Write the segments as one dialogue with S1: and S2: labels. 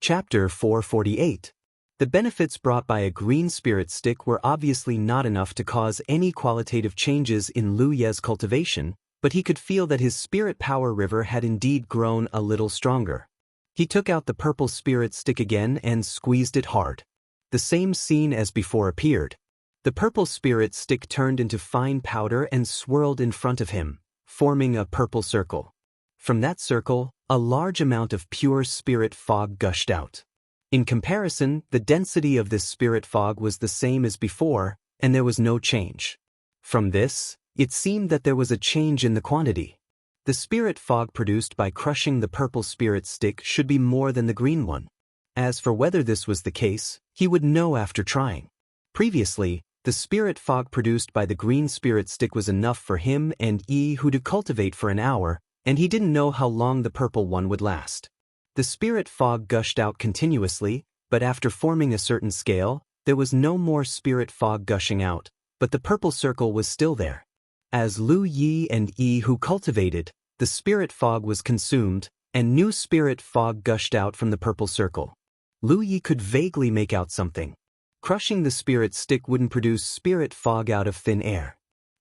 S1: Chapter 448. The benefits brought by a green spirit stick were obviously not enough to cause any qualitative changes in Lu Ye's cultivation, but he could feel that his spirit power river had indeed grown a little stronger. He took out the purple spirit stick again and squeezed it hard. The same scene as before appeared. The purple spirit stick turned into fine powder and swirled in front of him, forming a purple circle. From that circle, a large amount of pure spirit fog gushed out. In comparison, the density of this spirit fog was the same as before, and there was no change. From this, it seemed that there was a change in the quantity. The spirit fog produced by crushing the purple spirit stick should be more than the green one. As for whether this was the case, he would know after trying. Previously, the spirit fog produced by the green spirit stick was enough for him and Yi-Hu to cultivate for an hour, and he didn't know how long the purple one would last. The spirit fog gushed out continuously, but after forming a certain scale, there was no more spirit fog gushing out, but the purple circle was still there. As Lu Yi and Yi-Hu cultivated, the spirit fog was consumed, and new spirit fog gushed out from the purple circle. Lu Yi could vaguely make out something. Crushing the spirit stick wouldn't produce spirit fog out of thin air.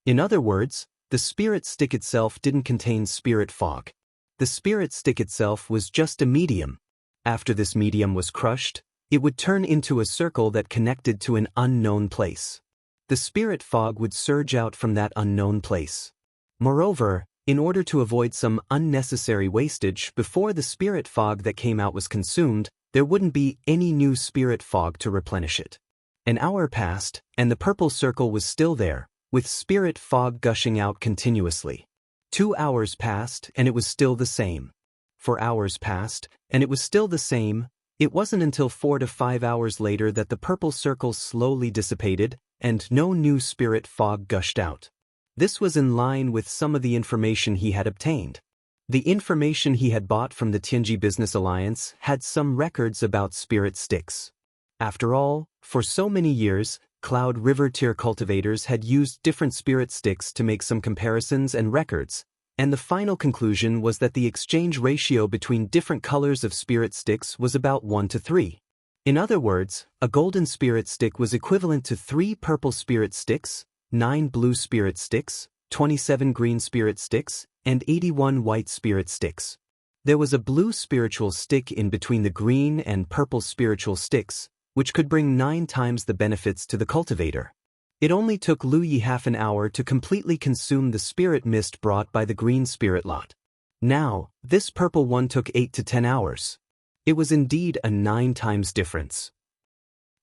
S1: In other words, the spirit stick itself didn't contain spirit fog. The spirit stick itself was just a medium. After this medium was crushed, it would turn into a circle that connected to an unknown place. The spirit fog would surge out from that unknown place. Moreover, in order to avoid some unnecessary wastage before the spirit fog that came out was consumed, there wouldn't be any new spirit fog to replenish it. An hour passed, and the purple circle was still there, with spirit fog gushing out continuously. 2 hours passed, and it was still the same. 4 hours passed, and it was still the same. It wasn't until 4 to 5 hours later that the purple circle slowly dissipated, and no new spirit fog gushed out. This was in line with some of the information he had obtained. The information he had bought from the Tianji Business Alliance had some records about spirit sticks. After all, for so many years, Cloud River tier cultivators had used different spirit sticks to make some comparisons and records, and the final conclusion was that the exchange ratio between different colors of spirit sticks was about 1 to 3. In other words, a golden spirit stick was equivalent to 3 purple spirit sticks, 9 blue spirit sticks, 27 green spirit sticks, and 81 white spirit sticks. There was a blue spiritual stick in between the green and purple spiritual sticks, which could bring 9 times the benefits to the cultivator. It only took Lu Yi half an hour to completely consume the spirit mist brought by the green spirit lot. Now, this purple one took 8 to 10 hours. It was indeed a 9 times difference.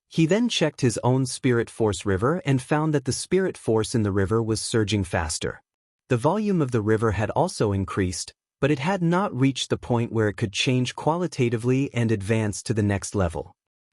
S1: He then checked his own spirit force river and found that the spirit force in the river was surging faster. The volume of the river had also increased, but it had not reached the point where it could change qualitatively and advance to the next level.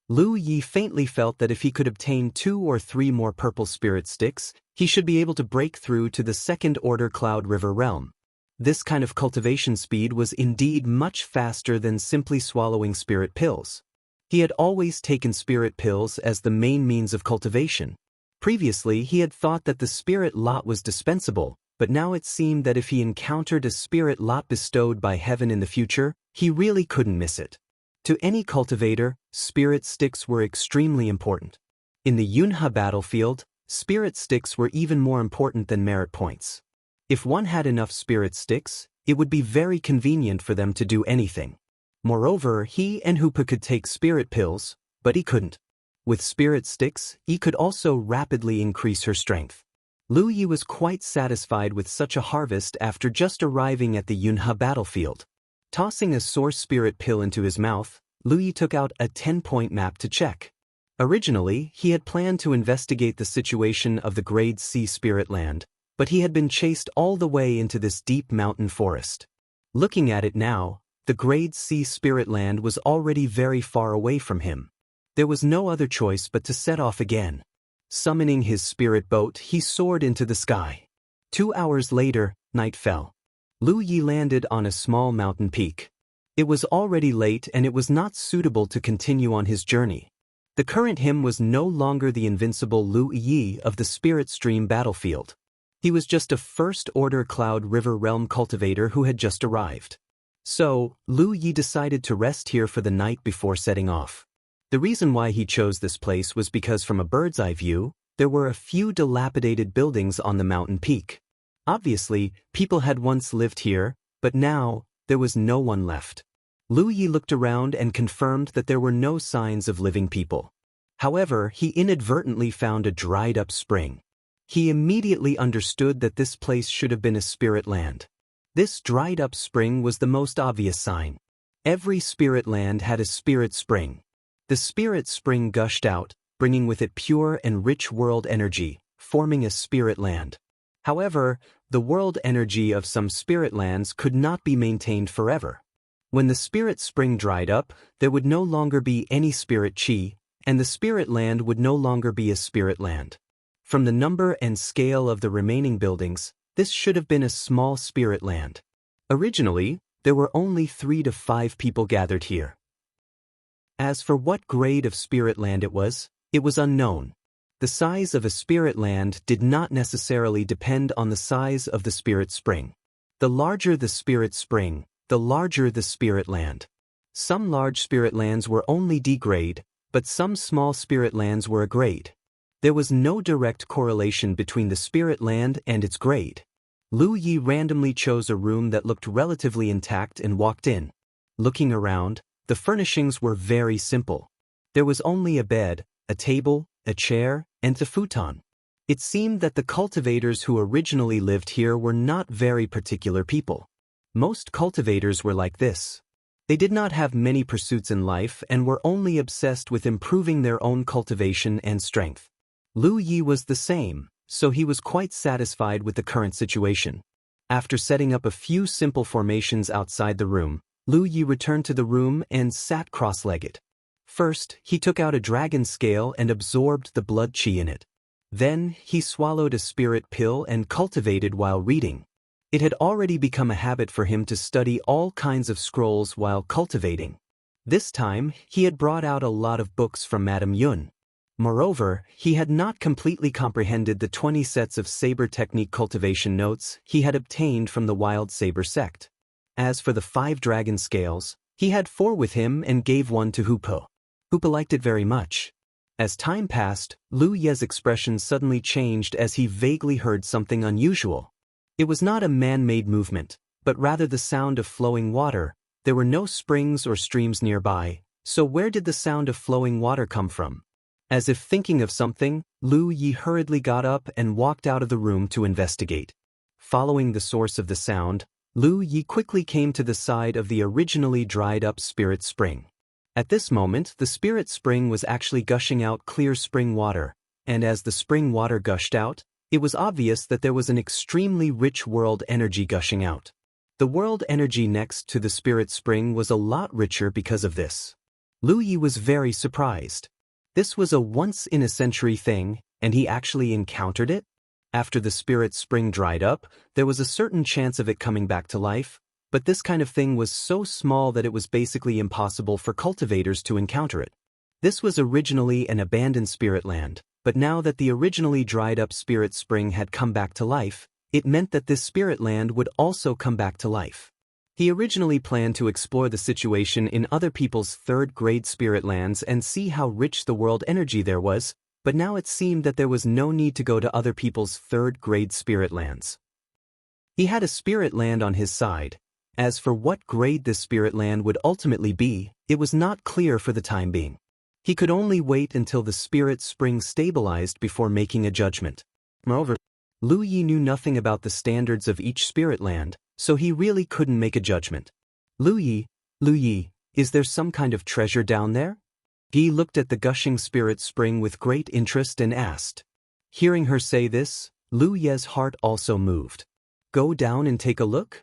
S1: Lu Yi faintly felt that if he could obtain 2 or 3 more purple spirit sticks, he should be able to break through to the second-order Cloud River realm. This kind of cultivation speed was indeed much faster than simply swallowing spirit pills. He had always taken spirit pills as the main means of cultivation. Previously, he had thought that the spirit lot was dispensable, but now it seemed that if he encountered a spirit lot bestowed by heaven in the future, he really couldn't miss it. To any cultivator, spirit sticks were extremely important. In the Yunhe battlefield, spirit sticks were even more important than merit points. If one had enough spirit sticks, it would be very convenient for them to do anything. Moreover, he and Hupa could take spirit pills, but he couldn't. With spirit sticks, he could also rapidly increase her strength. Lu Yi was quite satisfied with such a harvest after just arriving at the Yunhe battlefield. Tossing a source spirit pill into his mouth, Lu Yi took out a 10-point map to check. Originally, he had planned to investigate the situation of the Grade C spirit land, but he had been chased all the way into this deep mountain forest. Looking at it now, the Grade C spirit land was already very far away from him. There was no other choice but to set off again. Summoning his spirit boat, he soared into the sky. 2 hours later, night fell. Lu Yi landed on a small mountain peak. It was already late and it was not suitable to continue on his journey. The current him was no longer the invincible Lu Yi of the Spirit Stream battlefield. He was just a first-order Cloud River realm cultivator who had just arrived. So, Lu Yi decided to rest here for the night before setting off. The reason why he chose this place was because from a bird's eye view, there were a few dilapidated buildings on the mountain peak. Obviously, people had once lived here, but now, there was no one left. Lu Yi looked around and confirmed that there were no signs of living people. However, he inadvertently found a dried-up spring. He immediately understood that this place should have been a spirit land. This dried-up spring was the most obvious sign. Every spirit land had a spirit spring. The spirit spring gushed out, bringing with it pure and rich world energy, forming a spirit land. However, the world energy of some spirit lands could not be maintained forever. When the spirit spring dried up, there would no longer be any spirit chi, and the spirit land would no longer be a spirit land. From the number and scale of the remaining buildings, this should have been a small spirit land. Originally, there were only 3 to 5 people gathered here. As for what grade of spirit land it was unknown. The size of a spirit land did not necessarily depend on the size of the spirit spring. The larger the spirit spring, the larger the spirit land. Some large spirit lands were only D grade, but some small spirit lands were a grade. There was no direct correlation between the spirit land and its grade. Lu Yi randomly chose a room that looked relatively intact and walked in. Looking around, the furnishings were very simple. There was only a bed, a table, a chair, and a futon. It seemed that the cultivators who originally lived here were not very particular people. Most cultivators were like this. They did not have many pursuits in life and were only obsessed with improving their own cultivation and strength. Lu Yi was the same, so he was quite satisfied with the current situation. After setting up a few simple formations outside the room, Lu Yi returned to the room and sat cross-legged. First, he took out a dragon scale and absorbed the blood chi in it. Then, he swallowed a spirit pill and cultivated while reading. It had already become a habit for him to study all kinds of scrolls while cultivating. This time, he had brought out a lot of books from Madame Yun. Moreover, he had not completely comprehended the 20 sets of saber technique cultivation notes he had obtained from the Wild Saber sect. As for the 5 dragon scales, he had 4 with him and gave one to Hupo. Hupo liked it very much. As time passed, Lu Ye's expression suddenly changed as he vaguely heard something unusual. It was not a man-made movement, but rather the sound of flowing water. There were no springs or streams nearby, so where did the sound of flowing water come from? As if thinking of something, Lu Yi hurriedly got up and walked out of the room to investigate. Following the source of the sound, Lu Yi quickly came to the side of the originally dried-up spirit spring. At this moment, the spirit spring was actually gushing out clear spring water, and as the spring water gushed out, it was obvious that there was an extremely rich world energy gushing out. The world energy next to the spirit spring was a lot richer because of this. Lu Yi was very surprised. This was a once-in-a-century thing, and he actually encountered it? After the spirit spring dried up, there was a certain chance of it coming back to life, but this kind of thing was so small that it was basically impossible for cultivators to encounter it. This was originally an abandoned spirit land, but now that the originally dried-up spirit spring had come back to life, it meant that this spirit land would also come back to life. He originally planned to explore the situation in other people's 3rd-grade spirit lands and see how rich the world energy there was, but now it seemed that there was no need to go to other people's 3rd-grade spirit lands. He had a spirit land on his side. As for what grade this spirit land would ultimately be, it was not clear for the time being. He could only wait until the spirit spring stabilized before making a judgment. Moreover, Lu Yi knew nothing about the standards of each spirit land, so he really couldn't make a judgment. Lu Yi, is there some kind of treasure down there? He looked at the gushing spirit spring with great interest and asked. Hearing her say this, Lu Ye's heart also moved. Go down and take a look?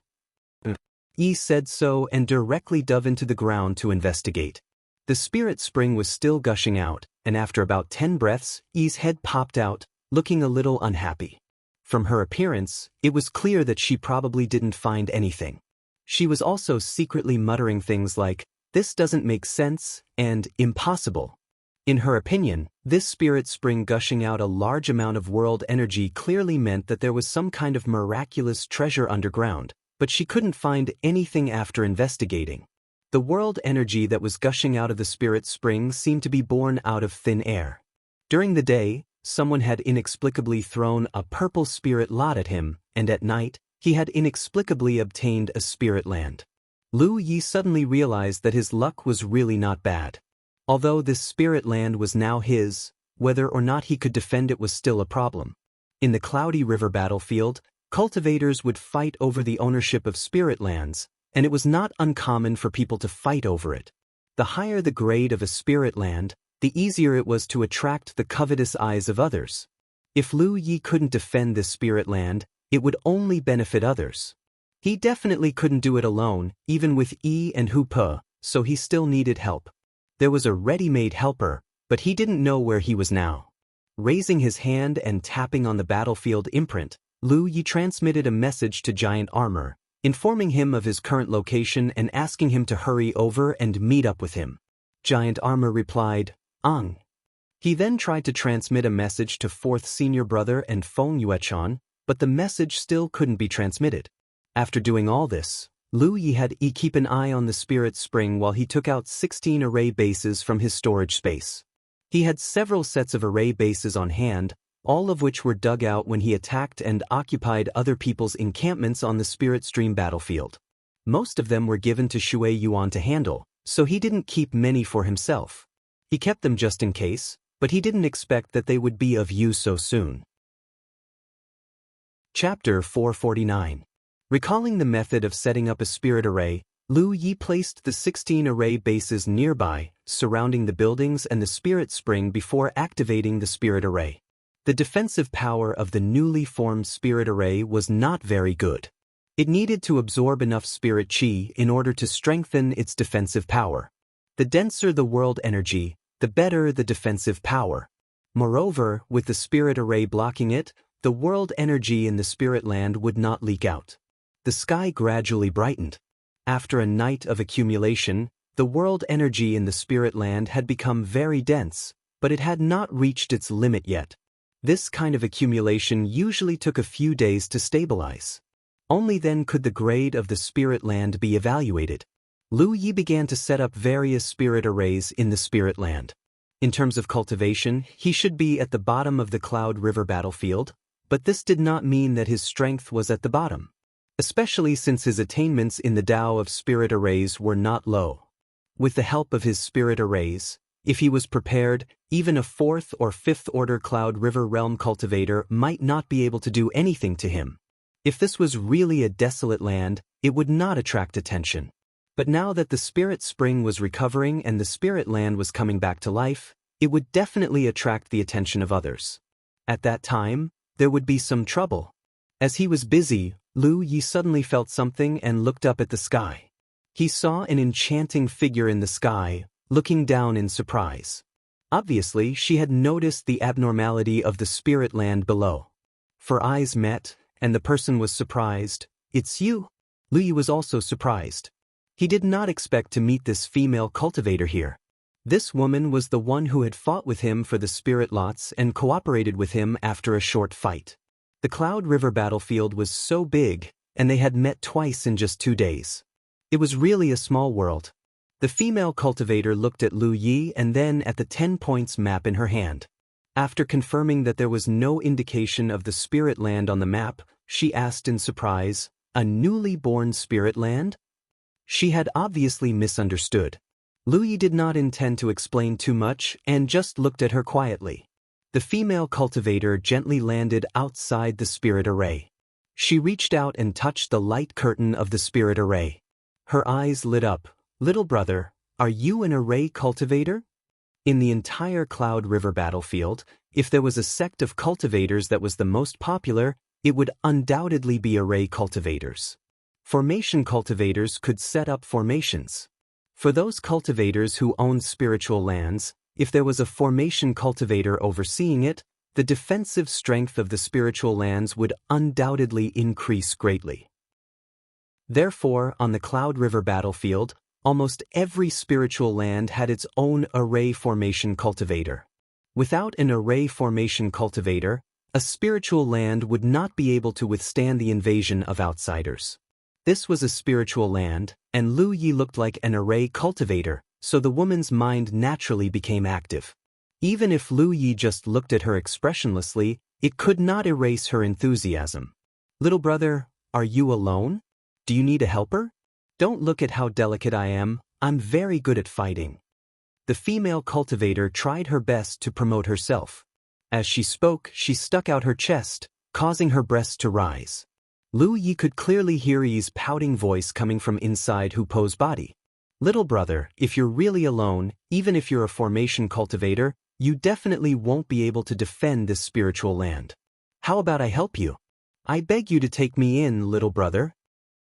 S1: Yi said so and directly dove into the ground to investigate. The spirit spring was still gushing out, and after about 10 breaths, Yi's head popped out, looking a little unhappy. From her appearance, it was clear that she probably didn't find anything. She was also secretly muttering things like, "This doesn't make sense," and "impossible." In her opinion, this spirit spring gushing out a large amount of world energy clearly meant that there was some kind of miraculous treasure underground, but she couldn't find anything after investigating. The world energy that was gushing out of the spirit spring seemed to be born out of thin air. During the day, someone had inexplicably thrown a purple spirit lot at him, and at night, he had inexplicably obtained a spirit land. Lu Yi suddenly realized that his luck was really not bad. Although this spirit land was now his, whether or not he could defend it was still a problem. In the Cloudy River battlefield, cultivators would fight over the ownership of spirit lands, and it was not uncommon for people to fight over it. The higher the grade of a spirit land, the easier it was to attract the covetous eyes of others. If Lu Yi couldn't defend this spirit land, it would only benefit others. He definitely couldn't do it alone, even with Yi and Hu Pe, so he still needed help. There was a ready-made helper, but he didn't know where he was now. Raising his hand and tapping on the battlefield imprint, Lu Yi transmitted a message to Giant Armor, informing him of his current location and asking him to hurry over and meet up with him. Giant Armor replied, "Ang." He then tried to transmit a message to 4th Senior Brother and Feng Yuechan, but the message still couldn't be transmitted. After doing all this, Lu Yi had to keep an eye on the spirit spring while he took out 16 array bases from his storage space. He had several sets of array bases on hand, all of which were dug out when he attacked and occupied other people's encampments on the Spirit Stream battlefield. Most of them were given to Shui Yuan to handle, so he didn't keep many for himself. He kept them just in case, but he didn't expect that they would be of use so soon. Chapter 449. Recalling the method of setting up a spirit array, Lu Yi placed the 16 array bases nearby, surrounding the buildings and the spirit spring before activating the spirit array. The defensive power of the newly formed spirit array was not very good. It needed to absorb enough spirit chi in order to strengthen its defensive power. The denser the world energy, the better the defensive power. Moreover, with the spirit array blocking it, the world energy in the spirit land would not leak out. The sky gradually brightened. After a night of accumulation, the world energy in the spirit land had become very dense, but it had not reached its limit yet. This kind of accumulation usually took a few days to stabilize. Only then could the grade of the spirit land be evaluated. Lu Yi began to set up various spirit arrays in the spirit land. In terms of cultivation, he should be at the bottom of the Cloud River battlefield, but this did not mean that his strength was at the bottom, especially since his attainments in the Tao of spirit arrays were not low. With the help of his spirit arrays, if he was prepared, even a 4th or 5th order Cloud River realm cultivator might not be able to do anything to him. If this was really a desolate land, it would not attract attention. But now that the spirit spring was recovering and the spirit land was coming back to life, it would definitely attract the attention of others. At that time, there would be some trouble. As he was busy, Lu Yi suddenly felt something and looked up at the sky. He saw an enchanting figure in the sky, looking down in surprise. Obviously, she had noticed the abnormality of the spirit land below. For eyes met, and the person was surprised. "It's you?" Lu Yi was also surprised. He did not expect to meet this female cultivator here. This woman was the one who had fought with him for the spirit lots and cooperated with him after a short fight. The Cloud River battlefield was so big, and they had met twice in just 2 days. It was really a small world. The female cultivator looked at Lu Yi and then at the 10 points map in her hand. After confirming that there was no indication of the spirit land on the map, she asked in surprise, "A newly born spirit land?" She had obviously misunderstood. Lu Yi did not intend to explain too much and just looked at her quietly. The female cultivator gently landed outside the spirit array. She reached out and touched the light curtain of the spirit array. Her eyes lit up. "Little brother, are you an array cultivator?" In the entire Cloud River battlefield, if there was a sect of cultivators that was the most popular, it would undoubtedly be array cultivators. Formation cultivators could set up formations. For those cultivators who owned spiritual lands, if there was a formation cultivator overseeing it, the defensive strength of the spiritual lands would undoubtedly increase greatly. Therefore, on the Cloud River battlefield, almost every spiritual land had its own array formation cultivator. Without an array formation cultivator, a spiritual land would not be able to withstand the invasion of outsiders. This was a spiritual land, and Lu Yi looked like an array cultivator, so the woman's mind naturally became active. Even if Lu Yi just looked at her expressionlessly, it could not erase her enthusiasm. "Little brother, are you alone? Do you need a helper? Don't look at how delicate I am, I'm very good at fighting." The female cultivator tried her best to promote herself. As she spoke, she stuck out her chest, causing her breasts to rise. Lu Yi could clearly hear Yi's pouting voice coming from inside Hu Po's body. "Little brother, if you're really alone, even if you're a formation cultivator, you definitely won't be able to defend this spiritual land. How about I help you? I beg you to take me in, little brother."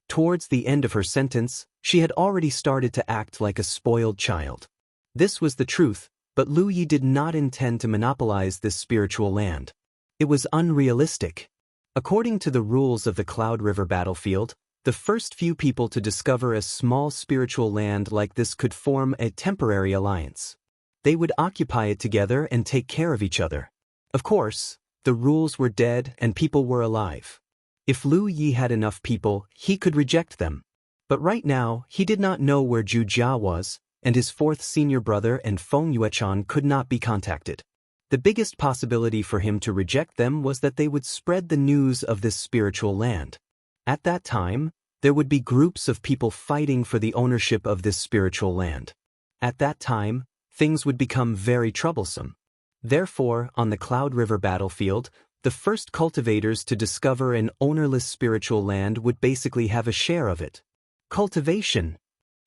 S1: Towards the end of her sentence, she had already started to act like a spoiled child. This was the truth, but Lu Yi did not intend to monopolize this spiritual land. It was unrealistic. According to the rules of the Cloud River battlefield, the first few people to discover a small spiritual land like this could form a temporary alliance. They would occupy it together and take care of each other. Of course, the rules were dead and people were alive. If Lu Yi had enough people, he could reject them. But right now, he did not know where Zhu Jia was, and his fourth senior brother and Feng Yuechan could not be contacted. The biggest possibility for him to reject them was that they would spread the news of this spiritual land. At that time, there would be groups of people fighting for the ownership of this spiritual land. At that time, things would become very troublesome. Therefore, on the Cloud River battlefield, the first cultivators to discover an ownerless spiritual land would basically have a share of it. "Cultivation,"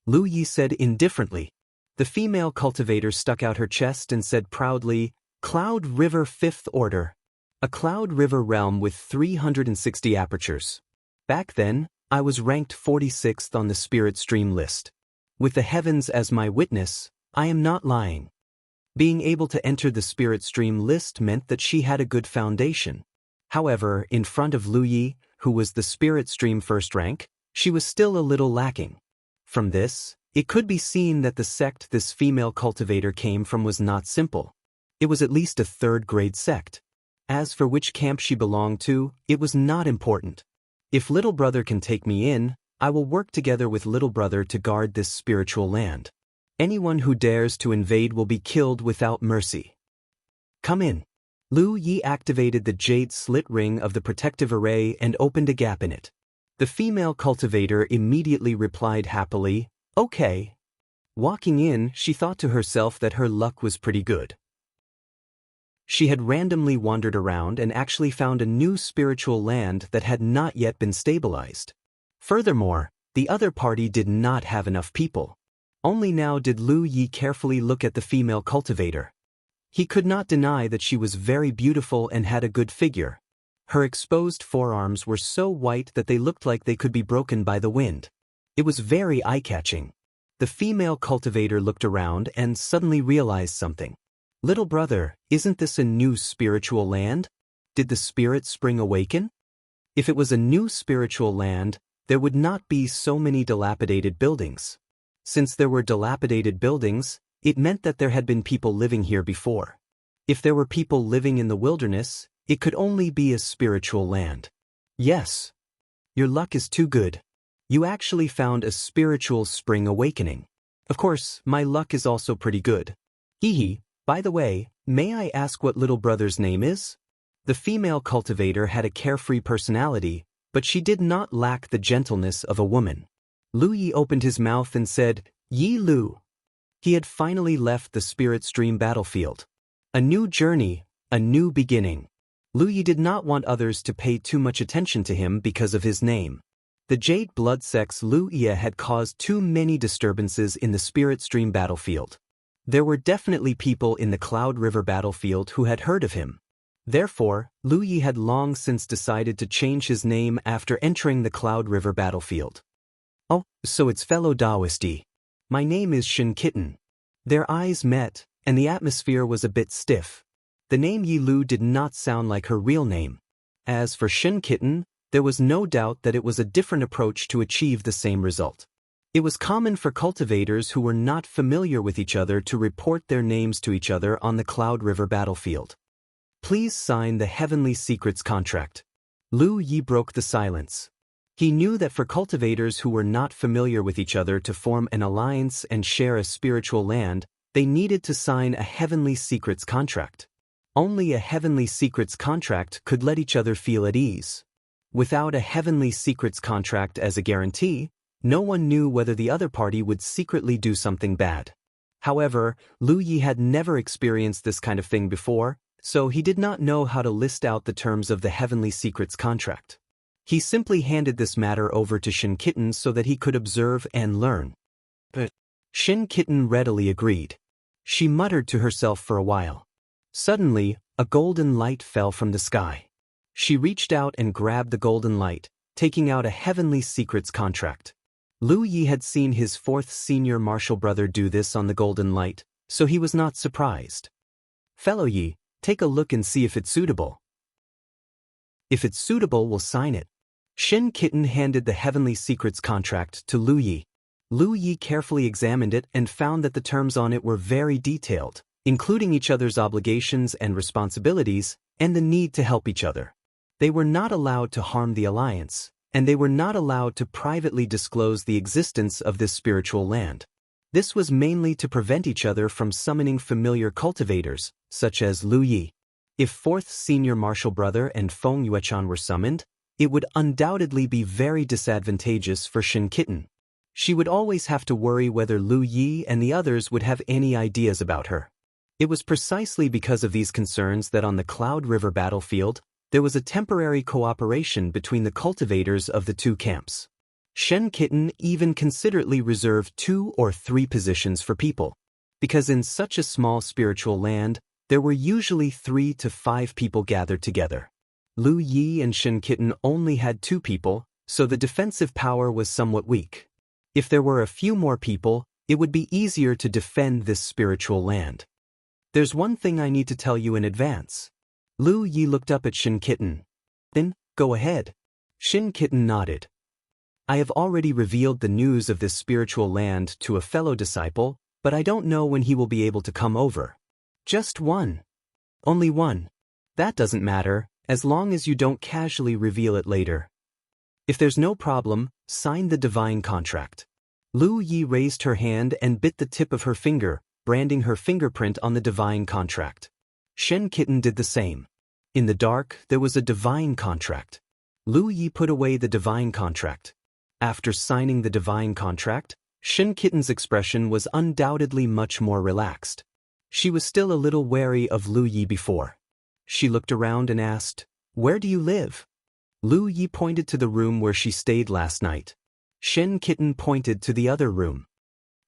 S1: Lu Yi said indifferently. The female cultivator stuck out her chest and said proudly, "Cloud River Fifth Order. A Cloud River realm with 360 apertures. Back then, I was ranked 46th on the Spirit Stream list. With the heavens as my witness, I am not lying." Being able to enter the Spirit Stream list meant that she had a good foundation. However, in front of Lu Yi, who was the Spirit Stream first rank, she was still a little lacking. From this, it could be seen that the sect this female cultivator came from was not simple. It was at least a third-grade sect. As for which camp she belonged to, it was not important. If little brother can take me in, I will work together with little brother to guard this spiritual land. Anyone who dares to invade will be killed without mercy. Come in. Lu Yi activated the jade slit ring of the protective array and opened a gap in it. The female cultivator immediately replied happily, "Okay." Walking in, she thought to herself that her luck was pretty good. She had randomly wandered around and actually found a new spiritual land that had not yet been stabilized. Furthermore, the other party did not have enough people. Only now did Lu Yi carefully look at the female cultivator. He could not deny that she was very beautiful and had a good figure. Her exposed forearms were so white that they looked like they could be broken by the wind. It was very eye-catching. The female cultivator looked around and suddenly realized something. "Little brother, isn't this a new spiritual land? Did the spirit spring awaken?" If it was a new spiritual land, there would not be so many dilapidated buildings. Since there were dilapidated buildings, it meant that there had been people living here before. If there were people living in the wilderness, it could only be a spiritual land. Yes. Your luck is too good. You actually found a spiritual spring awakening. Of course, my luck is also pretty good. Hehe, by the way, may I ask what little brother's name is? The female cultivator had a carefree personality, but she did not lack the gentleness of a woman. Lu Yi opened his mouth and said, "Yi Lu." He had finally left the Spirit Stream battlefield. A new journey, a new beginning. Lu Yi did not want others to pay too much attention to him because of his name. The Jade Blood Sect's Lu Yi had caused too many disturbances in the Spirit Stream battlefield. There were definitely people in the Cloud River battlefield who had heard of him. Therefore, Lu Yi had long since decided to change his name after entering the Cloud River battlefield. "Oh, so it's fellow Daoisti. My name is Shin Kitten." Their eyes met, and the atmosphere was a bit stiff. The name Yi Lu did not sound like her real name. As for Shin Kitten, there was no doubt that it was a different approach to achieve the same result. It was common for cultivators who were not familiar with each other to report their names to each other on the Cloud River battlefield. "Please sign the Heavenly Secrets contract." Lu Yi broke the silence. He knew that for cultivators who were not familiar with each other to form an alliance and share a spiritual land, they needed to sign a heavenly secrets contract. Only a heavenly secrets contract could let each other feel at ease. Without a heavenly secrets contract as a guarantee, no one knew whether the other party would secretly do something bad. However, Lu Yi had never experienced this kind of thing before, so he did not know how to list out the terms of the heavenly secrets contract. He simply handed this matter over to Shin Kitten so that he could observe and learn. But Shin Kitten readily agreed. She muttered to herself for a while. Suddenly, a golden light fell from the sky. She reached out and grabbed the golden light, taking out a heavenly secrets contract. Lu Yi had seen his fourth senior martial brother do this on the golden light, so he was not surprised. "Fellow Yi, take a look and see if it's suitable. If it's suitable, we'll sign it." Shin Kitten handed the heavenly secrets contract to Lu Yi. Lu Yi carefully examined it and found that the terms on it were very detailed, including each other's obligations and responsibilities, and the need to help each other. They were not allowed to harm the alliance, and they were not allowed to privately disclose the existence of this spiritual land. This was mainly to prevent each other from summoning familiar cultivators, such as Lu Yi. If fourth senior martial brother and Feng Yuechan were summoned, it would undoubtedly be very disadvantageous for Shin Kitten. She would always have to worry whether Lu Yi and the others would have any ideas about her. It was precisely because of these concerns that on the Cloud River battlefield, there was a temporary cooperation between the cultivators of the two camps. Shin Kitten even considerately reserved 2 or 3 positions for people, because in such a small spiritual land, there were usually 3 to 5 people gathered together. Lu Yi and Shin Kitten only had 2 people, so the defensive power was somewhat weak. If there were a few more people, it would be easier to defend this spiritual land. "There's one thing I need to tell you in advance." Lu Yi looked up at Shin Kitten. "Then, go ahead." Shin Kitten nodded. "I have already revealed the news of this spiritual land to a fellow disciple, but I don't know when he will be able to come over." "Just one." "Only one. That doesn't matter, as long as you don't casually reveal it later. If there's no problem, sign the divine contract." Lu Yi raised her hand and bit the tip of her finger, branding her fingerprint on the divine contract. Shin Kitten did the same. In the dark, there was a divine contract. Lu Yi put away the divine contract. After signing the divine contract, Shin Kitten's expression was undoubtedly much more relaxed. She was still a little wary of Lu Yi before. She looked around and asked, "Where do you live?" Lu Yi pointed to the room where she stayed last night. Shin Kitten pointed to the other room.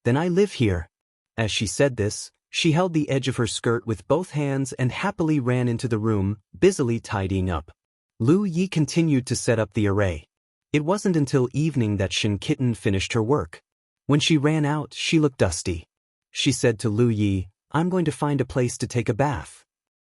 S1: "Then I live here." As she said this, she held the edge of her skirt with both hands and happily ran into the room, busily tidying up. Lu Yi continued to set up the array. It wasn't until evening that Shin Kitten finished her work. When she ran out, she looked dusty. She said to Lu Yi, "I'm going to find a place to take a bath."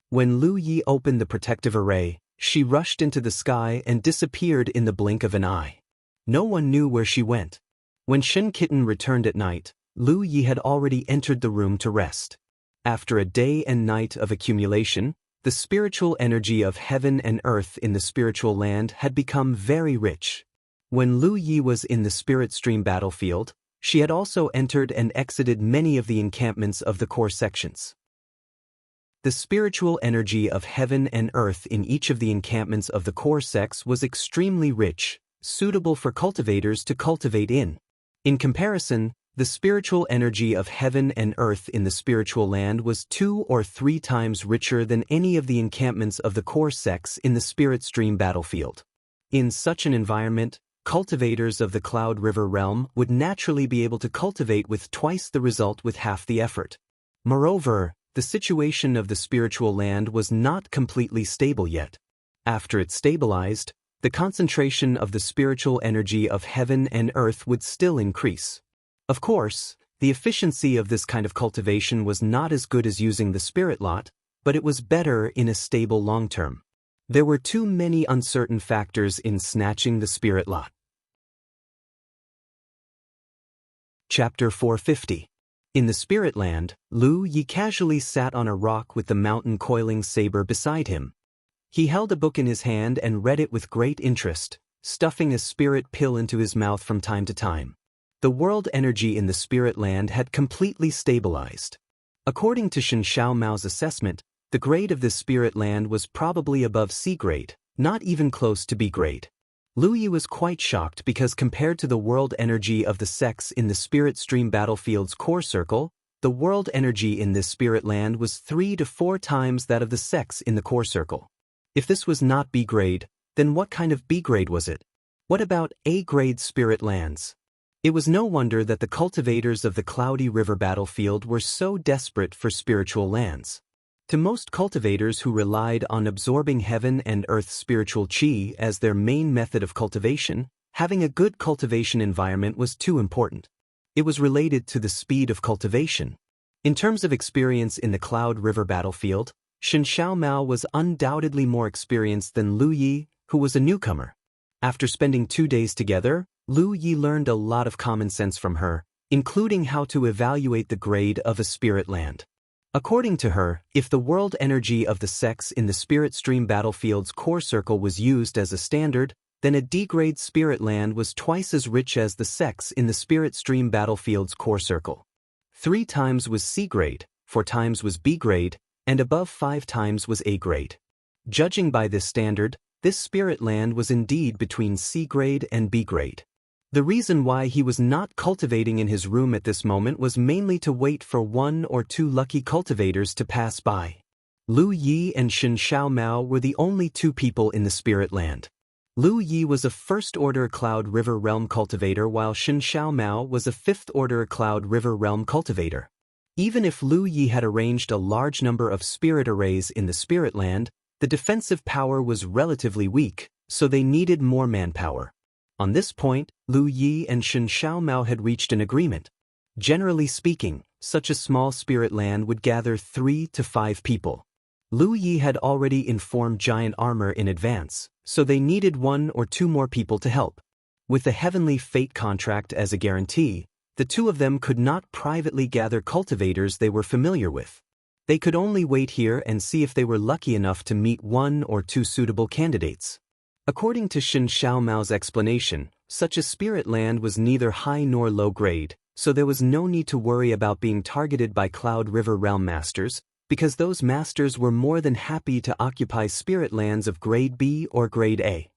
S1: When Lu Yi opened the protective array, she rushed into the sky and disappeared in the blink of an eye. No one knew where she went. When Shin Kitten returned at night, Lu Yi had already entered the room to rest. After a day and night of accumulation, the spiritual energy of heaven and earth in the spiritual land had become very rich. When Lu Yi was in the spirit stream battlefield, she had also entered and exited many of the encampments of the core sections. The spiritual energy of heaven and earth in each of the encampments of the core sects was extremely rich, suitable for cultivators to cultivate in. In comparison, the spiritual energy of heaven and earth in the spiritual land was 2 or 3 times richer than any of the encampments of the core sects in the spirit stream battlefield. In such an environment, cultivators of the Cloud River realm would naturally be able to cultivate with twice the result with half the effort. Moreover, the situation of the spiritual land was not completely stable yet. After it stabilized, the concentration of the spiritual energy of heaven and earth would still increase. Of course, the efficiency of this kind of cultivation was not as good as using the spirit lot, but it was better in a stable long term. There were too many uncertain factors in snatching the spirit lot. Chapter 450. In the spirit land, Lu Yi casually sat on a rock with the mountain coiling saber beside him. He held a book in his hand and read it with great interest, stuffing a spirit pill into his mouth from time to time. The world energy in the spirit land had completely stabilized. According to Shen Xiaomao's assessment, the grade of this spirit land was probably above C grade, not even close to B grade. Lu Yi was quite shocked because compared to the world energy of the sex in the spirit stream battlefield's core circle, the world energy in this spirit land was 3 to 4 times that of the sex in the core circle. If this was not B grade, then what kind of B grade was it? What about A grade spirit lands? It was no wonder that the cultivators of the Cloudy River battlefield were so desperate for spiritual lands. To most cultivators who relied on absorbing heaven and earth's spiritual qi as their main method of cultivation, having a good cultivation environment was too important. It was related to the speed of cultivation. In terms of experience in the Cloud River battlefield, Shen Xiaomao was undoubtedly more experienced than Lu Yi, who was a newcomer. After spending 2 days together, Lu Yi learned a lot of common sense from her, including how to evaluate the grade of a spirit land. According to her, if the world energy of the sex in the spirit stream battlefield's core circle was used as a standard, then a D-grade spirit land was twice as rich as the sex in the spirit stream battlefield's core circle. 3 times was C grade, 4 times was B grade, and above 5 times was A grade. Judging by this standard, this spirit land was indeed between C grade and B grade. The reason why he was not cultivating in his room at this moment was mainly to wait for 1 or 2 lucky cultivators to pass by. Lu Yi and Shen Xiaomao were the only 2 people in the spirit land. Lu Yi was a first-order Cloud River Realm cultivator while Shen Xiaomao was a 5th-order Cloud River Realm cultivator. Even if Lu Yi had arranged a large number of spirit arrays in the spirit land, the defensive power was relatively weak, so they needed more manpower. On this point, Lu Yi and Shen Xiaomao had reached an agreement. Generally speaking, such a small spirit land would gather 3 to 5 people. Lu Yi had already informed Giant Armor in advance, so they needed 1 or 2 more people to help. With the Heavenly Fate contract as a guarantee, the 2 of them could not privately gather cultivators they were familiar with. They could only wait here and see if they were lucky enough to meet 1 or 2 suitable candidates. According to Shen Xiaomao's explanation, such a spirit land was neither high nor low grade, so there was no need to worry about being targeted by Cloud River Realm Masters, because those masters were more than happy to occupy spirit lands of grade B or grade A.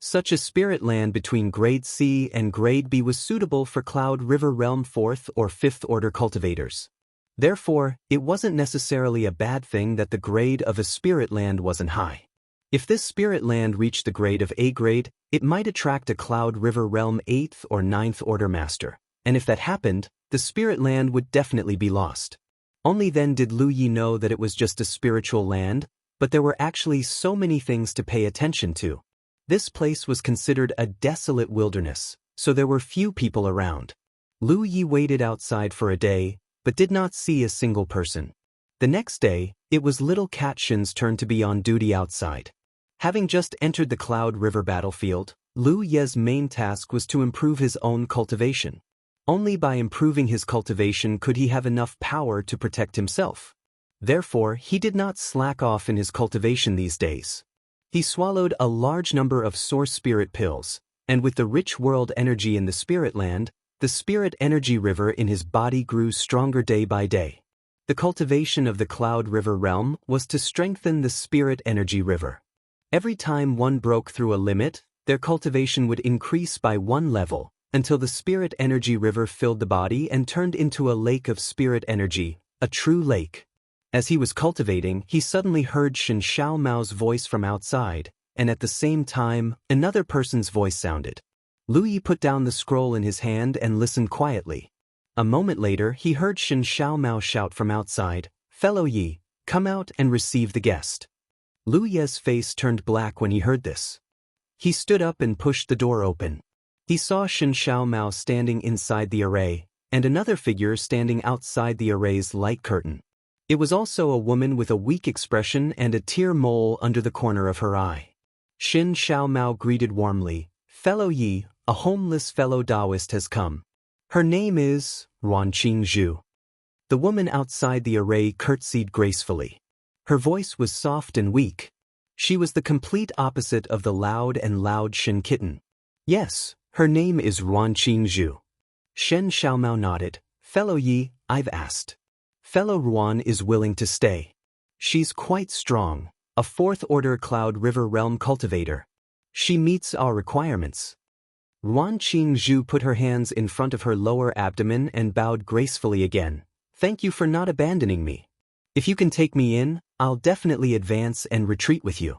S1: Such a spirit land between grade C and grade B was suitable for Cloud River Realm 4th or 5th order cultivators. Therefore, it wasn't necessarily a bad thing that the grade of a spirit land wasn't high. If this spirit land reached the grade of A grade, it might attract a Cloud River Realm 8th or 9th order master, and if that happened, the spirit land would definitely be lost. Only then did Lu Yi know that it was just a spiritual land, but there were actually so many things to pay attention to. This place was considered a desolate wilderness, so there were few people around. Lu Yi waited outside for a day, but did not see a single person. The next day, it was little Cat Shin's turn to be on duty outside. Having just entered the Cloud River battlefield, Lu Ye's main task was to improve his own cultivation. Only by improving his cultivation could he have enough power to protect himself. Therefore, he did not slack off in his cultivation these days. He swallowed a large number of source spirit pills, and with the rich world energy in the spirit land, the spirit energy river in his body grew stronger day by day. The cultivation of the Cloud River realm was to strengthen the spirit energy river. Every time one broke through a limit, their cultivation would increase by 1 level, until the spirit energy river filled the body and turned into a lake of spirit energy, a true lake. As he was cultivating, he suddenly heard Shen Xiaomao's voice from outside, and at the same time, another person's voice sounded. Lu Yi put down the scroll in his hand and listened quietly. A moment later, he heard Shen Xiaomao shout from outside, "Fellow Yi, come out and receive the guest." Lu Ye's face turned black when he heard this. He stood up and pushed the door open. He saw Shen Xiaomao standing inside the array, and another figure standing outside the array's light curtain. It was also a woman with a weak expression and a tear mole under the corner of her eye. Shen Xiaomao greeted warmly, "Fellow Yi, a homeless fellow Taoist has come. Her name is Ruanqing Zhu." The woman outside the array curtsied gracefully. Her voice was soft and weak. She was the complete opposite of the loud and loud Shen kitten. Yes, her name is Ruan Qingzhu. Shen Xiaomao nodded. Fellow Yi, I've asked. Fellow Ruan is willing to stay. She's quite strong, a fourth-order Cloud River Realm cultivator. She meets our requirements. Ruan Qingzhu put her hands in front of her lower abdomen and bowed gracefully again. Thank you for not abandoning me. If you can take me in, I'll definitely advance and retreat with you.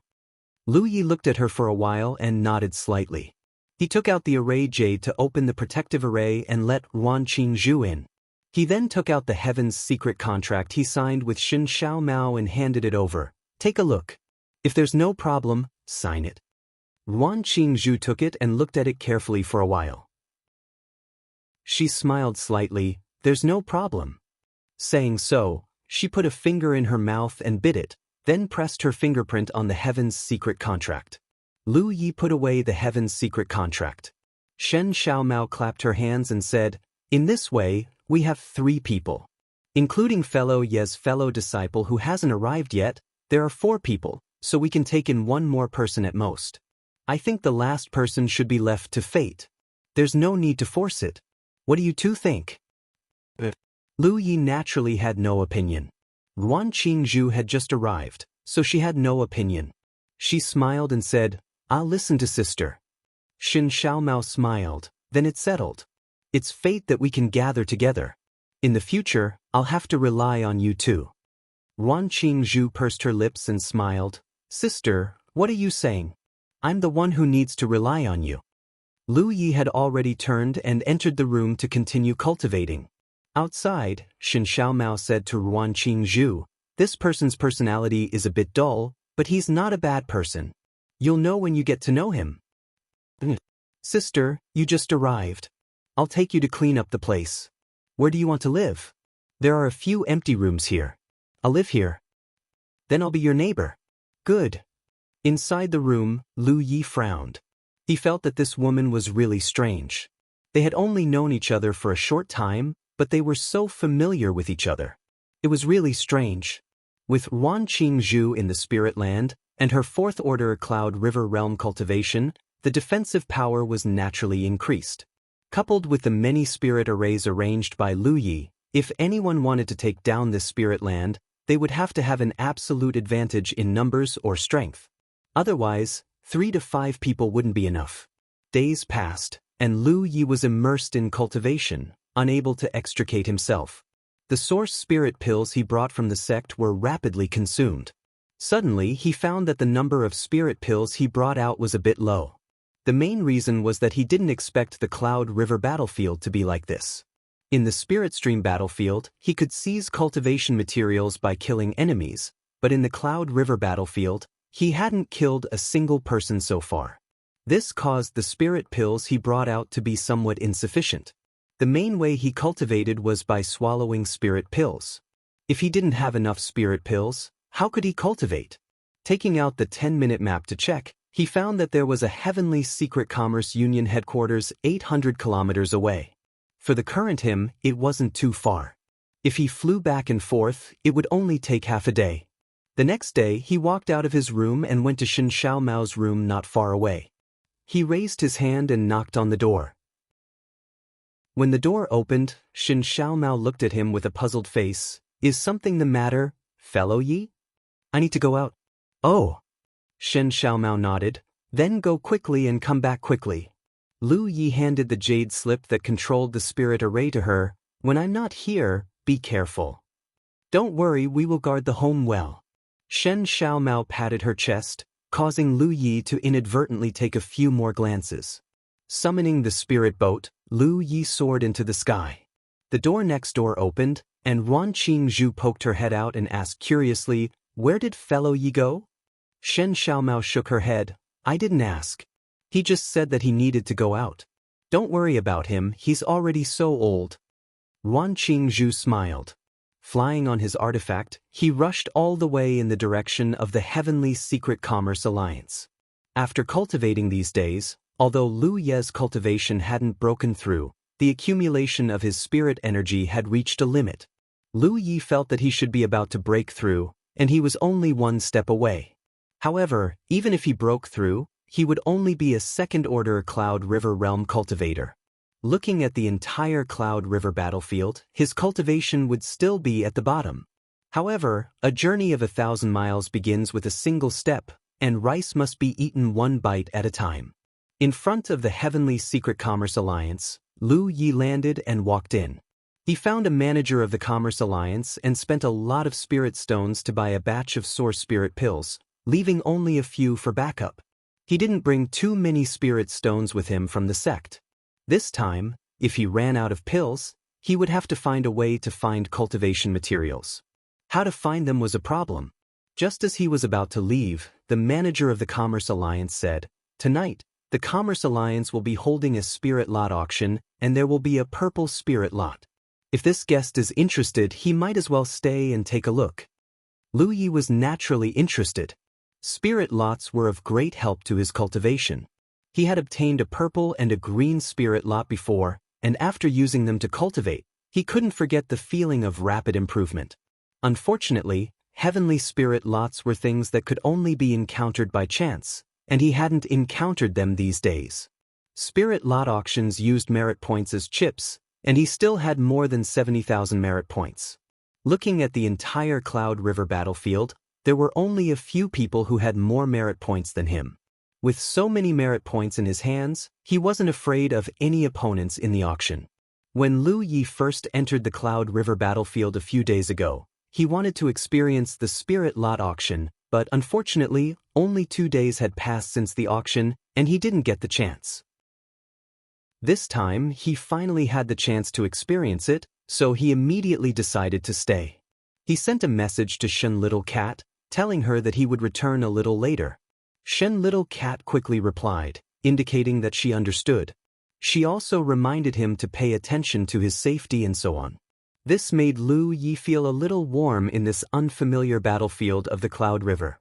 S1: Lu Yi looked at her for a while and nodded slightly. He took out the array jade to open the protective array and let Ruan Qingzhu in. He then took out the Heaven's secret contract he signed with Shen Xiaomao and handed it over. Take a look. If there's no problem, sign it. Ruan Qingzhu took it and looked at it carefully for a while. She smiled slightly. There's no problem. Saying so, she put a finger in her mouth and bit it, then pressed her fingerprint on the Heaven's secret contract. Lu Yi put away the Heaven's secret contract. Shen Xiaomao clapped her hands and said, in this way, we have 3 people. Including fellow Ye's fellow disciple who hasn't arrived yet, there are 4 people, so we can take in 1 more person at most. I think the last person should be left to fate. There's no need to force it. What do you two think? Lu Yi naturally had no opinion. Ruan Qingzhu had just arrived, so she had no opinion. She smiled and said, I'll listen to sister. Shen Xiaomao smiled, then it settled. It's fate that we can gather together. In the future, I'll have to rely on you too. Ruan Qingzhu pursed her lips and smiled. Sister, what are you saying? I'm the one who needs to rely on you. Lu Yi had already turned and entered the room to continue cultivating. Outside, Shen Xiaomao said to Ruan Qingzhu, this person's personality is a bit dull, but he's not a bad person. You'll know when you get to know him. Sister, you just arrived. I'll take you to clean up the place. Where do you want to live? There are a few empty rooms here. I'll live here. Then I'll be your neighbor. Good. Inside the room, Lu Yi frowned. He felt that this woman was really strange. They had only known each other for a short time, but they were so familiar with each other. It was really strange. With Ruan Qingzhu in the Spirit Land and her fourth-order Cloud River Realm cultivation, the defensive power was naturally increased. Coupled with the many spirit arrays arranged by Lu Yi, if anyone wanted to take down this Spirit Land, they would have to have an absolute advantage in numbers or strength. Otherwise, 3 to 5 people wouldn't be enough. Days passed, and Lu Yi was immersed in cultivation, unable to extricate himself. The source spirit pills he brought from the sect were rapidly consumed. Suddenly, he found that the number of spirit pills he brought out was a bit low. The main reason was that he didn't expect the Cloud River battlefield to be like this. In the Spirit Stream battlefield, he could seize cultivation materials by killing enemies, but in the Cloud River battlefield, he hadn't killed a single person so far. This caused the spirit pills he brought out to be somewhat insufficient. The main way he cultivated was by swallowing spirit pills. If he didn't have enough spirit pills, how could he cultivate? Taking out the 10-minute map to check, he found that there was a Heavenly Secret Commerce Union headquarters 800 kilometers away. For the current him, it wasn't too far. If he flew back and forth, it would only take half a day. The next day, he walked out of his room and went to Shen Xiaomao's room not far away. He raised his hand and knocked on the door. When the door opened, Shen Xiaomao looked at him with a puzzled face. Is something the matter, fellow Yi? I need to go out. Oh. Shen Xiaomao nodded. Then go quickly and come back quickly. Lu Yi handed the jade slip that controlled the spirit array to her. When I'm not here, be careful. Don't worry, we will guard the home well. Shen Xiaomao patted her chest, causing Lu Yi to inadvertently take a few more glances. Summoning the spirit boat, Lu Yi soared into the sky. The door next door opened, and Ruan Qingzhu poked her head out and asked curiously, where did fellow Yi go? Shen Xiaomao shook her head. I didn't ask. He just said that he needed to go out. Don't worry about him, he's already so old. Ruan Qingzhu smiled. Flying on his artifact, he rushed all the way in the direction of the Heavenly Secret Commerce Alliance. After cultivating these days, although Lu Ye's cultivation hadn't broken through, the accumulation of his spirit energy had reached a limit. Lu Yi felt that he should be about to break through, and he was only one step away. However, even if he broke through, he would only be a second-order Cloud River Realm cultivator. Looking at the entire Cloud River battlefield, his cultivation would still be at the bottom. However, a journey of 1,000 miles begins with a single step, and rice must be eaten one bite at a time. In front of the Heavenly Secret Commerce Alliance, Lu Yi landed and walked in. He found a manager of the Commerce Alliance and spent a lot of spirit stones to buy a batch of source spirit pills, leaving only a few for backup. He didn't bring too many spirit stones with him from the sect. This time, if he ran out of pills, he would have to find a way to find cultivation materials. How to find them was a problem. Just as he was about to leave, the manager of the Commerce Alliance said, "Tonight, the Commerce Alliance will be holding a spirit lot auction, and there will be a purple spirit lot. If this guest is interested, he might as well stay and take a look." Lu Yi was naturally interested. Spirit lots were of great help to his cultivation. He had obtained a purple and a green spirit lot before, and after using them to cultivate, he couldn't forget the feeling of rapid improvement. Unfortunately, heavenly spirit lots were things that could only be encountered by chance, and he hadn't encountered them these days. Spirit lot auctions used merit points as chips, and he still had more than 70,000 merit points. Looking at the entire Cloud River battlefield, there were only a few people who had more merit points than him. With so many merit points in his hands, he wasn't afraid of any opponents in the auction. When Lu Yi first entered the Cloud River battlefield a few days ago, he wanted to experience the spirit lot auction, but unfortunately, only 2 days had passed since the auction, and he didn't get the chance. This time, he finally had the chance to experience it, so he immediately decided to stay. He sent a message to Shen Little Cat, telling her that he would return a little later. Shen Little Cat quickly replied, indicating that she understood. She also reminded him to pay attention to his safety and so on. This made Lu Yi feel a little warm in this unfamiliar battlefield of the Cloud River.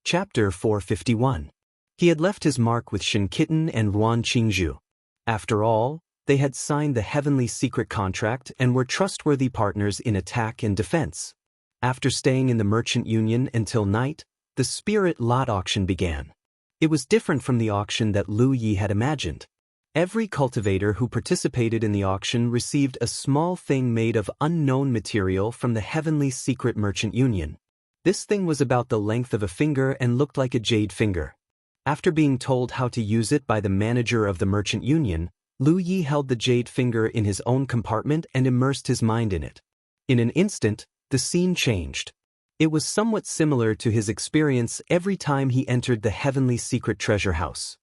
S1: Chapter 451. He had left his mark with Shen Kitten and Ruan Qingzhu. After all, they had signed the Heavenly Secret Contract and were trustworthy partners in attack and defense. After staying in the Merchant Union until night, the Spirit Lot auction began. It was different from the auction that Lu Yi had imagined. Every cultivator who participated in the auction received a small thing made of unknown material from the Heavenly Secret Merchant Union. This thing was about the length of a finger and looked like a jade finger. After being told how to use it by the manager of the Merchant Union, Lu Yi held the jade finger in his own compartment and immersed his mind in it. In an instant, the scene changed. It was somewhat similar to his experience every time he entered the Heavenly Secret Treasure House.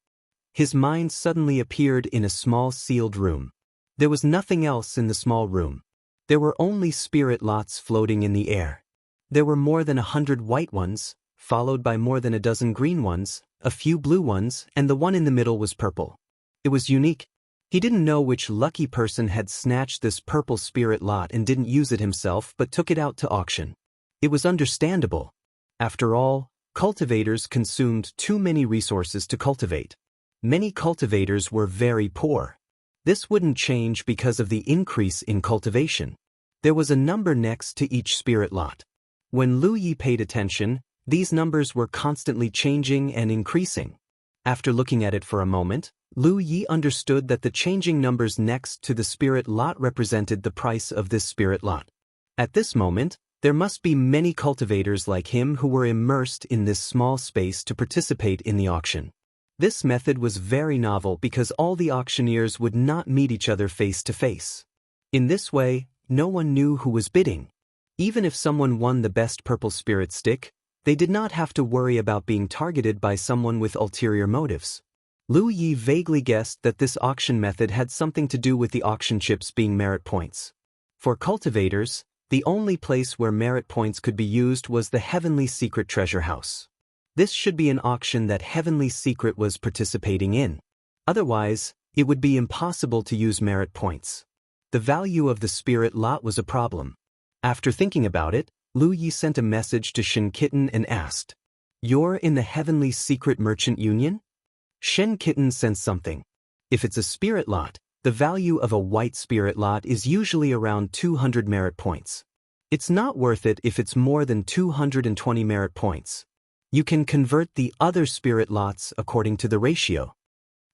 S1: His mind suddenly appeared in a small sealed room. There was nothing else in the small room. There were only spirit lots floating in the air. There were more than 100 white ones, followed by more than a dozen green ones, a few blue ones, and the one in the middle was purple. It was unique. He didn't know which lucky person had snatched this purple spirit lot and didn't use it himself but took it out to auction. It was understandable. After all, cultivators consumed too many resources to cultivate. Many cultivators were very poor. This wouldn't change because of the increase in cultivation. There was a number next to each spirit lot. When Lu Yi paid attention, these numbers were constantly changing and increasing. After looking at it for a moment, Lu Yi understood that the changing numbers next to the spirit lot represented the price of this spirit lot. At this moment, there must be many cultivators like him who were immersed in this small space to participate in the auction. This method was very novel because all the auctioneers would not meet each other face to face. In this way, no one knew who was bidding. Even if someone won the best purple spirit stick, they did not have to worry about being targeted by someone with ulterior motives. Lu Yi vaguely guessed that this auction method had something to do with the auction chips being merit points. For cultivators, the only place where merit points could be used was the Heavenly Secret Treasure House. This should be an auction that Heavenly Secret was participating in. Otherwise, it would be impossible to use merit points. The value of the spirit lot was a problem. After thinking about it, Lu Yi sent a message to Shen Kitten and asked, "You're in the Heavenly Secret Merchant Union?" Shen Kitten sensed something. If it's a spirit lot, the value of a white spirit lot is usually around 200 merit points. It's not worth it if it's more than 220 merit points. You can convert the other spirit lots according to the ratio.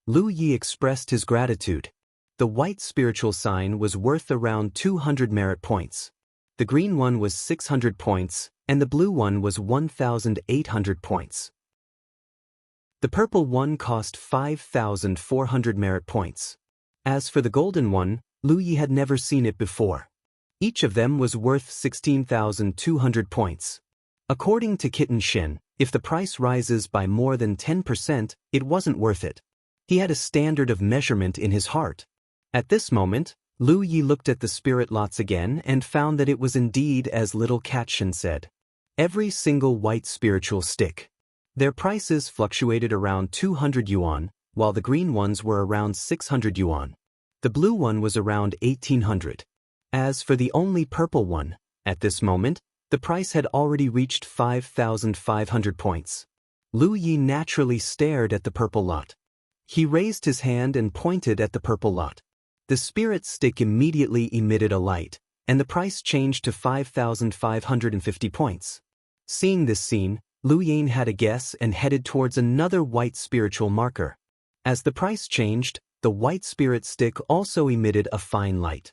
S1: Lu Yi expressed his gratitude. The white spiritual sign was worth around 200 merit points. The green one was 600 points, and the blue one was 1,800 points. The purple one cost 5,400 merit points. As for the golden one, Lu Yi had never seen it before. Each of them was worth 16,200 points. According to Kitten Shin, if the price rises by more than 10%, it wasn't worth it. He had a standard of measurement in his heart. At this moment, Lu Yi looked at the spirit lots again and found that it was indeed as little Cat Shin said. Every single white spiritual stick. Their prices fluctuated around 200 yuan, while the green ones were around 600 yuan. The blue one was around 1,800. As for the only purple one, at this moment, the price had already reached 5,500 points. Lu Yi naturally stared at the purple lot. He raised his hand and pointed at the purple lot. The spirit stick immediately emitted a light, and the price changed to 5,550 points. Seeing this scene, Lu Yan had a guess and headed towards another white spiritual marker. As the price changed, the white spirit stick also emitted a fine light.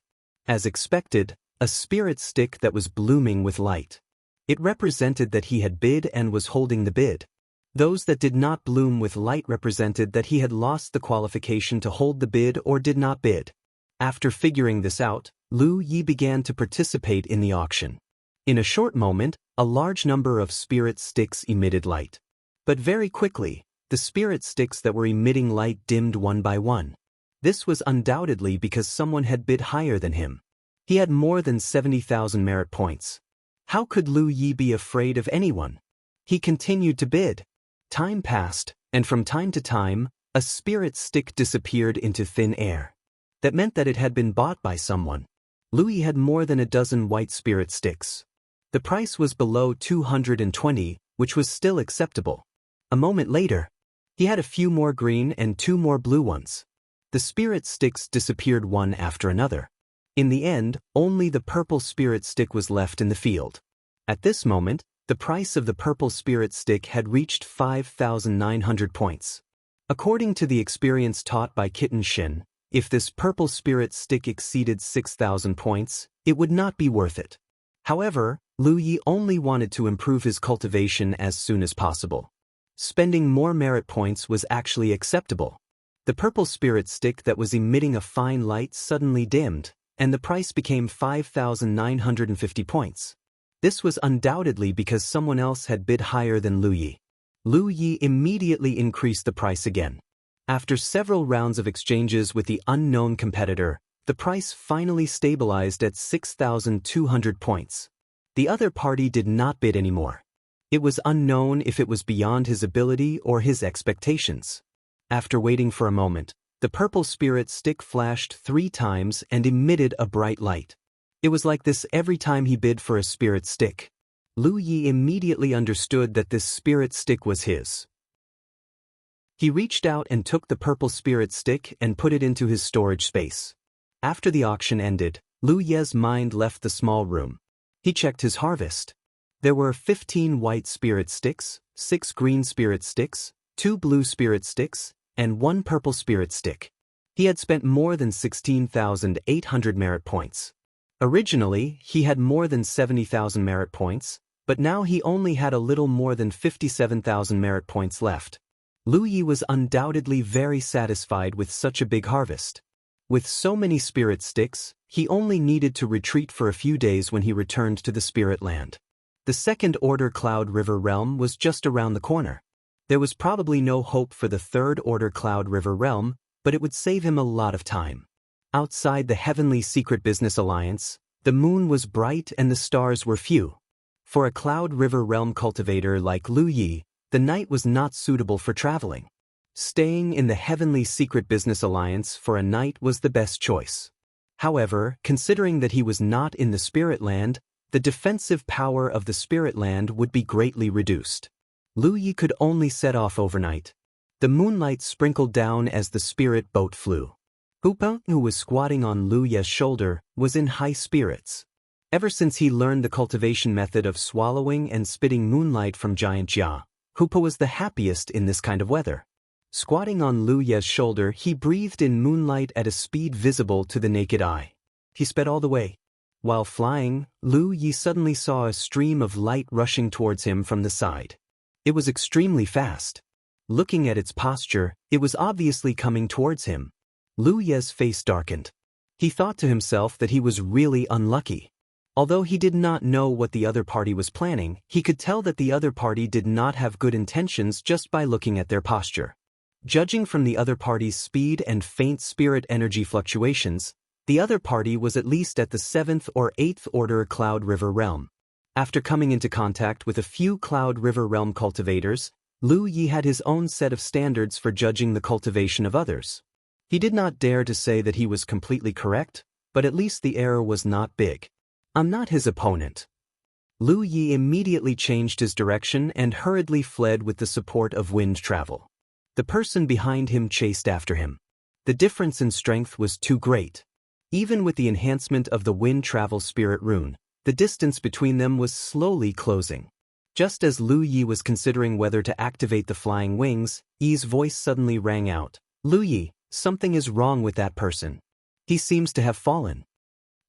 S1: As expected, a spirit stick that was blooming with light. It represented that he had bid and was holding the bid. Those that did not bloom with light represented that he had lost the qualification to hold the bid or did not bid. After figuring this out, Lu Yi began to participate in the auction. In a short moment, a large number of spirit sticks emitted light. But very quickly, the spirit sticks that were emitting light dimmed one by one. This was undoubtedly because someone had bid higher than him. He had more than 70,000 merit points. How could Lu Yi be afraid of anyone? He continued to bid. Time passed, and from time to time, a spirit stick disappeared into thin air. That meant that it had been bought by someone. Lu Yi had more than a dozen white spirit sticks. The price was below 220, which was still acceptable. A moment later, he had a few more green and 2 more blue ones. The spirit sticks disappeared one after another. In the end, only the purple spirit stick was left in the field. At this moment, the price of the purple spirit stick had reached 5,900 points. According to the experience taught by Kitten Shin, if this purple spirit stick exceeded 6,000 points, it would not be worth it. However, Lu Yi only wanted to improve his cultivation as soon as possible. Spending more merit points was actually acceptable. The purple spirit stick that was emitting a fine light suddenly dimmed, and the price became 5,950 points. This was undoubtedly because someone else had bid higher than Lu Yi. Lu Yi immediately increased the price again. After several rounds of exchanges with the unknown competitor, the price finally stabilized at 6,200 points. The other party did not bid anymore. It was unknown if it was beyond his ability or his expectations. After waiting for a moment, the purple spirit stick flashed 3 times and emitted a bright light. It was like this every time he bid for a spirit stick. Lu Yi immediately understood that this spirit stick was his. He reached out and took the purple spirit stick and put it into his storage space. After the auction ended, Lu Ye's mind left the small room. He checked his harvest. There were 15 white spirit sticks, 6 green spirit sticks, 2 blue spirit sticks, and 1 purple spirit stick. He had spent more than 16,800 merit points. Originally, he had more than 70,000 merit points, but now he only had a little more than 57,000 merit points left. Lu Yi was undoubtedly very satisfied with such a big harvest. With so many spirit sticks, he only needed to retreat for a few days when he returned to the spirit land. The second-order Cloud River realm was just around the corner. There was probably no hope for the third-order Cloud River realm, but it would save him a lot of time. Outside the Heavenly Secret Business Alliance, the moon was bright and the stars were few. For a Cloud River realm cultivator like Lu Yi, the night was not suitable for traveling. Staying in the Heavenly Secret Business Alliance for a night was the best choice. However, considering that he was not in the Spirit Land, the defensive power of the Spirit Land would be greatly reduced. Lu Yi could only set off overnight. The moonlight sprinkled down as the spirit boat flew. Hupa, who was squatting on Lu Ye's shoulder, was in high spirits. Ever since he learned the cultivation method of swallowing and spitting moonlight from Giant Jia, Hoopa was the happiest in this kind of weather. Squatting on Lu Ye's shoulder, he breathed in moonlight at a speed visible to the naked eye. He sped all the way. While flying, Lu Yi suddenly saw a stream of light rushing towards him from the side. It was extremely fast. Looking at its posture, it was obviously coming towards him. Lu Ye's face darkened. He thought to himself that he was really unlucky. Although he did not know what the other party was planning, he could tell that the other party did not have good intentions just by looking at their posture. Judging from the other party's speed and faint spirit energy fluctuations, the other party was at least at the 7th or 8th order Cloud River realm. After coming into contact with a few Cloud River realm cultivators, Lu Yi had his own set of standards for judging the cultivation of others. He did not dare to say that he was completely correct, but at least the error was not big. I'm not his opponent. Lu Yi immediately changed his direction and hurriedly fled with the support of wind travel. The person behind him chased after him. The difference in strength was too great. Even with the enhancement of the wind travel spirit rune, the distance between them was slowly closing. Just as Lu Yi was considering whether to activate the flying wings, Yi's voice suddenly rang out. Lu Yi, something is wrong with that person. He seems to have fallen.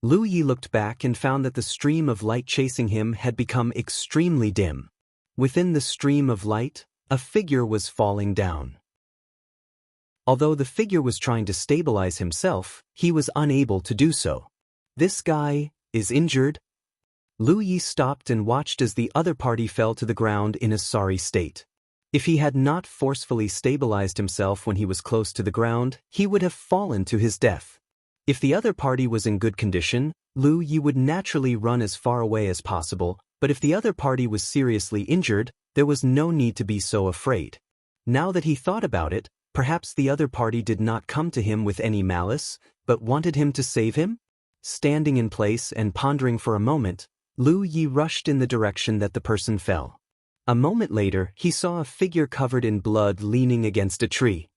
S1: Lu Yi looked back and found that the stream of light chasing him had become extremely dim. Within the stream of light, a figure was falling down. Although the figure was trying to stabilize himself, he was unable to do so. This guy is injured. Lu Yi stopped and watched as the other party fell to the ground in a sorry state. If he had not forcefully stabilized himself when he was close to the ground, he would have fallen to his death. If the other party was in good condition, Lu Yi would naturally run as far away as possible, but if the other party was seriously injured, there was no need to be so afraid. Now that he thought about it, perhaps the other party did not come to him with any malice, but wanted him to save him? Standing in place and pondering for a moment, Lu Yi rushed in the direction that the person fell. A moment later, he saw a figure covered in blood leaning against a tree.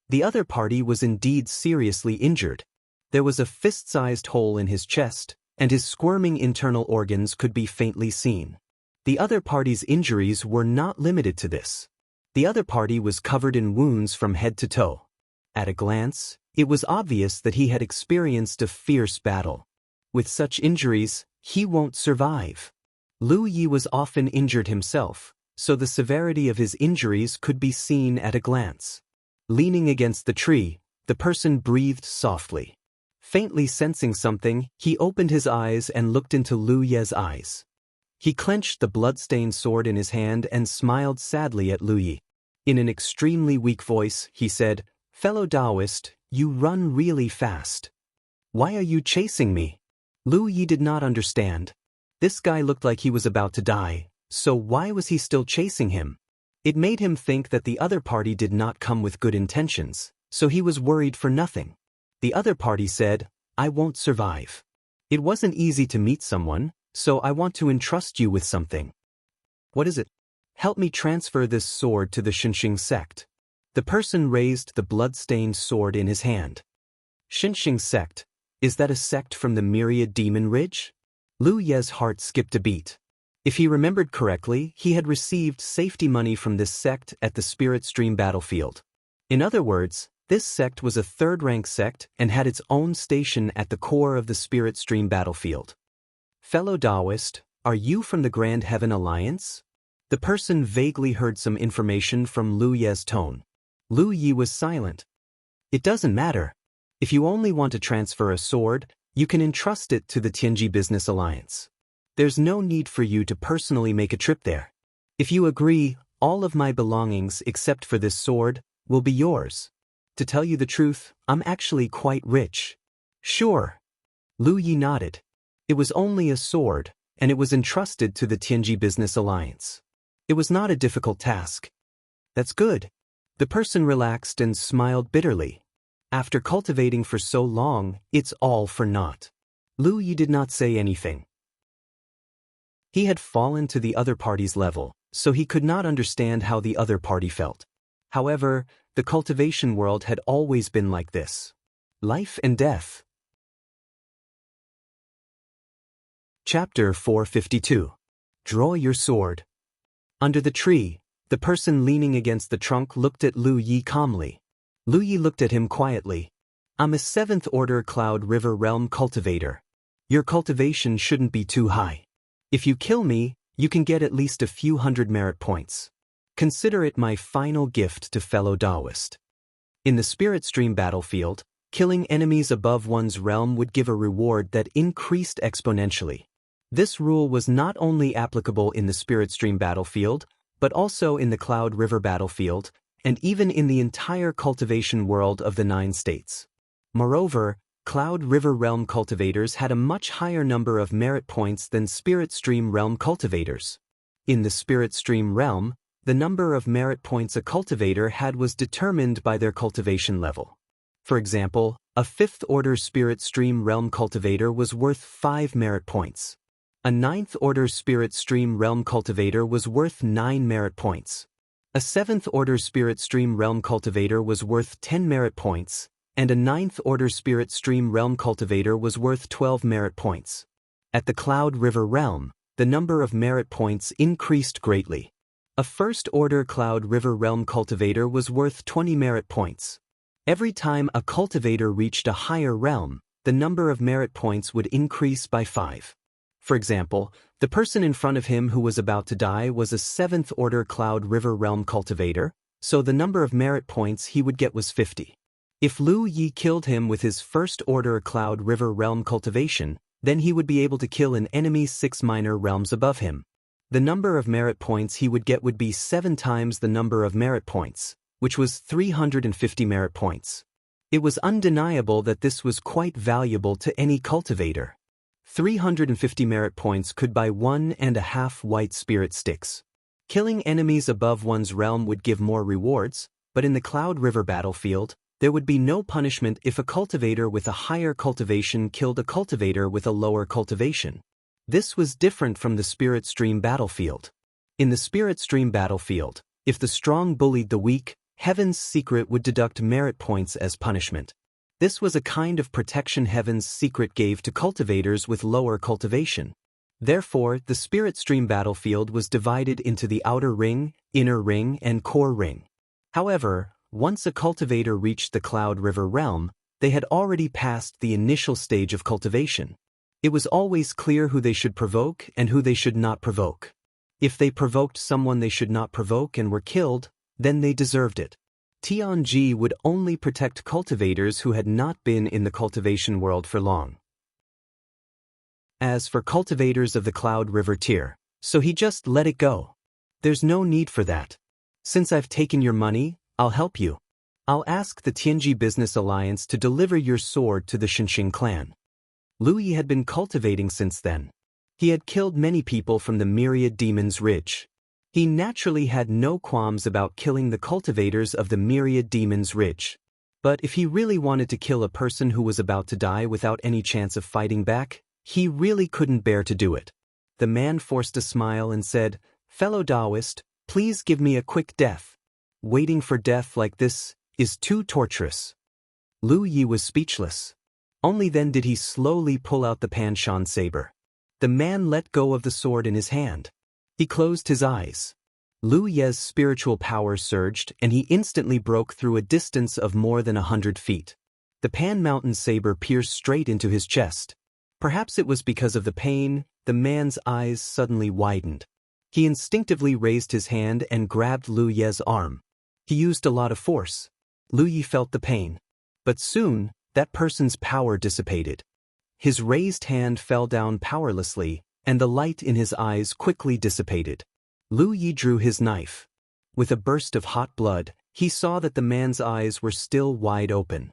S1: The other party was indeed seriously injured. There was a fist-sized hole in his chest, and his squirming internal organs could be faintly seen. The other party's injuries were not limited to this. The other party was covered in wounds from head to toe. At a glance, it was obvious that he had experienced a fierce battle. With such injuries, he won't survive. Lu Yi was often injured himself, so the severity of his injuries could be seen at a glance. Leaning against the tree, the person breathed softly. Faintly sensing something, he opened his eyes and looked into Lu Ye's eyes. He clenched the blood-stained sword in his hand and smiled sadly at Lu Yi. In an extremely weak voice, he said, "Fellow Taoist, you run really fast. Why are you chasing me?" Lu Yi did not understand. This guy looked like he was about to die, so why was he still chasing him? It made him think that the other party did not come with good intentions, so he was worried for nothing. The other party said, "I won't survive. It wasn't easy to meet someone, so I want to entrust you with something." "What is it?" "Help me transfer this sword to the Xinxing sect." The person raised the blood-stained sword in his hand. Xinxing sect? Is that a sect from the Myriad Demon Ridge? Lu Ye's heart skipped a beat. If he remembered correctly, he had received safety money from this sect at the Spirit Stream battlefield. In other words, this sect was a third-rank sect and had its own station at the core of the Spirit Stream battlefield. "Fellow Taoist, are you from the Grand Heaven Alliance?" The person vaguely heard some information from Lu Ye's tone. Lu Yi was silent. "It doesn't matter. If you only want to transfer a sword, you can entrust it to the Tianji Business Alliance. There's no need for you to personally make a trip there. If you agree, all of my belongings except for this sword will be yours. To tell you the truth, I'm actually quite rich." "Sure." Lu Yi nodded. It was only a sword, and it was entrusted to the Tianji Business Alliance. It was not a difficult task. "That's good." The person relaxed and smiled bitterly. After cultivating for so long, it's all for naught. Lu Yi did not say anything. He had fallen to the other party's level, so he could not understand how the other party felt. However, the cultivation world had always been like this. Life and death. Chapter 452. Draw your sword. Under the tree, the person leaning against the trunk looked at Lu Yi calmly. Lu Yi looked at him quietly. I'm a 7th Order Cloud River Realm cultivator. Your cultivation shouldn't be too high. If you kill me, you can get at least a few hundred merit points. Consider it my final gift to fellow Taoist. In the Spirit Stream battlefield, killing enemies above one's realm would give a reward that increased exponentially. This rule was not only applicable in the Spirit Stream battlefield, but also in the Cloud River battlefield, and even in the entire cultivation world of the 9 states. Moreover, Cloud River Realm cultivators had a much higher number of merit points than Spirit Stream Realm cultivators. In the Spirit Stream realm, the number of merit points a cultivator had was determined by their cultivation level. For example, a 5th Order Spirit Stream Realm cultivator was worth 5 merit points. A 9th Order Spirit Stream Realm cultivator was worth 9 merit points. A 7th Order Spirit Stream Realm cultivator was worth 10 merit points, and a 9th Order Spirit Stream Realm cultivator was worth 12 merit points. At the Cloud River realm, the number of merit points increased greatly. A 1st Order Cloud River Realm cultivator was worth 20 merit points. Every time a cultivator reached a higher realm, the number of merit points would increase by 5. For example, the person in front of him who was about to die was a 7th Order Cloud River Realm cultivator, so the number of merit points he would get was 50. If Lu Yi killed him with his 1st Order Cloud River Realm cultivation, then he would be able to kill an enemy's 6 minor realms above him. The number of merit points he would get would be 7 times the number of merit points, which was 350 merit points. It was undeniable that this was quite valuable to any cultivator. 350 merit points could buy 1.5 white spirit sticks. Killing enemies above one's realm would give more rewards, but in the Cloud River battlefield, there would be no punishment if a cultivator with a higher cultivation killed a cultivator with a lower cultivation. This was different from the Spirit Stream battlefield. In the Spirit Stream battlefield, if the strong bullied the weak, Heaven's Secret would deduct merit points as punishment. This was a kind of protection Heaven's Secret gave to cultivators with lower cultivation. Therefore, the Spirit Stream battlefield was divided into the outer ring, inner ring, and core ring. However, once a cultivator reached the Cloud River realm, they had already passed the initial stage of cultivation. It was always clear who they should provoke and who they should not provoke. If they provoked someone they should not provoke and were killed, then they deserved it. Tianji would only protect cultivators who had not been in the cultivation world for long. As for cultivators of the Cloud River tier, so he just let it go. There's no need for that. Since I've taken your money, I'll help you. I'll ask the Tianji Business Alliance to deliver your sword to the Shenxing clan. Lu Yi had been cultivating since then. He had killed many people from the Myriad Demons Ridge. He naturally had no qualms about killing the cultivators of the Myriad Demons Ridge. But if he really wanted to kill a person who was about to die without any chance of fighting back, he really couldn't bear to do it. The man forced a smile and said, "Fellow Taoist, please give me a quick death. Waiting for death like this is too torturous." Lu Yi was speechless. Only then did he slowly pull out the Panshan saber. The man let go of the sword in his hand. He closed his eyes. Lu Ye's spiritual power surged and he instantly broke through a distance of more than 100 feet. The Pan Mountain saber pierced straight into his chest. Perhaps it was because of the pain, the man's eyes suddenly widened. He instinctively raised his hand and grabbed Lu Ye's arm. He used a lot of force. Lu Yi felt the pain. But soon, that person's power dissipated. His raised hand fell down powerlessly, and the light in his eyes quickly dissipated. Lu Yi drew his knife. With a burst of hot blood, he saw that the man's eyes were still wide open.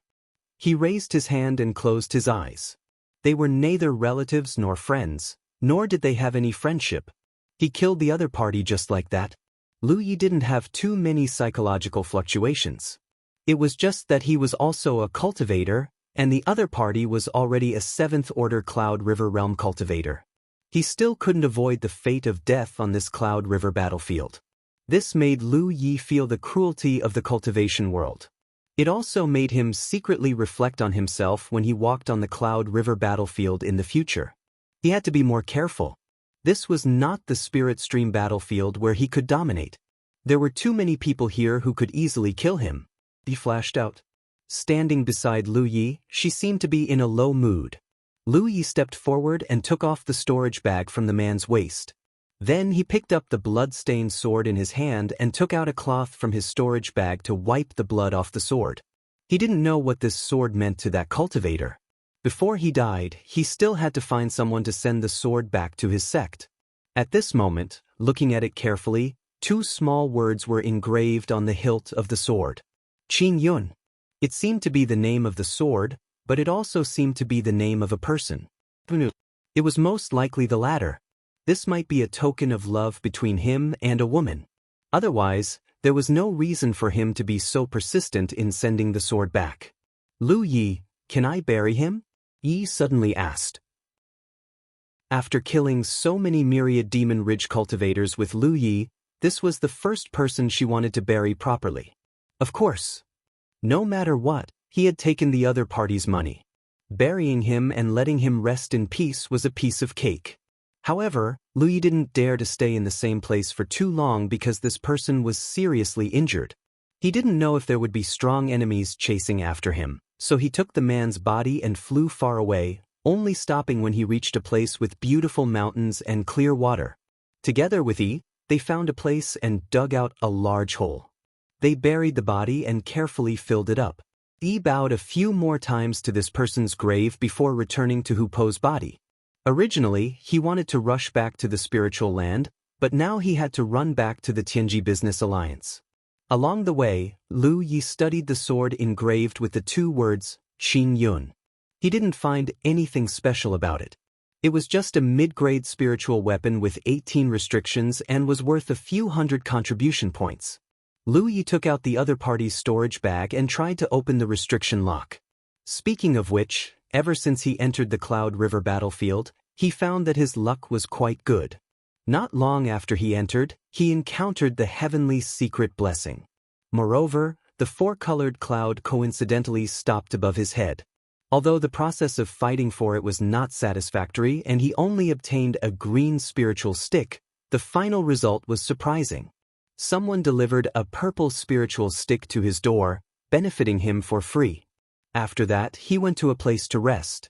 S1: He raised his hand and closed his eyes. They were neither relatives nor friends, nor did they have any friendship. He killed the other party just like that. Lu Yi didn't have too many psychological fluctuations. It was just that he was also a cultivator, and the other party was already a 7th Order Cloud River Realm cultivator. He still couldn't avoid the fate of death on this Cloud River battlefield. This made Lu Yi feel the cruelty of the cultivation world. It also made him secretly reflect on himself when he walked on the Cloud River battlefield in the future. He had to be more careful. This was not the spirit stream battlefield where he could dominate. There were too many people here who could easily kill him. He flashed out. Standing beside Lu Yi, she seemed to be in a low mood. Lu Yi stepped forward and took off the storage bag from the man's waist. Then he picked up the blood-stained sword in his hand and took out a cloth from his storage bag to wipe the blood off the sword. He didn't know what this sword meant to that cultivator. Before he died, he still had to find someone to send the sword back to his sect. At this moment, looking at it carefully, 2 small words were engraved on the hilt of the sword. Qin Yun. It seemed to be the name of the sword, but it also seemed to be the name of a person. It was most likely the latter. This might be a token of love between him and a woman. Otherwise, there was no reason for him to be so persistent in sending the sword back. Lu Yi, can I bury him? Yi suddenly asked. After killing so many myriad Demon Ridge cultivators with Lu Yi, this was the first person she wanted to bury properly. Of course. No matter what, he had taken the other party's money. Burying him and letting him rest in peace was a piece of cake. However, Lu Yi didn't dare to stay in the same place for too long because this person was seriously injured. He didn't know if there would be strong enemies chasing after him, so he took the man's body and flew far away, only stopping when he reached a place with beautiful mountains and clear water. Together with Yi, they found a place and dug out a large hole. They buried the body and carefully filled it up. Yi bowed a few more times to this person's grave before returning to Hu Po's body. Originally, he wanted to rush back to the spiritual land, but now he had to run back to the Tianji Business Alliance. Along the way, Lu Yi studied the sword engraved with the 2 words, Qin Yun. He didn't find anything special about it. It was just a mid-grade spiritual weapon with 18 restrictions and was worth a few hundred contribution points. Lu Yi took out the other party's storage bag and tried to open the restriction lock. Speaking of which, ever since he entered the Cloud River battlefield, he found that his luck was quite good. Not long after he entered, he encountered the heavenly secret blessing. Moreover, the 4-colored cloud coincidentally stopped above his head. Although the process of fighting for it was not satisfactory and he only obtained a green spiritual stick, the final result was surprising. Someone delivered a purple spiritual stick to his door, benefiting him for free. After that, he went to a place to rest.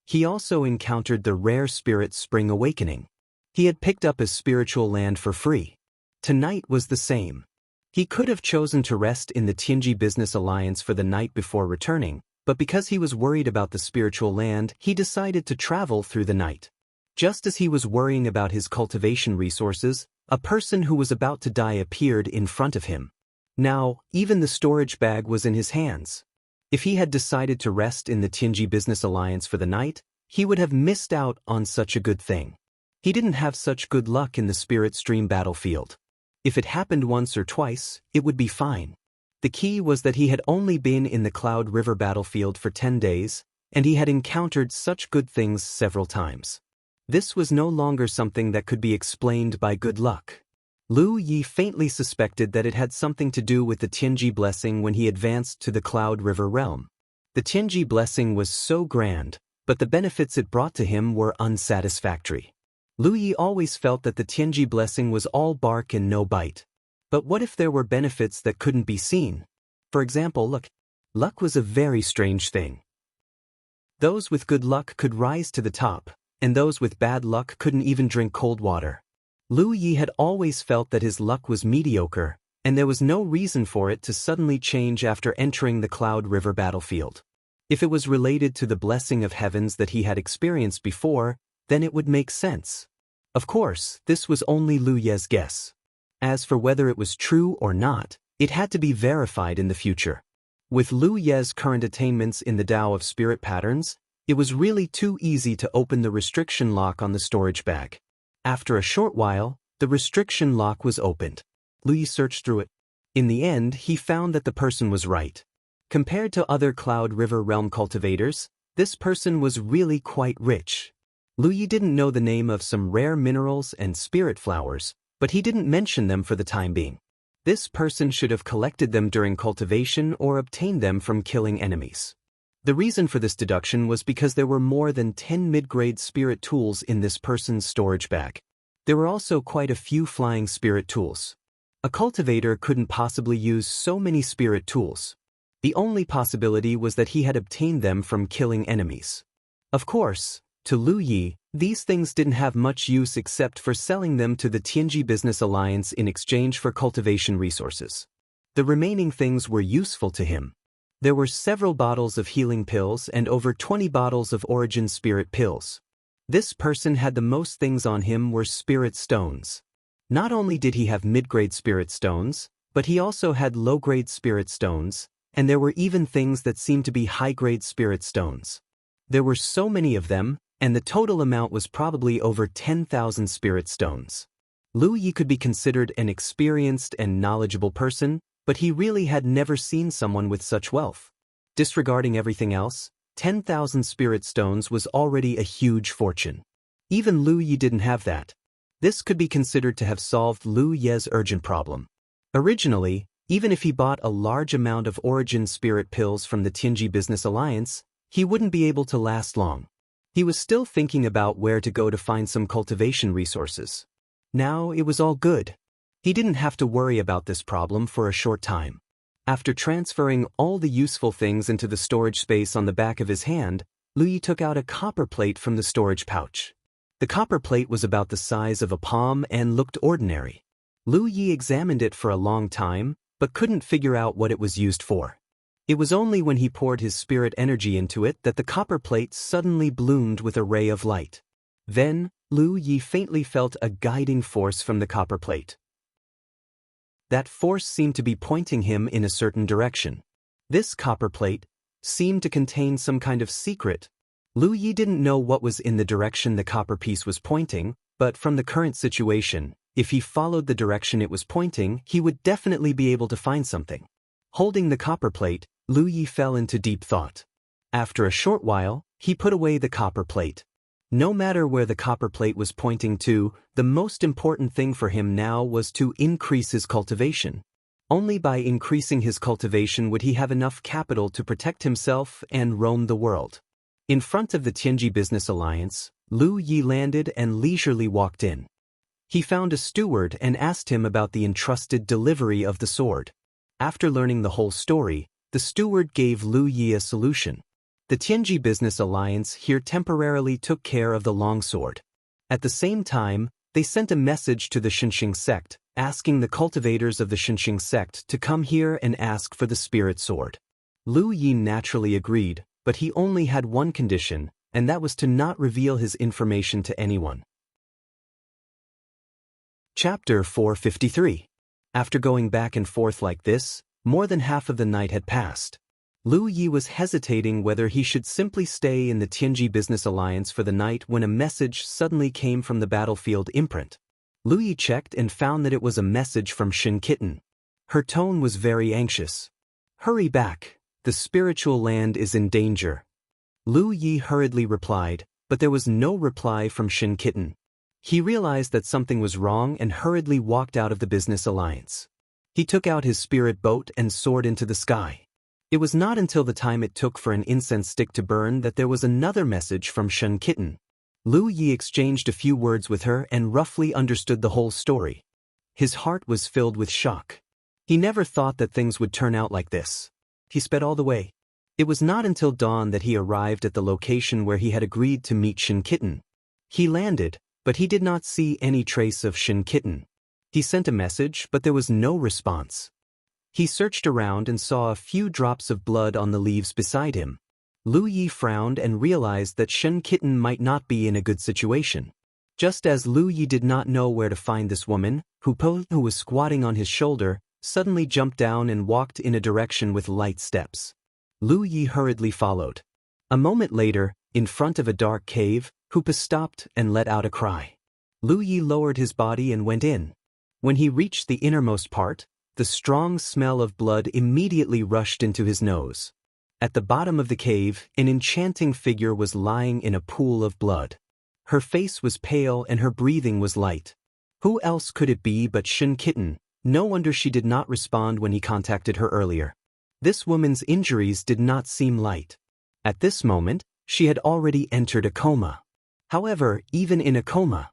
S1: He also encountered the rare spirit Spring Awakening. He had picked up a spiritual land for free. Tonight was the same. He could have chosen to rest in the Tianji Business Alliance for the night before returning, but because he was worried about the spiritual land, he decided to travel through the night. Just as he was worrying about his cultivation resources, a person who was about to die appeared in front of him. Now, even the storage bag was in his hands. If he had decided to rest in the Tianji Business Alliance for the night, he would have missed out on such a good thing. He didn't have such good luck in the Spirit Stream battlefield. If it happened once or twice, it would be fine. The key was that he had only been in the Cloud River battlefield for 10 days, and he had encountered such good things several times. This was no longer something that could be explained by good luck. Lu Yi faintly suspected that it had something to do with the Tianji blessing when he advanced to the Cloud River realm. The Tianji blessing was so grand, but the benefits it brought to him were unsatisfactory. Lu Yi always felt that the Tianji blessing was all bark and no bite. But what if there were benefits that couldn't be seen? For example, luck was a very strange thing. Those with good luck could rise to the top, and those with bad luck couldn't even drink cold water. Lu Yi had always felt that his luck was mediocre, and there was no reason for it to suddenly change after entering the Cloud River battlefield. If it was related to the blessing of heavens that he had experienced before, then it would make sense. Of course, this was only Lu Ye's guess. As for whether it was true or not, it had to be verified in the future. With Lu Ye's current attainments in the Tao of Spirit Patterns, it was really too easy to open the restriction lock on the storage bag. After a short while, the restriction lock was opened. Lu Yi searched through it. In the end, he found that the person was right. Compared to other Cloud River realm cultivators, this person was really quite rich. Lu Yi didn't know the name of some rare minerals and spirit flowers, but he didn't mention them for the time being. This person should have collected them during cultivation or obtained them from killing enemies. The reason for this deduction was because there were more than 10 mid-grade spirit tools in this person's storage bag. There were also quite a few flying spirit tools. A cultivator couldn't possibly use so many spirit tools. The only possibility was that he had obtained them from killing enemies. Of course, to Lu Yi, these things didn't have much use except for selling them to the Tianji Business Alliance in exchange for cultivation resources. The remaining things were useful to him. There were several bottles of healing pills and over 20 bottles of origin spirit pills. This person had the most things on him were spirit stones. Not only did he have mid-grade spirit stones, but he also had low-grade spirit stones, and there were even things that seemed to be high-grade spirit stones. There were so many of them, and the total amount was probably over 10,000 spirit stones. Lu Yi could be considered an experienced and knowledgeable person, but he really had never seen someone with such wealth. Disregarding everything else, 10,000 spirit stones was already a huge fortune. Even Lu Yi didn't have that. This could be considered to have solved Lu Ye's urgent problem. Originally, even if he bought a large amount of origin spirit pills from the Tianji Business Alliance, he wouldn't be able to last long. He was still thinking about where to go to find some cultivation resources. Now it was all good. He didn't have to worry about this problem for a short time. After transferring all the useful things into the storage space on the back of his hand, Lu Yi took out a copper plate from the storage pouch. The copper plate was about the size of a palm and looked ordinary. Lu Yi examined it for a long time, but couldn't figure out what it was used for. It was only when he poured his spirit energy into it that the copper plate suddenly bloomed with a ray of light. Then, Lu Yi faintly felt a guiding force from the copper plate. That force seemed to be pointing him in a certain direction. This copper plate seemed to contain some kind of secret. Lu Yi didn't know what was in the direction the copper piece was pointing, but from the current situation, if he followed the direction it was pointing, he would definitely be able to find something. Holding the copper plate, Lu Yi fell into deep thought. After a short while, he put away the copper plate. No matter where the copper plate was pointing to, the most important thing for him now was to increase his cultivation. Only by increasing his cultivation would he have enough capital to protect himself and roam the world. In front of the Tianji Business Alliance, Lu Yi landed and leisurely walked in. He found a steward and asked him about the entrusted delivery of the sword. After learning the whole story, the steward gave Lu Yi a solution. The Tianji Business Alliance here temporarily took care of the longsword. At the same time, they sent a message to the Xinxing sect, asking the cultivators of the Xinxing sect to come here and ask for the spirit sword. Lu Yi naturally agreed, but he only had one condition, and that was to not reveal his information to anyone. Chapter 453. After going back and forth like this, more than half of the night had passed. Lu Yi was hesitating whether he should simply stay in the Tianji Business Alliance for the night when a message suddenly came from the battlefield imprint. Lu Yi checked and found that it was a message from Shin Kitten. Her tone was very anxious. "Hurry back, the spiritual land is in danger." Lu Yi hurriedly replied, but there was no reply from Shin Kitten. He realized that something was wrong and hurriedly walked out of the Business Alliance. He took out his spirit boat and soared into the sky. It was not until the time it took for an incense stick to burn that there was another message from Shin Kitten. Lu Yi exchanged a few words with her and roughly understood the whole story. His heart was filled with shock. He never thought that things would turn out like this. He sped all the way. It was not until dawn that he arrived at the location where he had agreed to meet Shin Kitten. He landed, but he did not see any trace of Shin Kitten. He sent a message, but there was no response. He searched around and saw a few drops of blood on the leaves beside him. Lu Yi frowned and realized that Shin Kitten might not be in a good situation. Just as Lu Yi did not know where to find this woman, who was squatting on his shoulder, suddenly jumped down and walked in a direction with light steps. Lu Yi hurriedly followed. A moment later, in front of a dark cave, Hoopa stopped and let out a cry. Lu Yi lowered his body and went in. When he reached the innermost part, the strong smell of blood immediately rushed into his nose. At the bottom of the cave, an enchanting figure was lying in a pool of blood. Her face was pale and her breathing was light. Who else could it be but Shin Kitten? No wonder she did not respond when he contacted her earlier. This woman's injuries did not seem light. At this moment, she had already entered a coma. However, even in a coma,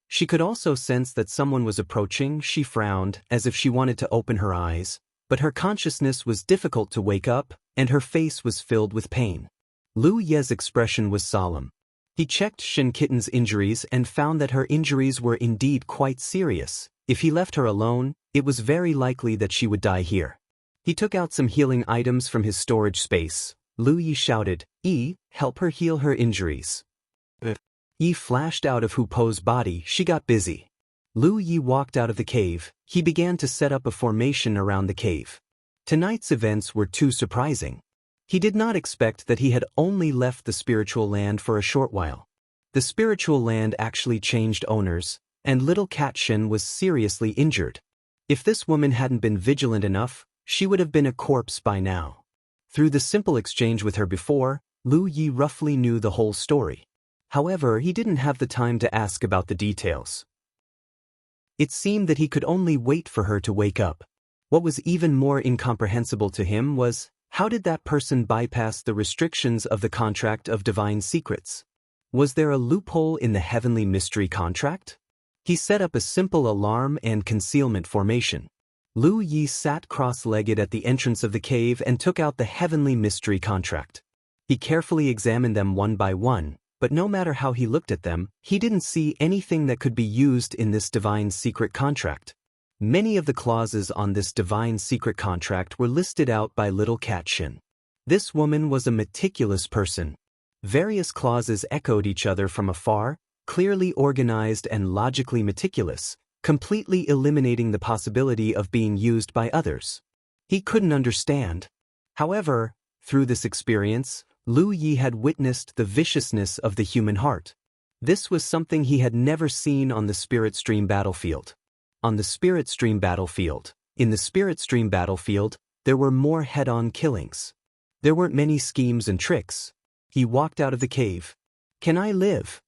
S1: she could also sense that someone was approaching. She frowned, as if she wanted to open her eyes, but her consciousness was difficult to wake up, and her face was filled with pain. Lu Ye's expression was solemn. He checked Shin Kitten's injuries and found that her injuries were indeed quite serious. If he left her alone, it was very likely that she would die here. He took out some healing items from his storage space. Lu Yi shouted, help her heal her injuries." Yi flashed out of Hu Po's body. She got busy. Lu Yi walked out of the cave. He began to set up a formation around the cave. Tonight's events were too surprising. He did not expect that he had only left the spiritual land for a short while. The spiritual land actually changed owners, and little Cat Shin was seriously injured. If this woman hadn't been vigilant enough, she would have been a corpse by now. Through the simple exchange with her before, Lu Yi roughly knew the whole story. However, he didn't have the time to ask about the details. It seemed that he could only wait for her to wake up. What was even more incomprehensible to him was, how did that person bypass the restrictions of the contract of divine secrets? Was there a loophole in the heavenly mystery contract? He set up a simple alarm and concealment formation. Lu Yi sat cross-legged at the entrance of the cave and took out the heavenly mystery contract. He carefully examined them one by one, but no matter how he looked at them, he didn't see anything that could be used in this divine secret contract. Many of the clauses on this divine secret contract were listed out by little Cat Shin. This woman was a meticulous person. Various clauses echoed each other from afar, clearly organized and logically meticulous, completely eliminating the possibility of being used by others. He couldn't understand. However, through this experience, Lu Yi had witnessed the viciousness of the human heart. This was something he had never seen on the Spirit Stream battlefield. In the Spirit Stream battlefield, there were more head-on killings. There weren't many schemes and tricks. He walked out of the cave. "Can I live?"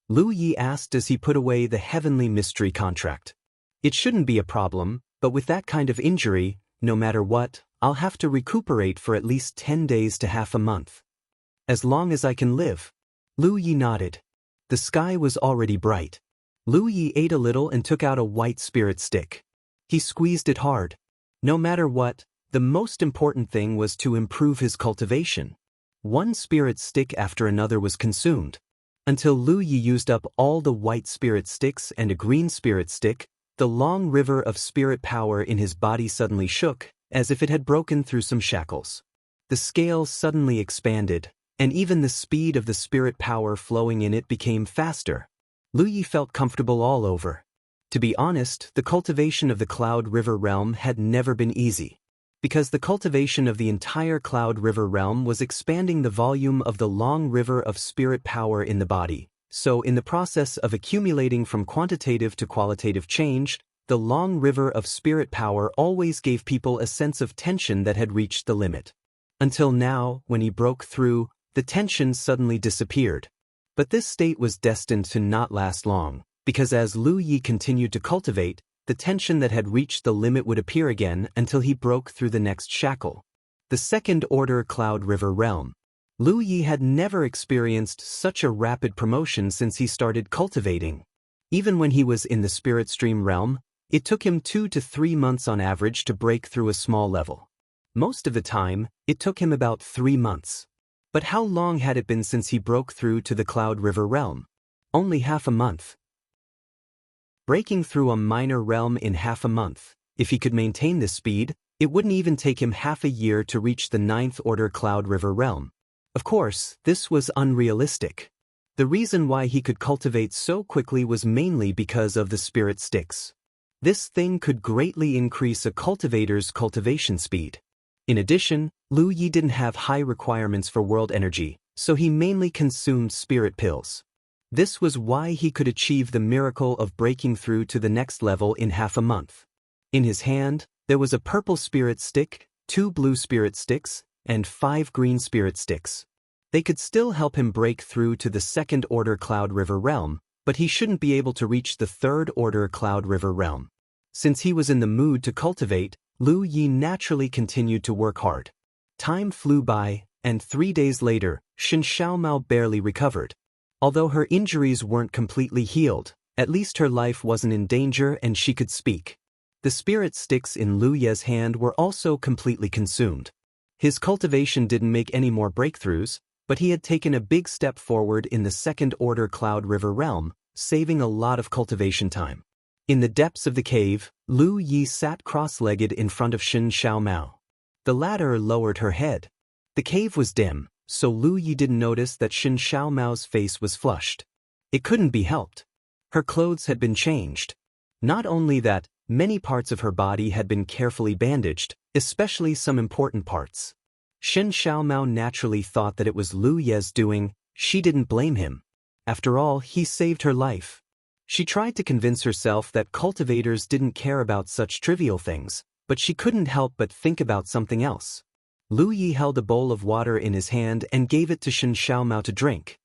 S1: Lu Yi asked as he put away the heavenly mystery contract. "It shouldn't be a problem, but with that kind of injury, no matter what, I'll have to recuperate for at least 10 days to half a month. As long as I can live." Lu Yi nodded. The sky was already bright. Lu Yi ate a little and took out a white spirit stick. He squeezed it hard. No matter what, the most important thing was to improve his cultivation. One spirit stick after another was consumed. Until Lu Yi used up all the white spirit sticks and a green spirit stick, the long river of spirit power in his body suddenly shook, as if it had broken through some shackles. The scales suddenly expanded, and even the speed of the spirit power flowing in it became faster. Lu Yi felt comfortable all over. To be honest, the cultivation of the Cloud River realm had never been easy. Because the cultivation of the entire Cloud River realm was expanding the volume of the long river of spirit power in the body. So in the process of accumulating from quantitative to qualitative change, the long river of spirit power always gave people a sense of tension that had reached the limit. Until now, when he broke through, the tension suddenly disappeared. But this state was destined to not last long, because as Lu Yi continued to cultivate, the tension that had reached the limit would appear again until he broke through the next shackle. The second-order Cloud River realm. Lu Yi had never experienced such a rapid promotion since he started cultivating. Even when he was in the Spirit Stream realm, it took him 2 to 3 months on average to break through a small level. Most of the time, it took him about 3 months. But how long had it been since he broke through to the Cloud River realm? Only half a month. Breaking through a minor realm in half a month, if he could maintain this speed, it wouldn't even take him half a year to reach the 9th-order Cloud River realm. Of course, this was unrealistic. The reason why he could cultivate so quickly was mainly because of the spirit sticks. This thing could greatly increase a cultivator's cultivation speed. In addition, Lu Yi didn't have high requirements for world energy, so he mainly consumed spirit pills. This was why he could achieve the miracle of breaking through to the next level in half a month. In his hand, there was a purple spirit stick, 2 blue spirit sticks, and 5 green spirit sticks. They could still help him break through to the second-order Cloud River realm, but he shouldn't be able to reach the third-order Cloud River realm. Since he was in the mood to cultivate, Lu Yi naturally continued to work hard. Time flew by, and 3 days later, Shen Xiaomao barely recovered. Although her injuries weren't completely healed, at least her life wasn't in danger and she could speak. The spirit sticks in Lu Ye's hand were also completely consumed. His cultivation didn't make any more breakthroughs, but he had taken a big step forward in the second-order Cloud River realm, saving a lot of cultivation time. In the depths of the cave, Lu Yi sat cross-legged in front of Shen Xiaomao. The latter lowered her head. The cave was dim, so Lu Yi didn't notice that Shen Xiaomao's face was flushed. It couldn't be helped. Her clothes had been changed. Not only that, many parts of her body had been carefully bandaged, especially some important parts. Shen Xiaomao naturally thought that it was Lu Ye's doing. She didn't blame him. After all, he saved her life. She tried to convince herself that cultivators didn't care about such trivial things, but she couldn't help but think about something else. Lu Yi held a bowl of water in his hand and gave it to Shen Xiaomao to drink.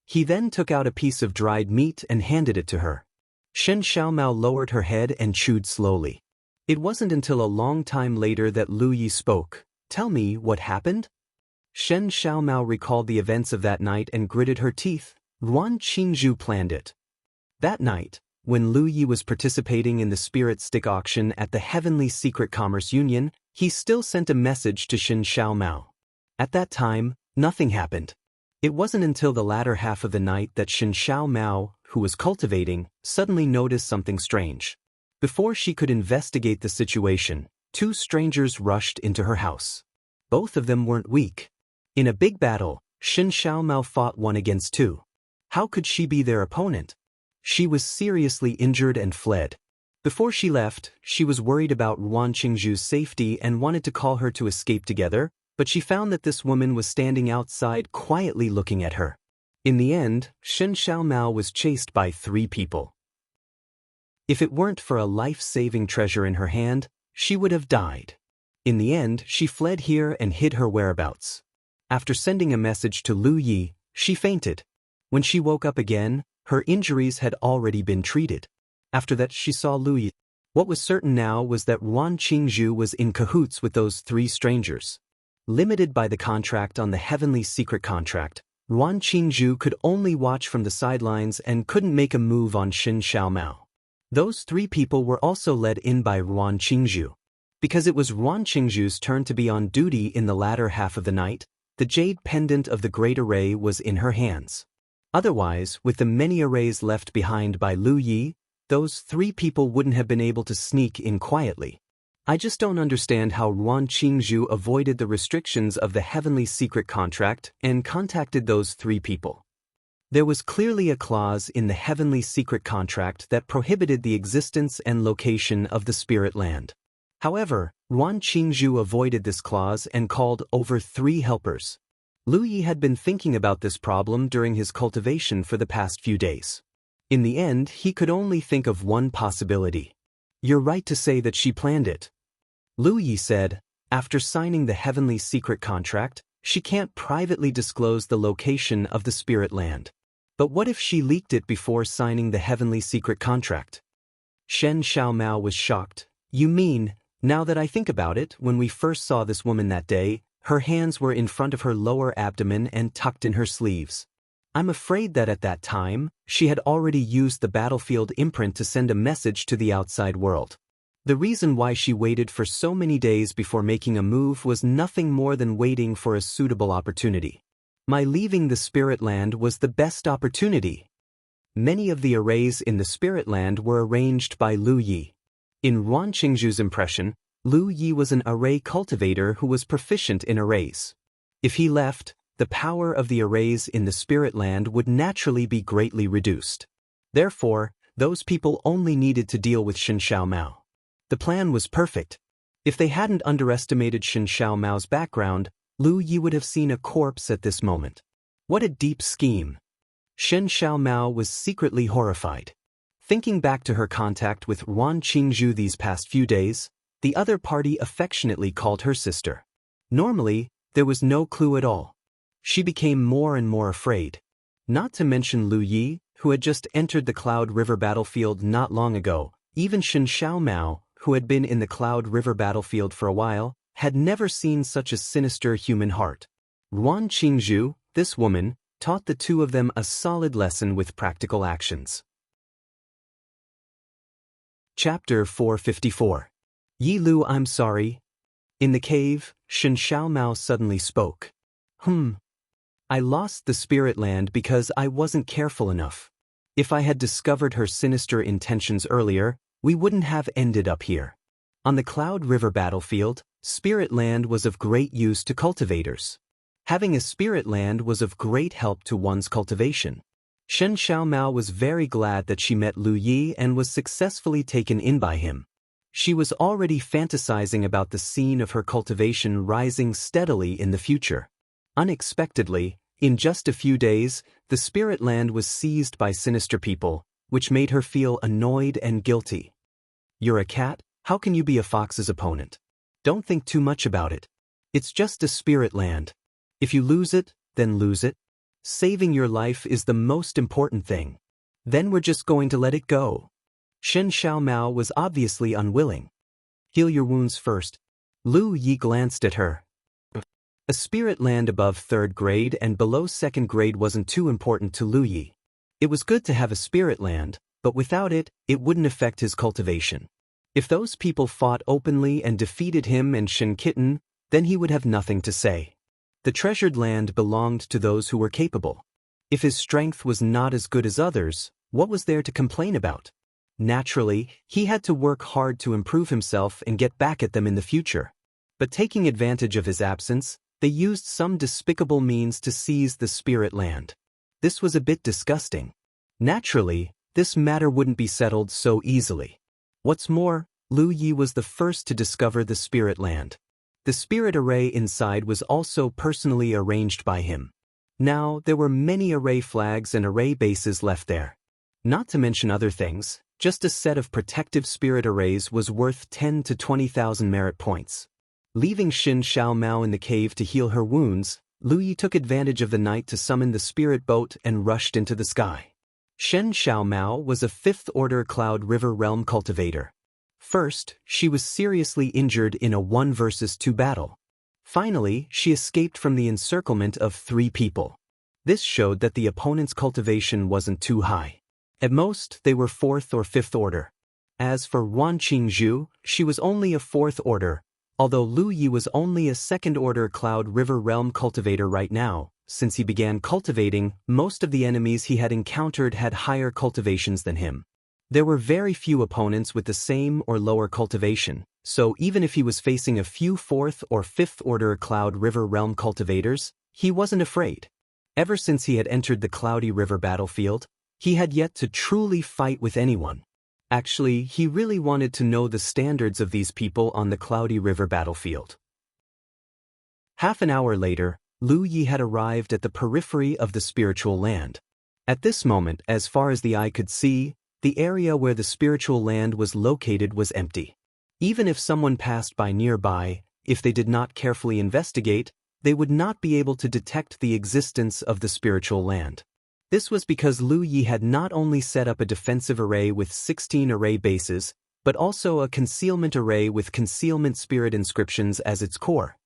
S1: He then took out a piece of dried meat and handed it to her. Shen Xiaomao lowered her head and chewed slowly. It wasn't until a long time later that Lu Yi spoke. "Tell me what happened?" Shen Xiaomao recalled the events of that night and gritted her teeth. Ruan Qingzhu planned it. That night, when Lu Yi was participating in the spirit stick auction at the Heavenly Secret Commerce Union, he still sent a message to Shen Xiaomao. At that time, nothing happened. It wasn't until the latter half of the night that Shen Xiaomao, who was cultivating, suddenly noticed something strange. Before she could investigate the situation, 2 strangers rushed into her house. Both of them weren't weak. In a big battle, Shen Xiaomao fought 1 against 2. How could she be their opponent? She was seriously injured and fled. Before she left, she was worried about Ruan Qingzhu's safety and wanted to call her to escape together, but she found that this woman was standing outside quietly looking at her. In the end, Shen Xiaomao was chased by 3 people. If it weren't for a life-saving treasure in her hand, she would have died. In the end, she fled here and hid her whereabouts. After sending a message to Lu Yi, she fainted. When she woke up again, her injuries had already been treated. After that, she saw Lu Yi. What was certain now was that Ruan Qingzhu was in cahoots with those 3 strangers. Limited by the contract on the Heavenly Secret Contract, Ruan Qingzhu could only watch from the sidelines and couldn't make a move on Shen Xiaomao. Those 3 people were also led in by Ruan Qingzhu. Because it was Ruan Qingzhu's turn to be on duty in the latter half of the night, the jade pendant of the Great Array was in her hands. Otherwise, with the many arrays left behind by Lu Yi, those 3 people wouldn't have been able to sneak in quietly. I just don't understand how Ruan Qingzhu avoided the restrictions of the Heavenly Secret Contract and contacted those 3 people. There was clearly a clause in the Heavenly Secret Contract that prohibited the existence and location of the Spirit Land. However, Ruan Qingzhu avoided this clause and called over 3 helpers. Lu Yi had been thinking about this problem during his cultivation for the past few days. In the end, he could only think of one possibility. "You're right to say that she planned it," Lu Yi said. After signing the Heavenly Secret Contract, she can't privately disclose the location of the Spirit Land. But what if she leaked it before signing the Heavenly Secret Contract? Shen Xiaomao was shocked. "You mean, now that I think about it, when we first saw this woman that day, her hands were in front of her lower abdomen and tucked in her sleeves. I'm afraid that at that time, she had already used the battlefield imprint to send a message to the outside world. The reason why she waited for so many days before making a move was nothing more than waiting for a suitable opportunity. My leaving the Spirit Land was the best opportunity." Many of the arrays in the Spirit Land were arranged by Lu Yi. In Ruan Qingzhu's impression, Lu Yi was an array cultivator who was proficient in arrays. If he left, the power of the arrays in the Spirit Land would naturally be greatly reduced. Therefore, those people only needed to deal with Shen Xiaomao. The plan was perfect. If they hadn't underestimated Shen Xiaomao's background, Lu Yi would have seen a corpse at this moment. What a deep scheme. Shen Xiaomao was secretly horrified. Thinking back to her contact with Ruan Qingzhu these past few days, the other party affectionately called her sister. Normally, there was no clue at all. She became more and more afraid. Not to mention Lu Yi, who had just entered the Cloud River battlefield not long ago. Even Shen Xiaomao, who had been in the Cloud River battlefield for a while, had never seen such a sinister human heart. Ruan Qingzhu, this woman, taught the two of them a solid lesson with practical actions. Chapter 454. Yi Lu, I'm sorry. In the cave, Shen Xiaomao suddenly spoke. I lost the spirit land because I wasn't careful enough. If I had discovered her sinister intentions earlier, we wouldn't have ended up here. On the Cloud River battlefield, spirit land was of great use to cultivators. Having a spirit land was of great help to one's cultivation. Shen Xiaomao was very glad that she met Lu Yi and was successfully taken in by him. She was already fantasizing about the scene of her cultivation rising steadily in the future. Unexpectedly, in just a few days, the spirit land was seized by sinister people, which made her feel annoyed and guilty. You're a cat, how can you be a fox's opponent? Don't think too much about it. It's just a spirit land. If you lose it, then lose it. Saving your life is the most important thing. Then we're just going to let it go. Shen Xiaomao was obviously unwilling. Heal your wounds first. Lu Yi glanced at her. A spirit land above 3rd grade and below 2nd grade wasn't too important to Lu Yi. It was good to have a spirit land, but without it, it wouldn't affect his cultivation. If those people fought openly and defeated him and Shen Kitten, then he would have nothing to say. The treasured land belonged to those who were capable. If his strength was not as good as others, what was there to complain about? Naturally, he had to work hard to improve himself and get back at them in the future. But taking advantage of his absence, they used some despicable means to seize the spirit land. This was a bit disgusting. Naturally, this matter wouldn't be settled so easily. What's more, Lu Yi was the first to discover the spirit land. The spirit array inside was also personally arranged by him. Now, there were many array flags and array bases left there. Not to mention other things, just a set of protective spirit arrays was worth 10 to 20,000 merit points. Leaving Shen Xiaomao in the cave to heal her wounds, Lu Yi took advantage of the night to summon the spirit boat and rushed into the sky. Shen Xiaomao was a 5th-order Cloud River realm cultivator. First, she was seriously injured in a 1 versus 2 battle. Finally, she escaped from the encirclement of 3 people. This showed that the opponent's cultivation wasn't too high. At most, they were 4th or 5th order. As for Ruan Qingzhu, she was only a 4th order, although Lu Yi was only a 2nd-order Cloud River realm cultivator right now. Since he began cultivating, most of the enemies he had encountered had higher cultivations than him. There were very few opponents with the same or lower cultivation, so even if he was facing a few 4th or 5th order Cloud River realm cultivators, he wasn't afraid. Ever since he had entered the Cloudy River battlefield, he had yet to truly fight with anyone. Actually, he really wanted to know the standards of these people on the Cloudy River battlefield. Half an hour later, Lu Yi had arrived at the periphery of the spiritual land. At this moment, as far as the eye could see, the area where the spiritual land was located was empty. Even if someone passed by nearby, if they did not carefully investigate, they would not be able to detect the existence of the spiritual land. This was because Lu Yi had not only set up a defensive array with 16 array bases, but also a concealment array with concealment spirit inscriptions as its core.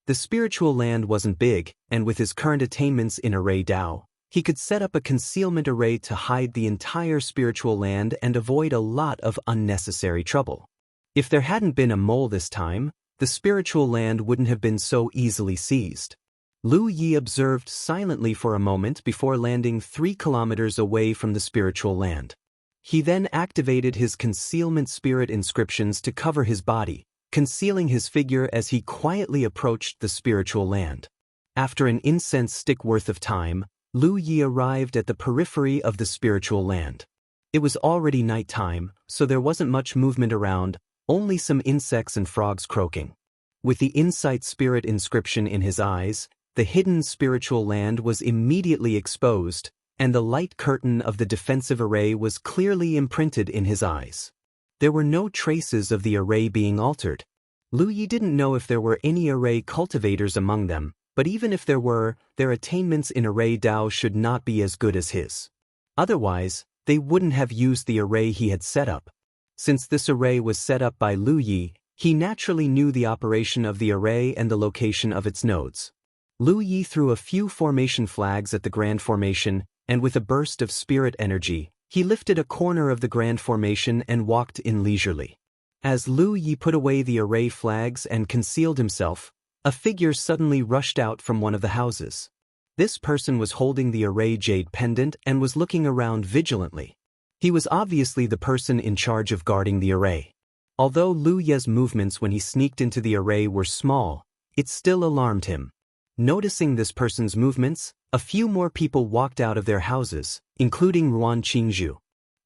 S1: The spiritual land wasn't big, and with his current attainments in Array Dao, he could set up a concealment array to hide the entire spiritual land and avoid a lot of unnecessary trouble. If there hadn't been a mole this time, the spiritual land wouldn't have been so easily seized. Lu Yi observed silently for a moment before landing 3 kilometers away from the spiritual land. He then activated his concealment spirit inscriptions to cover his body, concealing his figure as he quietly approached the spiritual land. After an incense stick worth of time, Lu Yi arrived at the periphery of the spiritual land. It was already nighttime, so there wasn't much movement around, only some insects and frogs croaking. With the insight spirit inscription in his eyes, the hidden spiritual land was immediately exposed, and the light curtain of the defensive array was clearly imprinted in his eyes. There were no traces of the array being altered. Lu Yi didn't know if there were any array cultivators among them, but even if there were, their attainments in Array Dao should not be as good as his. Otherwise, they wouldn't have used the array he had set up. Since this array was set up by Lu Yi, he naturally knew the operation of the array and the location of its nodes. Lu Yi threw a few formation flags at the grand formation, and with a burst of spirit energy, he lifted a corner of the grand formation and walked in leisurely. As Lu Yi put away the array flags and concealed himself, a figure suddenly rushed out from one of the houses. This person was holding the array jade pendant and was looking around vigilantly. He was obviously the person in charge of guarding the array. Although Lu Ye's movements when he sneaked into the array were small, it still alarmed him. Noticing this person's movements, a few more people walked out of their houses, including Ruan Qingzhu.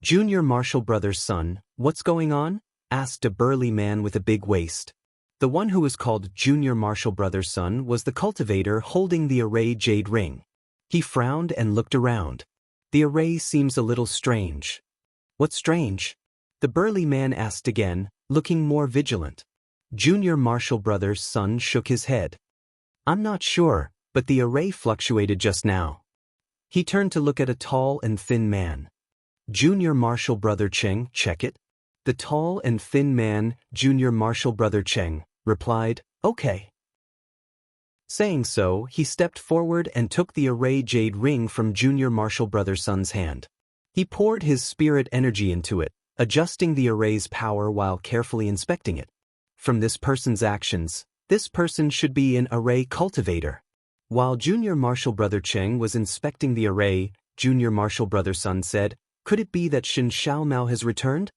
S1: "Junior Marshal Brother's son, what's going on?" asked a burly man with a big waist. The one who was called Junior Marshal Brother's son was the cultivator holding the array jade ring. He frowned and looked around. "The array seems a little strange." "What's strange?" the burly man asked again, looking more vigilant. Junior Marshal Brother's son shook his head. "I'm not sure, but the array fluctuated just now." He turned to look at a tall and thin man. "Junior Marshal Brother Cheng, check it?" The tall and thin man, Junior Marshal Brother Cheng, replied, "Okay." Saying so, he stepped forward and took the array jade ring from Junior Marshal Brother's son's hand. He poured his spirit energy into it, adjusting the array's power while carefully inspecting it. From this person's actions, this person should be an array cultivator. While Junior Marshal Brother Cheng was inspecting the array, Junior Marshal Brother's son said, "Could it be that Shin Xiaomao has returned?"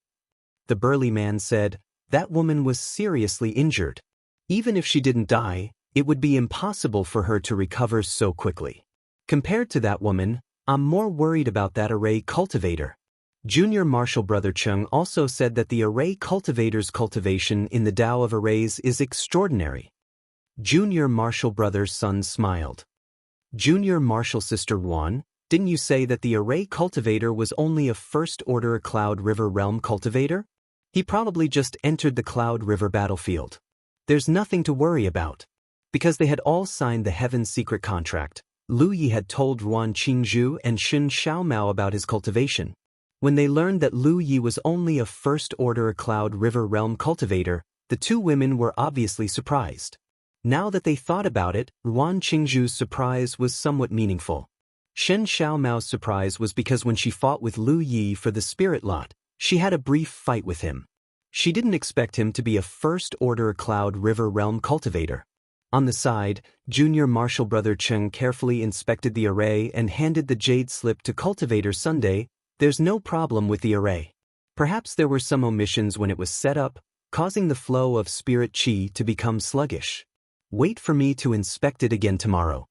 S1: The burly man said, "That woman was seriously injured. Even if she didn't die, it would be impossible for her to recover so quickly. Compared to that woman, I'm more worried about that array cultivator." Junior Marshal Brother Cheng also said that the array cultivator's cultivation in the Tao of arrays is extraordinary. Junior Marshal Brother's son smiled. "Junior Marshal Sister Ruan, didn't you say that the array cultivator was only a first-order Cloud River realm cultivator? He probably just entered the Cloud River battlefield. There's nothing to worry about." Because they had all signed the Heaven's Secret contract, Lu Yi had told Ruan Qingzhu and Shin Xiaomao about his cultivation. When they learned that Lu Yi was only a first-order Cloud River realm cultivator, the two women were obviously surprised. Now that they thought about it, Ruan Qingzhu's surprise was somewhat meaningful. Shen Xiaomao's surprise was because when she fought with Lu Yi for the spirit lot, she had a brief fight with him. She didn't expect him to be a first-order Cloud River realm cultivator. On the side, Junior Marshal Brother Cheng carefully inspected the array and handed the jade slip to Cultivator Sunday. "There's no problem with the array. Perhaps there were some omissions when it was set up, causing the flow of spirit qi to become sluggish. Wait for me to inspect it again tomorrow."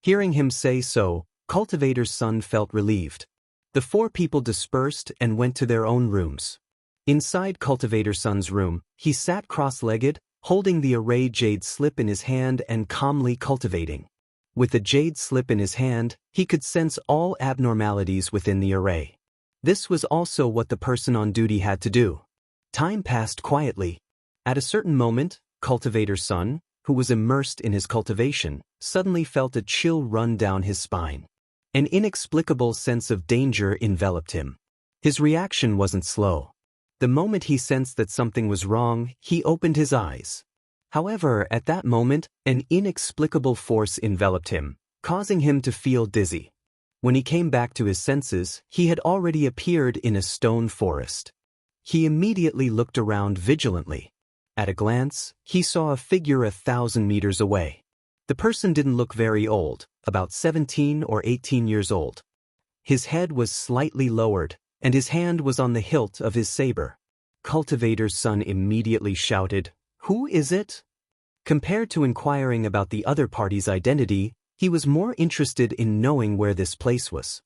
S1: Hearing him say so, Cultivator's son felt relieved. The four people dispersed and went to their own rooms. Inside Cultivator's son's room, he sat cross-legged, holding the array jade slip in his hand and calmly cultivating. With the jade slip in his hand, he could sense all abnormalities within the array. This was also what the person on duty had to do. Time passed quietly. At a certain moment, Cultivator's son, who was immersed in his cultivation, suddenly felt a chill run down his spine. An inexplicable sense of danger enveloped him. His reaction wasn't slow. The moment he sensed that something was wrong, he opened his eyes. However, at that moment, an inexplicable force enveloped him, causing him to feel dizzy. When he came back to his senses, he had already appeared in a stone forest. He immediately looked around vigilantly. At a glance, he saw a figure 1,000 meters away. The person didn't look very old, about 17 or 18 years old. His head was slightly lowered, and his hand was on the hilt of his saber. Cultivator's son immediately shouted, "Who is it?" Compared to inquiring about the other party's identity, he was more interested in knowing where this place was.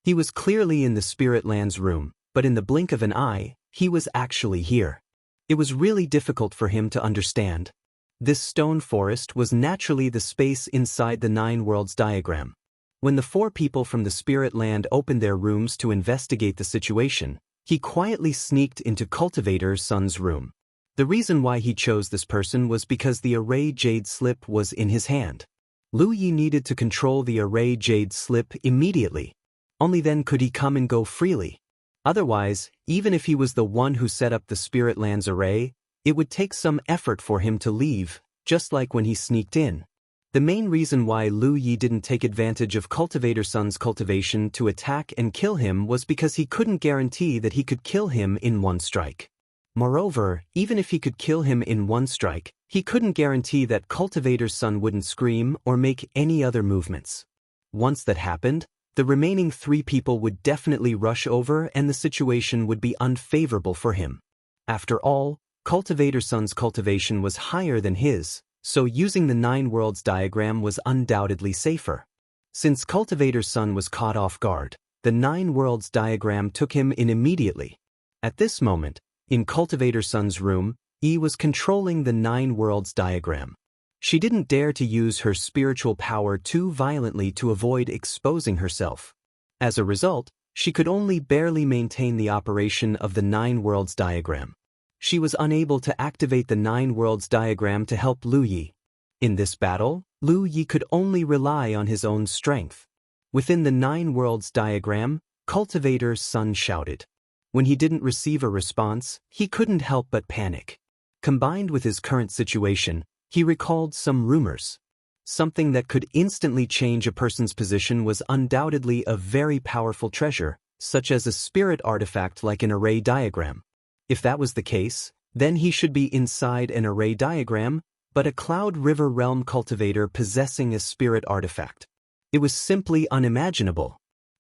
S1: He was clearly in the Spirit Land's room, but in the blink of an eye, he was actually here. It was really difficult for him to understand. This stone forest was naturally the space inside the Nine Worlds diagram. When the four people from the Spirit Land opened their rooms to investigate the situation, he quietly sneaked into Cultivator's son's room. The reason why he chose this person was because the array jade slip was in his hand. Lu Yi needed to control the array jade slip immediately. Only then could he come and go freely. Otherwise, even if he was the one who set up the Spirit Land's array, it would take some effort for him to leave, just like when he sneaked in. The main reason why Lu Yi didn't take advantage of Cultivator Sun's cultivation to attack and kill him was because he couldn't guarantee that he could kill him in one strike. Moreover, even if he could kill him in one strike, he couldn't guarantee that Cultivator's Sun wouldn't scream or make any other movements. Once that happened, the remaining 3 people would definitely rush over and the situation would be unfavorable for him. After all, Cultivator Sun's cultivation was higher than his, so using the 9 worlds diagram was undoubtedly safer. Since Cultivator Sun was caught off guard, the 9 worlds diagram took him in immediately. At this moment, in Cultivator Sun's room, Yi was controlling the 9 worlds diagram. She didn't dare to use her spiritual power too violently to avoid exposing herself. As a result, she could only barely maintain the operation of the 9 worlds diagram. She was unable to activate the 9 worlds diagram to help Lu Yi. In this battle, Lu Yi could only rely on his own strength. Within the 9 worlds diagram, Cultivator Sun shouted. When he didn't receive a response, he couldn't help but panic. Combined with his current situation, he recalled some rumors. Something that could instantly change a person's position was undoubtedly a very powerful treasure, such as a spirit artifact like an array diagram. If that was the case, then he should be inside an array diagram, but a Cloud River Realm cultivator possessing a spirit artifact. It was simply unimaginable.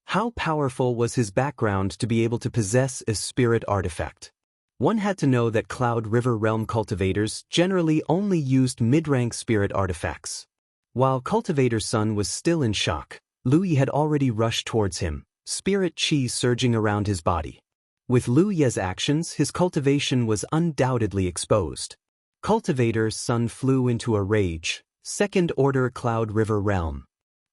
S1: How powerful was his background to be able to possess a spirit artifact? One had to know that Cloud River Realm cultivators generally only used mid-rank spirit artifacts. While Cultivator Sun was still in shock, Lu Yi had already rushed towards him, spirit chi surging around his body. With Lu Yi's actions, his cultivation was undoubtedly exposed. Cultivator Sun flew into a rage. Second-order Cloud River Realm.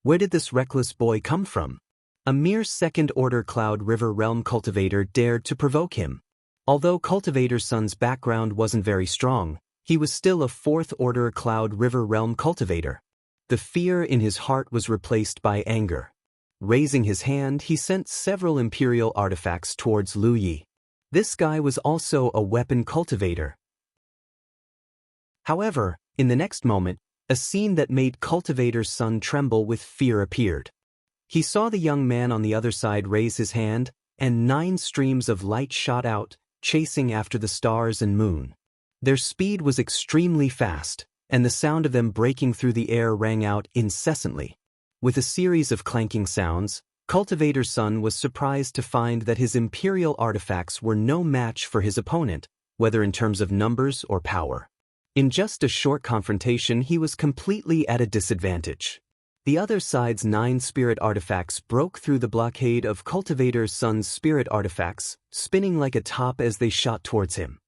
S1: Where did this reckless boy come from? A mere second-order Cloud River Realm cultivator dared to provoke him. Although Cultivator Sun's background wasn't very strong, he was still a 4th-order Cloud River Realm cultivator. The fear in his heart was replaced by anger. Raising his hand, he sent several Imperial artifacts towards Lu Yi. This guy was also a weapon cultivator. However, in the next moment, a scene that made Cultivator Sun tremble with fear appeared. He saw the young man on the other side raise his hand, and 9 streams of light shot out, chasing after the stars and moon. Their speed was extremely fast, and the sound of them breaking through the air rang out incessantly. With a series of clanking sounds, Cultivator Sun was surprised to find that his Imperial artifacts were no match for his opponent, whether in terms of numbers or power. In just a short confrontation, he was completely at a disadvantage. The other side's 9 spirit artifacts broke through the blockade of Cultivator Sun's spirit artifacts, spinning like a top as they shot towards him.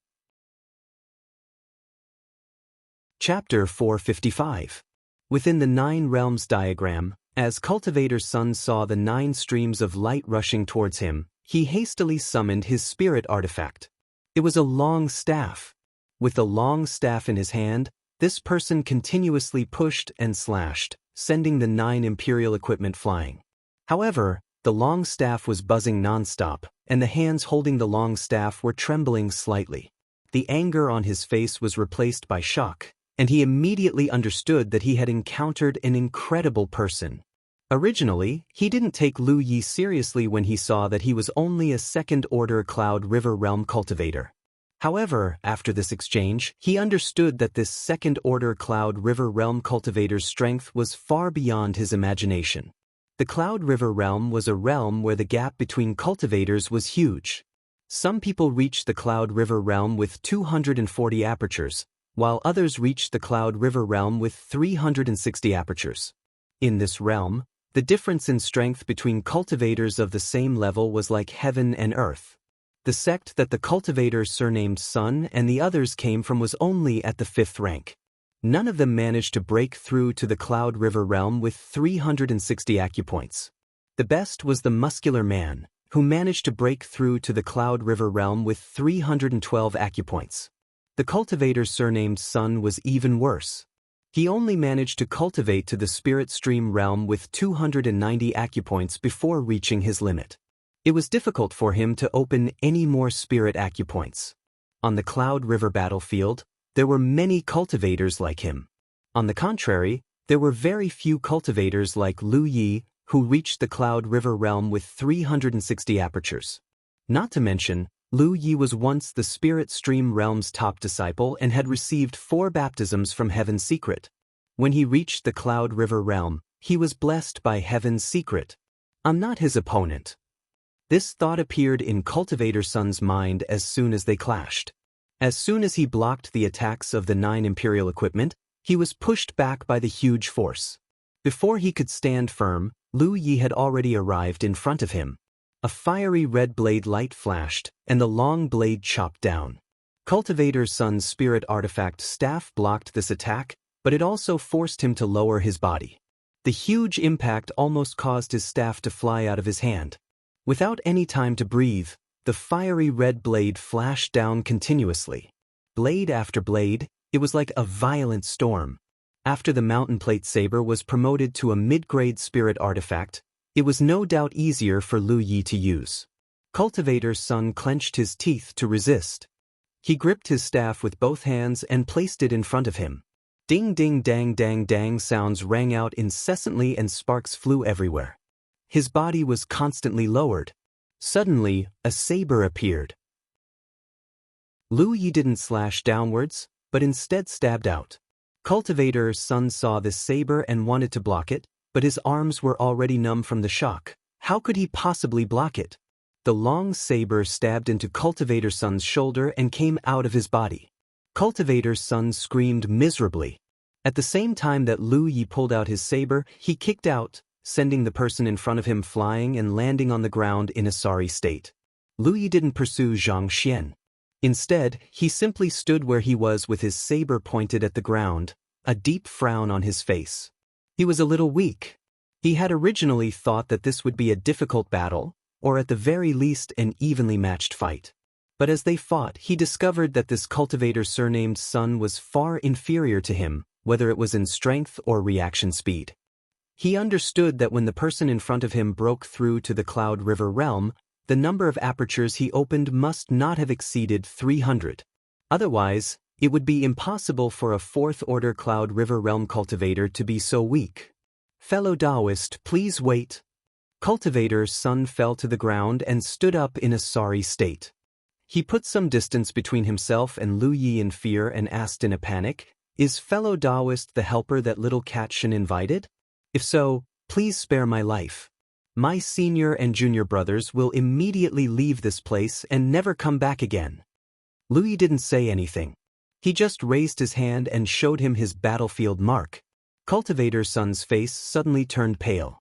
S1: Chapter 455. Within the 9 realms diagram, as Cultivator Sun saw the 9 streams of light rushing towards him, he hastily summoned his spirit artifact. It was a long staff. With the long staff in his hand, this person continuously pushed and slashed, sending the 9 Imperial equipment flying. However, the long staff was buzzing non-stop, and the hands holding the long staff were trembling slightly. The anger on his face was replaced by shock, and he immediately understood that he had encountered an incredible person. Originally, he didn't take Lu Yi seriously when he saw that he was only a second-order Cloud River Realm cultivator. However, after this exchange, he understood that this second-order Cloud River Realm cultivator's strength was far beyond his imagination. The Cloud River Realm was a realm where the gap between cultivators was huge. Some people reached the Cloud River Realm with 240 apertures, while others reached the Cloud River Realm with 360 apertures. In this realm, the difference in strength between cultivators of the same level was like heaven and earth. The sect that the cultivator surnamed Sun and the others came from was only at the 5th rank. None of them managed to break through to the Cloud River Realm with 360 acupoints. The best was the muscular man, who managed to break through to the Cloud River Realm with 312 acupoints. The cultivator surnamed Sun was even worse. He only managed to cultivate to the Spirit Stream Realm with 290 acupoints before reaching his limit. It was difficult for him to open any more spirit acupoints. On the Cloud River battlefield, there were many cultivators like him. On the contrary, There were very few cultivators like Lu Yi who reached the Cloud River realm with 360 apertures. Not to mention, Lu Yi was once the Spirit Stream realm's top disciple and had received 4 baptisms from Heaven's Secret. When he reached the Cloud River realm, he was blessed by Heaven's Secret. I'm not his opponent. This thought appeared in Cultivator Sun's mind as soon as they clashed. As soon as he blocked the attacks of the 9 Imperial equipment, he was pushed back by the huge force. Before he could stand firm, Lu Yi had already arrived in front of him. A fiery red blade light flashed, and the long blade chopped down. Cultivator Sun's spirit artifact staff blocked this attack, but it also forced him to lower his body. The huge impact almost caused his staff to fly out of his hand. Without any time to breathe, the fiery red blade flashed down continuously. Blade after blade, it was like a violent storm. After the Mountain Plate Saber was promoted to a mid-grade spirit artifact, it was no doubt easier for Lu Yi to use. Cultivator Sun clenched his teeth to resist. He gripped his staff with both hands and placed it in front of him. Ding ding dang dang dang sounds rang out incessantly and sparks flew everywhere. His body was constantly lowered. Suddenly, a saber appeared. Lu Yi didn't slash downwards, but instead stabbed out. Cultivator Sun saw this saber and wanted to block it, but his arms were already numb from the shock. How could he possibly block it? The long saber stabbed into Cultivator Sun's shoulder and came out of his body. Cultivator Sun screamed miserably. At the same time that Lu Yi pulled out his saber, he kicked out, sending the person in front of him flying and landing on the ground in a sorry state. Lu Yi didn't pursue Zhang Xian. Instead, he simply stood where he was with his saber pointed at the ground, a deep frown on his face. He was a little weak. He had originally thought that this would be a difficult battle, or at the very least an evenly matched fight. But as they fought, he discovered that this cultivator surnamed Sun was far inferior to him, whether it was in strength or reaction speed. He understood that when the person in front of him broke through to the Cloud River realm, the number of apertures he opened must not have exceeded 300. Otherwise, it would be impossible for a 4th-order Cloud River realm cultivator to be so weak. Fellow Taoist, please wait. Cultivator Sun fell to the ground and stood up in a sorry state. He put some distance between himself and Lu Yi in fear and asked in a panic, "Is fellow Taoist the helper that little Cat Shen invited? If so, please spare my life. My senior and junior brothers will immediately leave this place and never come back again." Lu Yi didn't say anything. He just raised his hand and showed him his battlefield mark. Cultivator Sun's face suddenly turned pale.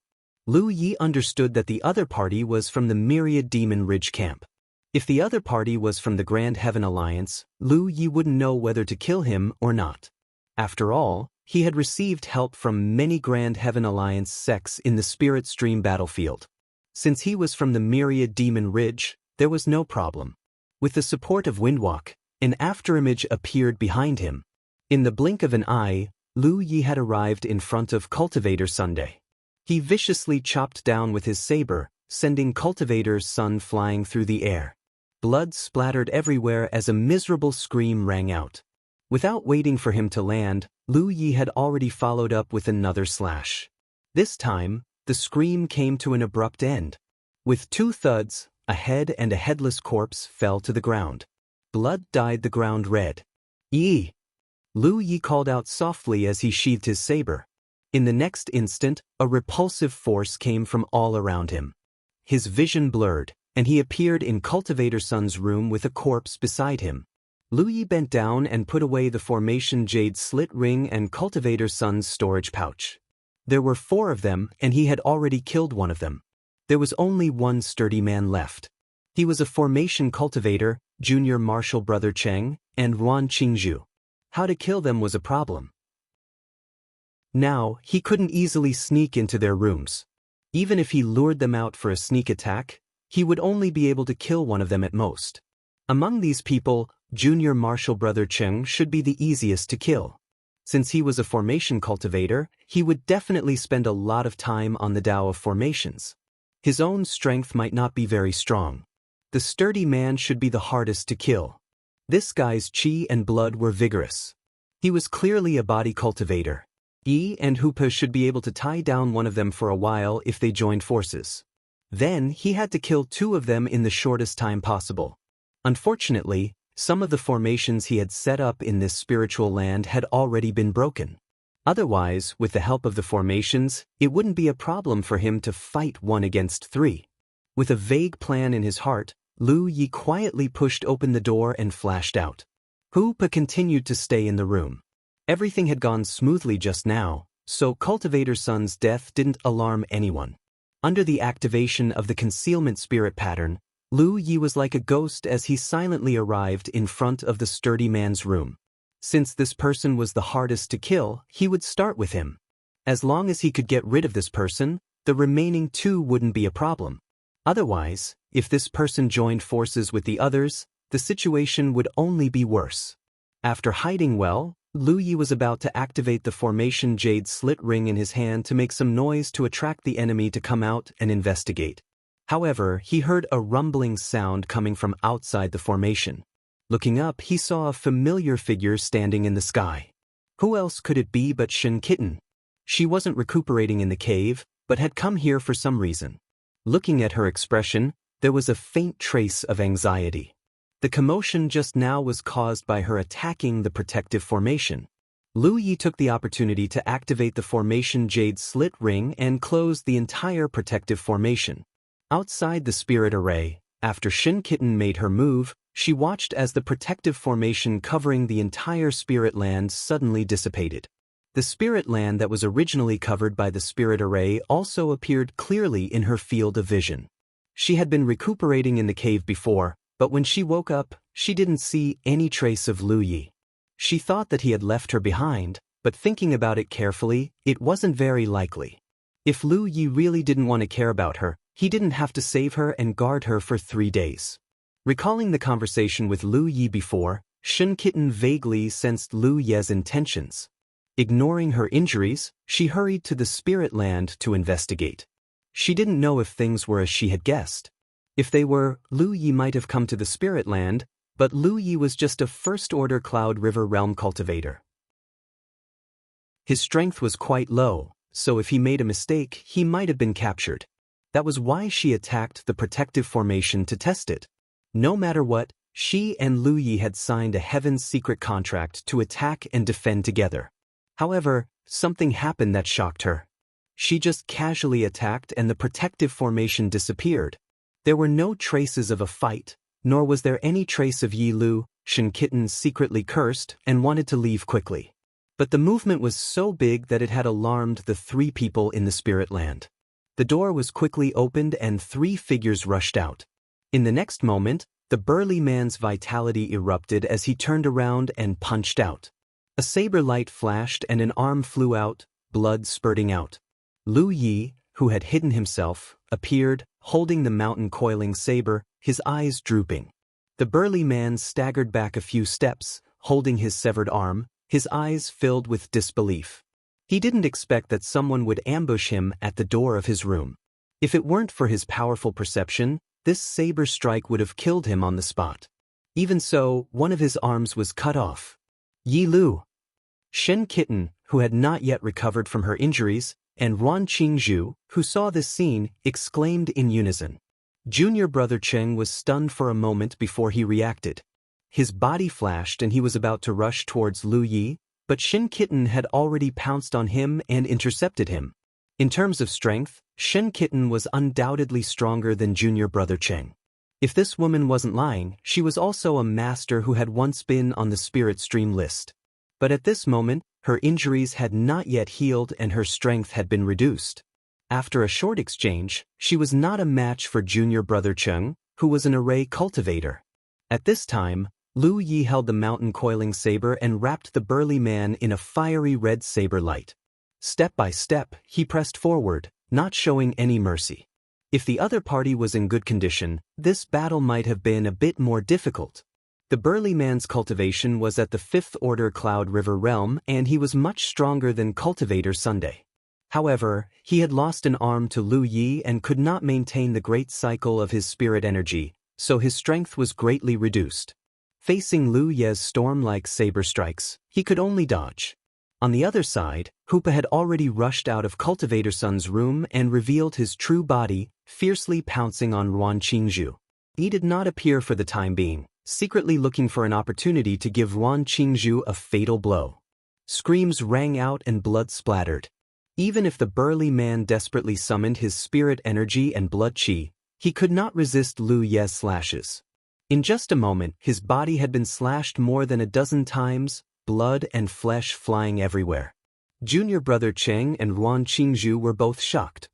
S1: Lu Yi understood that the other party was from the Myriad Demon Ridge camp. If the other party was from the Grand Heaven Alliance, Lu Yi wouldn't know whether to kill him or not. After all, he had received help from many Grand Heaven Alliance sects in the Spirit Stream battlefield. Since he was from the Myriad Demon Ridge, there was no problem. With the support of Windwalk, an afterimage appeared behind him. In the blink of an eye, Lu Yi had arrived in front of Cultivator Sunday. He viciously chopped down with his saber, sending Cultivator Sun flying through the air. Blood splattered everywhere as a miserable scream rang out. Without waiting for him to land, Lu Yi had already followed up with another slash. This time, the scream came to an abrupt end. With 2 thuds, a head and a headless corpse fell to the ground. Blood dyed the ground red. "Yi!" Lu Yi called out softly as he sheathed his saber. In the next instant, a repulsive force came from all around him. His vision blurred, and he appeared in Cultivator Sun's room with a corpse beside him. Lu Yi bent down and put away the Formation Jade slit ring and Cultivator Sun's storage pouch. There were 4 of them, and he had already killed one of them. There was only one sturdy man left. He was a Formation Cultivator, Junior Martial Brother Cheng, and Ruan Qingzhu. How to kill them was a problem. Now, he couldn't easily sneak into their rooms. Even if he lured them out for a sneak attack, he would only be able to kill one of them at most. Among these people, Junior Martial Brother Cheng should be the easiest to kill. Since he was a formation cultivator, he would definitely spend a lot of time on the Tao of formations. His own strength might not be very strong. The sturdy man should be the hardest to kill. This guy's chi and blood were vigorous. He was clearly a body cultivator. Yi and Hoopa should be able to tie down one of them for a while if they joined forces. Then he had to kill two of them in the shortest time possible. Unfortunately, some of the formations he had set up in this spiritual land had already been broken. Otherwise, with the help of the formations, it wouldn't be a problem for him to fight 1 against 3. With a vague plan in his heart, Lu Yi quietly pushed open the door and flashed out. Hoopa continued to stay in the room. Everything had gone smoothly just now, so Cultivator Sun's death didn't alarm anyone. Under the activation of the concealment spirit pattern, Lu Yi was like a ghost as he silently arrived in front of the sturdy man's room. Since this person was the hardest to kill, he would start with him. As long as he could get rid of this person, the remaining 2 wouldn't be a problem. Otherwise, if this person joined forces with the others, the situation would only be worse. After hiding well, Lu Yi was about to activate the formation jade slit ring in his hand to make some noise to attract the enemy to come out and investigate. However, he heard a rumbling sound coming from outside the formation. Looking up, he saw a familiar figure standing in the sky. Who else could it be but Shin Kitten? She wasn't recuperating in the cave, but had come here for some reason. Looking at her expression, there was a faint trace of anxiety. The commotion just now was caused by her attacking the protective formation. Lu Yi took the opportunity to activate the formation jade slit ring and close the entire protective formation. Outside the spirit array, after Shin Kitten made her move, she watched as the protective formation covering the entire spirit land suddenly dissipated. The spirit land that was originally covered by the spirit array also appeared clearly in her field of vision. She had been recuperating in the cave before, but when she woke up, she didn't see any trace of Lu Yi. She thought that he had left her behind, but thinking about it carefully, it wasn't very likely. If Lu Yi really didn't want to care about her, he didn't have to save her and guard her for 3 days. Recalling the conversation with Lu Yi before, Shin Kitten vaguely sensed Lu Ye's intentions. Ignoring her injuries, she hurried to the spirit land to investigate. She didn't know if things were as she had guessed. If they were, Lu Yi might have come to the spirit land, but Lu Yi was just a first-order Cloud River realm cultivator. His strength was quite low, so if he made a mistake, he might have been captured. That was why she attacked the protective formation to test it. No matter what, she and Lu Yi had signed a Heaven's Secret contract to attack and defend together. However, something happened that shocked her. She just casually attacked and the protective formation disappeared. There were no traces of a fight, nor was there any trace of Yi Lu. Shin Kitten secretly cursed and wanted to leave quickly. But the movement was so big that it had alarmed the 3 people in the spirit land. The door was quickly opened and 3 figures rushed out. In the next moment, the burly man's vitality erupted as he turned around and punched out. A saber light flashed and an arm flew out, blood spurting out. Lu Yi, who had hidden himself, appeared, holding the mountain-coiling saber, his eyes drooping. The burly man staggered back a few steps, holding his severed arm, his eyes filled with disbelief. He didn't expect that someone would ambush him at the door of his room. If it weren't for his powerful perception, this saber strike would have killed him on the spot. Even so, one of his arms was cut off. Yi Lu. Shin Kitten, who had not yet recovered from her injuries, and Ruan Qingzhu, who saw this scene, exclaimed in unison. Junior brother Cheng was stunned for a moment before he reacted. His body flashed and he was about to rush towards Lu Yi, but Shin Kitten had already pounced on him and intercepted him. In terms of strength, Shin Kitten was undoubtedly stronger than junior brother Cheng. If this woman wasn't lying, she was also a master who had once been on the spirit stream list. But at this moment, her injuries had not yet healed and her strength had been reduced. After a short exchange, she was not a match for junior brother Cheng, who was an array cultivator. At this time, Lu Yi held the mountain-coiling saber and wrapped the burly man in a fiery red saber light. Step by step, he pressed forward, not showing any mercy. If the other party was in good condition, this battle might have been a bit more difficult. The burly man's cultivation was at the 5th order Cloud River realm and he was much stronger than Cultivator Sunday. However, he had lost an arm to Lu Yi and could not maintain the great cycle of his spirit energy, so his strength was greatly reduced. Facing Lu Ye's storm-like saber strikes, he could only dodge. On the other side, Hoopa had already rushed out of Cultivator Sun's room and revealed his true body, fiercely pouncing on Ruan Qingzhu. He did not appear for the time being, secretly looking for an opportunity to give Ruan Qingzhu a fatal blow. Screams rang out and blood splattered. Even if the burly man desperately summoned his spirit energy and blood qi, he could not resist Lu Ye's slashes. In just a moment, his body had been slashed more than a dozen times, blood and flesh flying everywhere. Junior brother Cheng and Ruan Qingzhu were both shocked.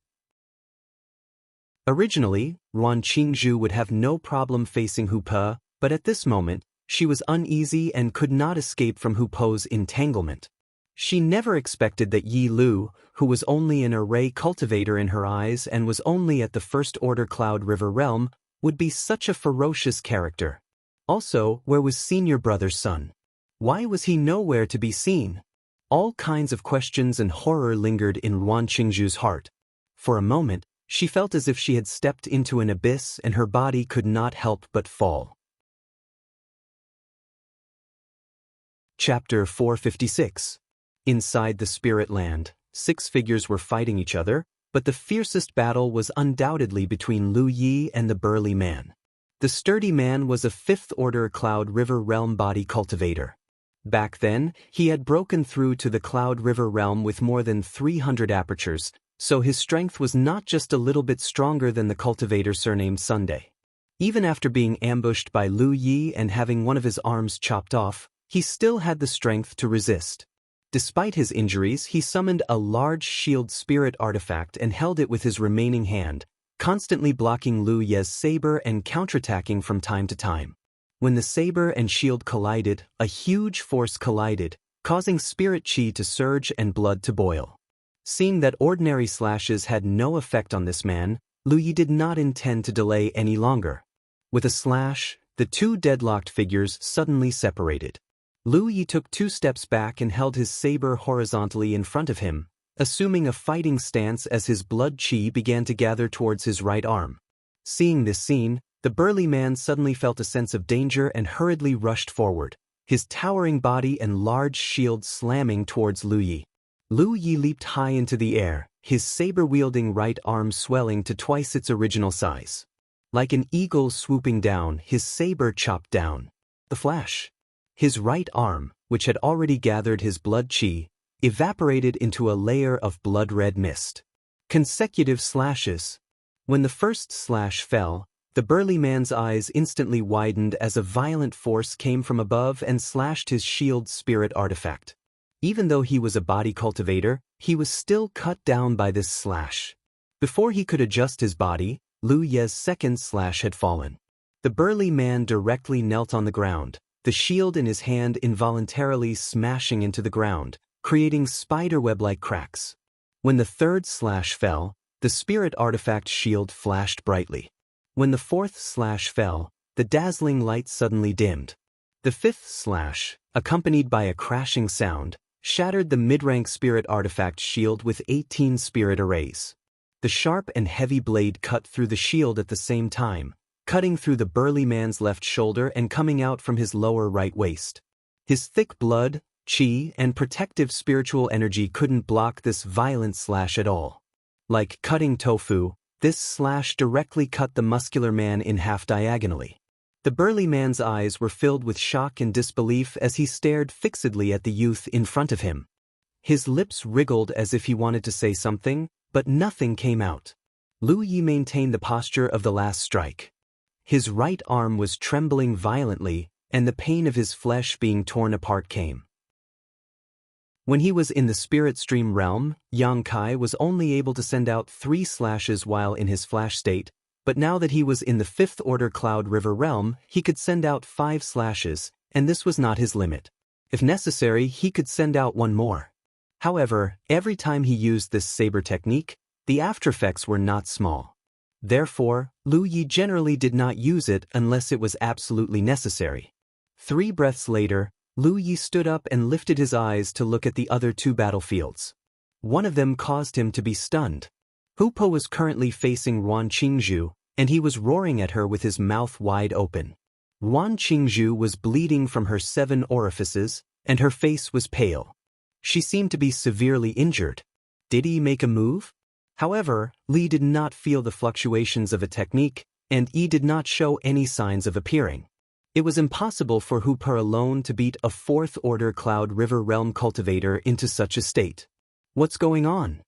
S1: Originally, Ruan Qingzhu would have no problem facing Hoopa, but at this moment, she was uneasy and could not escape from Hoopa's entanglement. She never expected that Yi Lu, who was only an array cultivator in her eyes and was only at the First Order Cloud River realm, would be such a ferocious character. Also, where was senior brother Sun? Why was he nowhere to be seen? All kinds of questions and horror lingered in Ruan Qingzhu's heart. For a moment, she felt as if she had stepped into an abyss and her body could not help but fall. Chapter 456. Inside the Spirit Land, 6 figures were fighting each other, but the fiercest battle was undoubtedly between Lu Yi and the burly man. The sturdy man was a 5th Order Cloud River Realm body cultivator. Back then, he had broken through to the Cloud River realm with more than 300 apertures, so his strength was not just a little bit stronger than the cultivator surnamed Sunday. Even after being ambushed by Lu Yi and having one of his arms chopped off, he still had the strength to resist. Despite his injuries, he summoned a large shield spirit artifact and held it with his remaining hand, constantly blocking Lu Ye's saber and counterattacking from time to time. When the saber and shield collided, a huge force collided, causing spirit qi to surge and blood to boil. Seeing that ordinary slashes had no effect on this man, Lu Yi did not intend to delay any longer. With a slash, the 2 deadlocked figures suddenly separated. Lu Yi took 2 steps back and held his saber horizontally in front of him, assuming a fighting stance as his blood qi began to gather towards his right arm. Seeing this scene, the burly man suddenly felt a sense of danger and hurriedly rushed forward, his towering body and large shield slamming towards Lu Yi. Lu Yi leaped high into the air, his saber-wielding right arm swelling to twice its original size. Like an eagle swooping down, his saber chopped down. The flash. His right arm, which had already gathered his blood qi, evaporated into a layer of blood-red mist. Consecutive slashes. When the first slash fell, the burly man's eyes instantly widened as a violent force came from above and slashed his shield spirit artifact. Even though he was a body cultivator, he was still cut down by this slash. Before he could adjust his body, Lu Ye's second slash had fallen. The burly man directly knelt on the ground, the shield in his hand involuntarily smashing into the ground, creating spiderweb-like cracks. When the third slash fell, the spirit artifact shield flashed brightly. When the fourth slash fell, the dazzling light suddenly dimmed. The fifth slash, accompanied by a crashing sound, shattered the mid-rank spirit artifact shield with 18 spirit arrays. The sharp and heavy blade cut through the shield at the same time, cutting through the burly man's left shoulder and coming out from his lower right waist. His thick blood, qi, and protective spiritual energy couldn't block this violent slash at all. Like cutting tofu, this slash directly cut the muscular man in half diagonally. The burly man's eyes were filled with shock and disbelief as he stared fixedly at the youth in front of him. His lips wriggled as if he wanted to say something, but nothing came out. Lu Yi maintained the posture of the last strike. His right arm was trembling violently, and the pain of his flesh being torn apart came. When he was in the spirit stream realm, Yang Kai was only able to send out 3 slashes while in his flash state, but now that he was in the 5th Order Cloud River realm, he could send out 5 slashes, and this was not his limit. If necessary, he could send out 1 more. However, every time he used this saber technique, the aftereffects were not small. Therefore, Lu Yi generally did not use it unless it was absolutely necessary. 3 breaths later, Lu Yi stood up and lifted his eyes to look at the other 2 battlefields. One of them caused him to be stunned. Hoopa was currently facing Ruan Qingzhu, and he was roaring at her with his mouth wide open. Ruan Qingzhu was bleeding from her 7 orifices, and her face was pale. She seemed to be severely injured. Did he make a move? However, Li did not feel the fluctuations of a technique, and Yi did not show any signs of appearing. It was impossible for Hooper alone to beat a fourth-order Cloud River Realm cultivator into such a state. What's going on?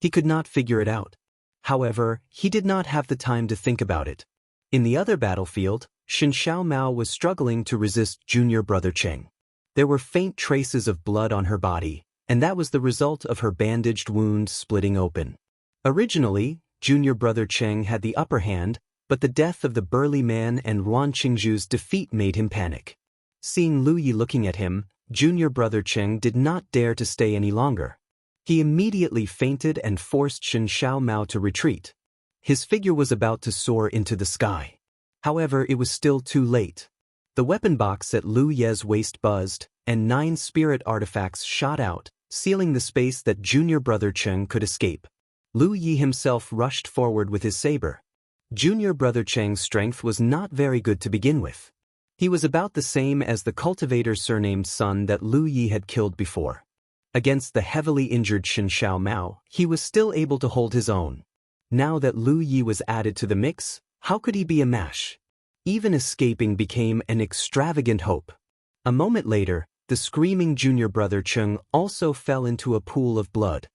S1: He could not figure it out. However, he did not have the time to think about it. In the other battlefield, Shen Xiaomao was struggling to resist junior brother Cheng. There were faint traces of blood on her body, and that was the result of her bandaged wound splitting open. Originally, junior brother Cheng had the upper hand, but the death of the burly man and Ruan Qingzhu's defeat made him panic. Seeing Lu Yi looking at him, junior brother Cheng did not dare to stay any longer. He immediately fainted and forced Shen Xiaomao to retreat. His figure was about to soar into the sky. However, it was still too late. The weapon box at Lu Ye's waist buzzed, and 9 spirit artifacts shot out, sealing the space that junior brother Cheng could escape. Lu Yi himself rushed forward with his saber. Junior brother Cheng's strength was not very good to begin with. He was about the same as the cultivator's surnamed son that Lu Yi had killed before. Against the heavily injured Shen Xiaomao, he was still able to hold his own. Now that Lu Yi was added to the mix, how could he be a match? Even escaping became an extravagant hope. A moment later, the screaming junior brother Cheng also fell into a pool of blood.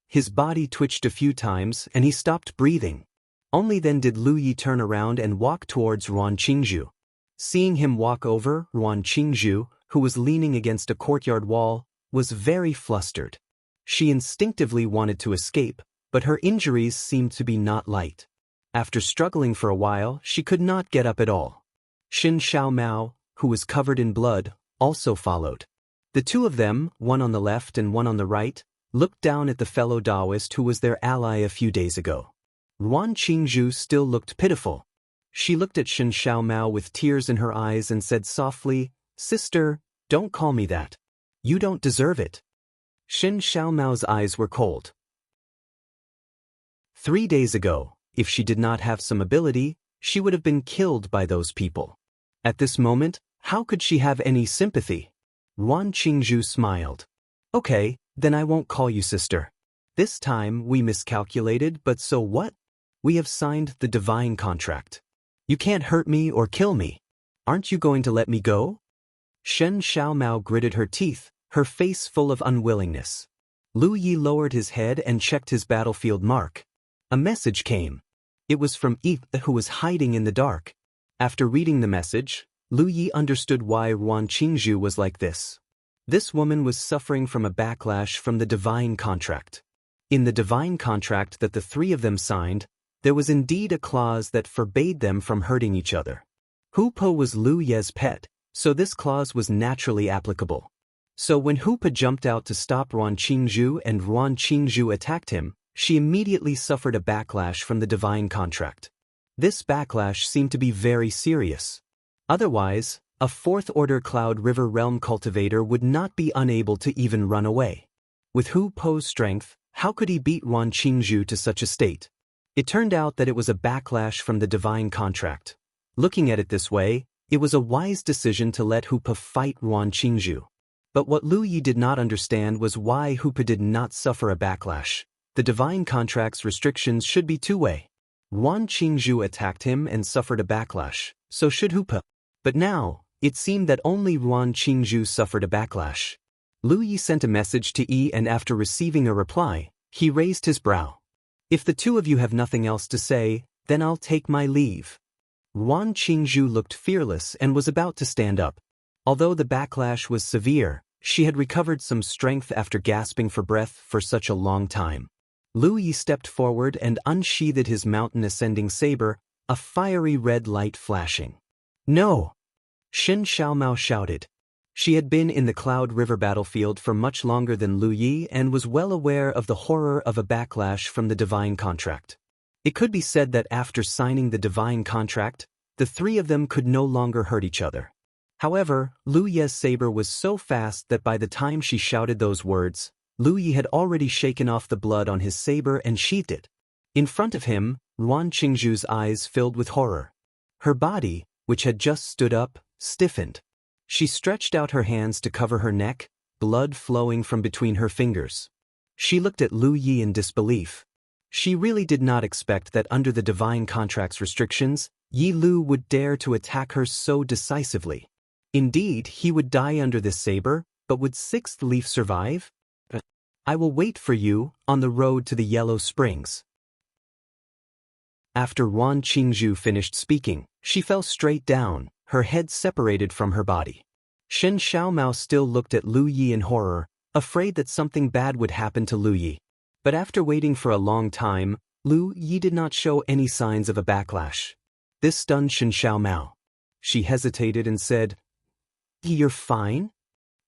S1: His body twitched a few times and he stopped breathing. Only then did Lu Yi turn around and walk towards Ruan Qingzhu. Seeing him walk over, Ruan Qingzhu, who was leaning against a courtyard wall, was very flustered. She instinctively wanted to escape, but her injuries seemed to be not light. After struggling for a while, she could not get up at all. Shen Xiaomao, who was covered in blood, also followed. The two of them, one on the left and one on the right, looked down at the fellow Taoist who was their ally a few days ago. Ruan Qingzhu still looked pitiful. She looked at Shen Xiaomao with tears in her eyes and said softly, "Sister, don't call me that. You don't deserve it." Shen Xiaomao's eyes were cold. 3 days ago, if she did not have some ability, she would have been killed by those people. At this moment, how could she have any sympathy? Ruan Qingzhu smiled. "Okay, then I won't call you sister. This time we miscalculated, but so what? We have signed the divine contract. You can't hurt me or kill me. Aren't you going to let me go?" Shen Xiaomao gritted her teeth, her face full of unwillingness. Lu Yi lowered his head and checked his battlefield mark. A message came. It was from Yi, who was hiding in the dark. After reading the message, Lu Yi understood why Ruan Qingzhu was like this. This woman was suffering from a backlash from the divine contract. In the divine contract that the three of them signed, there was indeed a clause that forbade them from hurting each other. Hoopa was Lu Ye's pet, so this clause was naturally applicable. So when Hoopa jumped out to stop Ruan Qingzhu and Ruan Qingzhu attacked him, she immediately suffered a backlash from the divine contract. This backlash seemed to be very serious. Otherwise, a fourth-order Cloud River Realm cultivator would not be unable to even run away. With Hoopa's strength, how could he beat Ruan Qingzhu to such a state? It turned out that it was a backlash from the divine contract. Looking at it this way, it was a wise decision to let Hoopa fight Ruan Qingzhu. But what Lu Yi did not understand was why Hoopa did not suffer a backlash. The divine contract's restrictions should be two-way. Ruan Qingzhu attacked him and suffered a backlash, so should Hoopa. But now, it seemed that only Ruan Qingzhu suffered a backlash. Lu Yi sent a message to Yi, and after receiving a reply, he raised his brow. "If the two of you have nothing else to say, then I'll take my leave." Ruan Qingzhu looked fearless and was about to stand up. Although the backlash was severe, she had recovered some strength after gasping for breath for such a long time. Lu Yi stepped forward and unsheathed his mountain-ascending saber, a fiery red light flashing. "No!" Shen Xiaomao shouted. She had been in the Cloud River battlefield for much longer than Lu Yi and was well aware of the horror of a backlash from the divine contract. It could be said that after signing the divine contract, the three of them could no longer hurt each other. However, Lu Ye's saber was so fast that by the time she shouted those words, Lu Yi had already shaken off the blood on his saber and sheathed it. In front of him, Ruan Qingzhu's eyes filled with horror. Her body, which had just stood up, stiffened. She stretched out her hands to cover her neck, blood flowing from between her fingers. She looked at Lu Yi in disbelief. She really did not expect that under the divine contract's restrictions, Yi Lu would dare to attack her so decisively. Indeed, he would die under this saber, but would Sixth Leaf survive? I will wait for you on the road to the Yellow Springs. After Wan Qingzhu finished speaking, she fell straight down, her head separated from her body. Shen Xiaomao still looked at Lu Yi in horror, afraid that something bad would happen to Lu Yi. But after waiting for a long time, Lu Yi did not show any signs of a backlash. This stunned Shen Xiaomao. She hesitated and said, "You're fine?"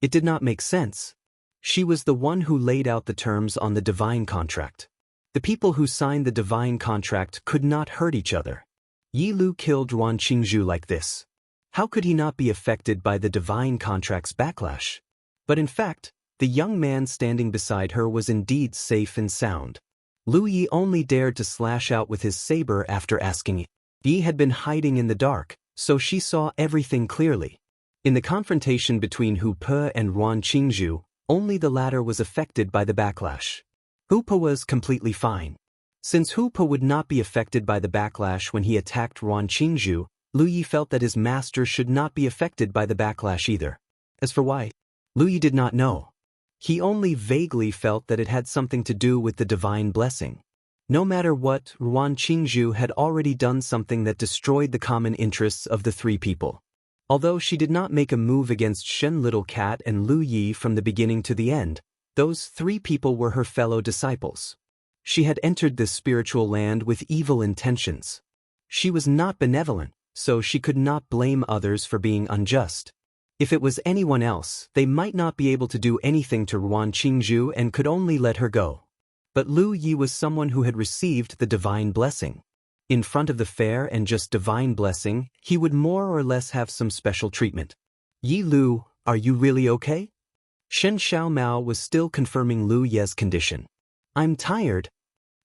S1: It did not make sense. She was the one who laid out the terms on the divine contract. The people who signed the divine contract could not hurt each other. Yi Lu killed Wan Qingzhu like this. How could he not be affected by the divine contract's backlash? But in fact, the young man standing beside her was indeed safe and sound. Lu Yi only dared to slash out with his saber after asking. Yi had been hiding in the dark, so she saw everything clearly. In the confrontation between Hu Pe and Wan Qingzhu, only the latter was affected by the backlash. Hu Pe was completely fine. Since Hu Pe would not be affected by the backlash when he attacked Wan Qingzhu, Lu Yi felt that his master should not be affected by the backlash either. As for why, Lu Yi did not know. He only vaguely felt that it had something to do with the divine blessing. No matter what, Wan Qingzhu had already done something that destroyed the common interests of the three people. Although she did not make a move against Shen Little Cat and Lu Yi from the beginning to the end, those three people were her fellow disciples. She had entered this spiritual land with evil intentions. She was not benevolent, so she could not blame others for being unjust. If it was anyone else, they might not be able to do anything to Wan Qingzhu and could only let her go. But Lu Yi was someone who had received the divine blessing. In front of the fair and just divine blessing, he would more or less have some special treatment. "Yi Lu, are you really okay?" Shen Xiaomao was still confirming Lu Ye's condition. "I'm tired,"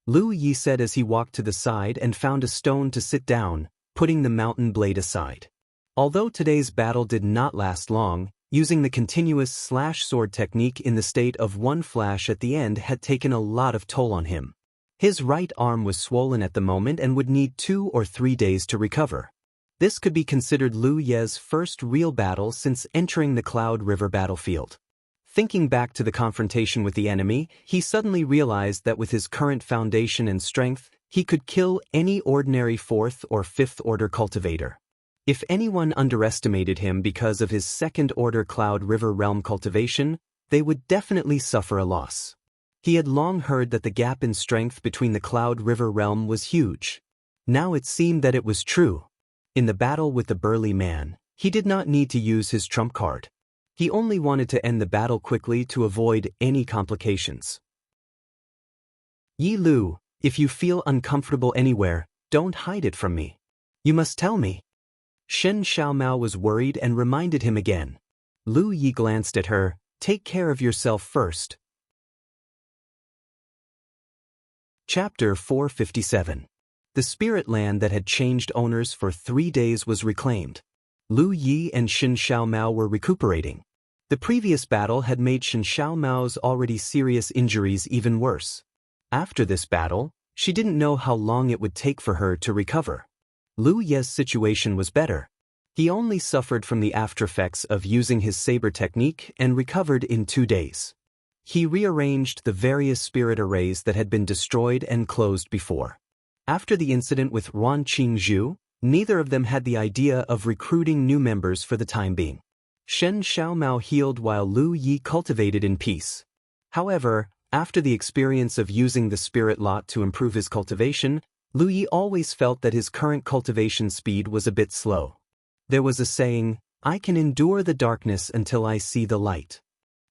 S1: Lu Yi said as he walked to the side and found a stone to sit down, putting the mountain blade aside. Although today's battle did not last long, using the continuous slash-sword technique in the state of one flash at the end had taken a lot of toll on him. His right arm was swollen at the moment and would need 2 or 3 days to recover. This could be considered Lu Ye's first real battle since entering the Cloud River battlefield. Thinking back to the confrontation with the enemy, he suddenly realized that with his current foundation and strength, he could kill any ordinary 4th or 5th order cultivator. If anyone underestimated him because of his 2nd order Cloud River realm cultivation, they would definitely suffer a loss. He had long heard that the gap in strength between the Cloud River realm was huge. Now it seemed that it was true. In the battle with the burly man, he did not need to use his trump card. He only wanted to end the battle quickly to avoid any complications. "Yi Lu, if you feel uncomfortable anywhere, don't hide it from me. You must tell me." Shen Xiaomao was worried and reminded him again. Lu Yi glanced at her. "Take care of yourself first." Chapter 457. The spirit land that had changed owners for 3 days was reclaimed. Lu Yi and Shen Xiaomao were recuperating. The previous battle had made Shen Xiaomao's already serious injuries even worse. After this battle, she didn't know how long it would take for her to recover. Lu Ye's situation was better. He only suffered from the aftereffects of using his saber technique and recovered in 2 days. He rearranged the various spirit arrays that had been destroyed and closed before. After the incident with Wan Qingzhu, neither of them had the idea of recruiting new members for the time being. Shen Xiaomao healed while Lu Yi cultivated in peace. However, after the experience of using the spirit lot to improve his cultivation, Lu Yi always felt that his current cultivation speed was a bit slow. There was a saying, "I can endure the darkness until I see the light."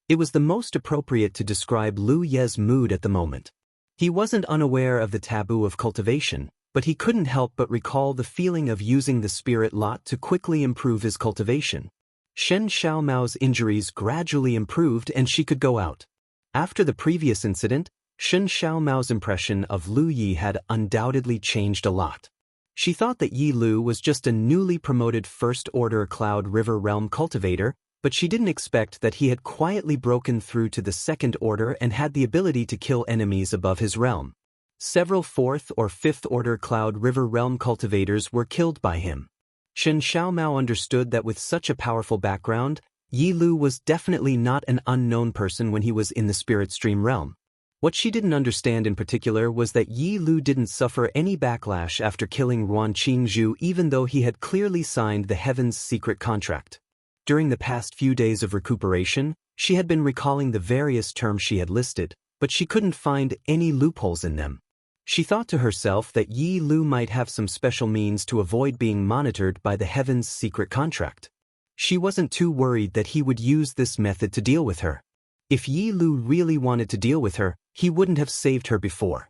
S1: It was the most appropriate to describe Lu Ye's mood at the moment. He wasn't unaware of the taboo of cultivation, but he couldn't help but recall the feeling of using the spirit lot to quickly improve his cultivation. Shen Xiaomao's injuries gradually improved and she could go out. After the previous incident, Shen Xiaomao's impression of Lu Yi had undoubtedly changed a lot. She thought that Yi Lu was just a newly promoted First Order Cloud River Realm cultivator, but she didn't expect that he had quietly broken through to the second order and had the ability to kill enemies above his realm. Several fourth or fifth order Cloud River realm cultivators were killed by him. Shen Xiaomao understood that with such a powerful background, Yi Lu was definitely not an unknown person when he was in the spirit stream realm. What she didn't understand in particular was that Yi Lu didn't suffer any backlash after killing Ruan Qingzhu even though he had clearly signed the Heaven's secret contract. During the past few days of recuperation, she had been recalling the various terms she had listed, but she couldn't find any loopholes in them. She thought to herself that Yi Lu might have some special means to avoid being monitored by the Heaven's secret contract. She wasn't too worried that he would use this method to deal with her. If Yi Lu really wanted to deal with her, he wouldn't have saved her before.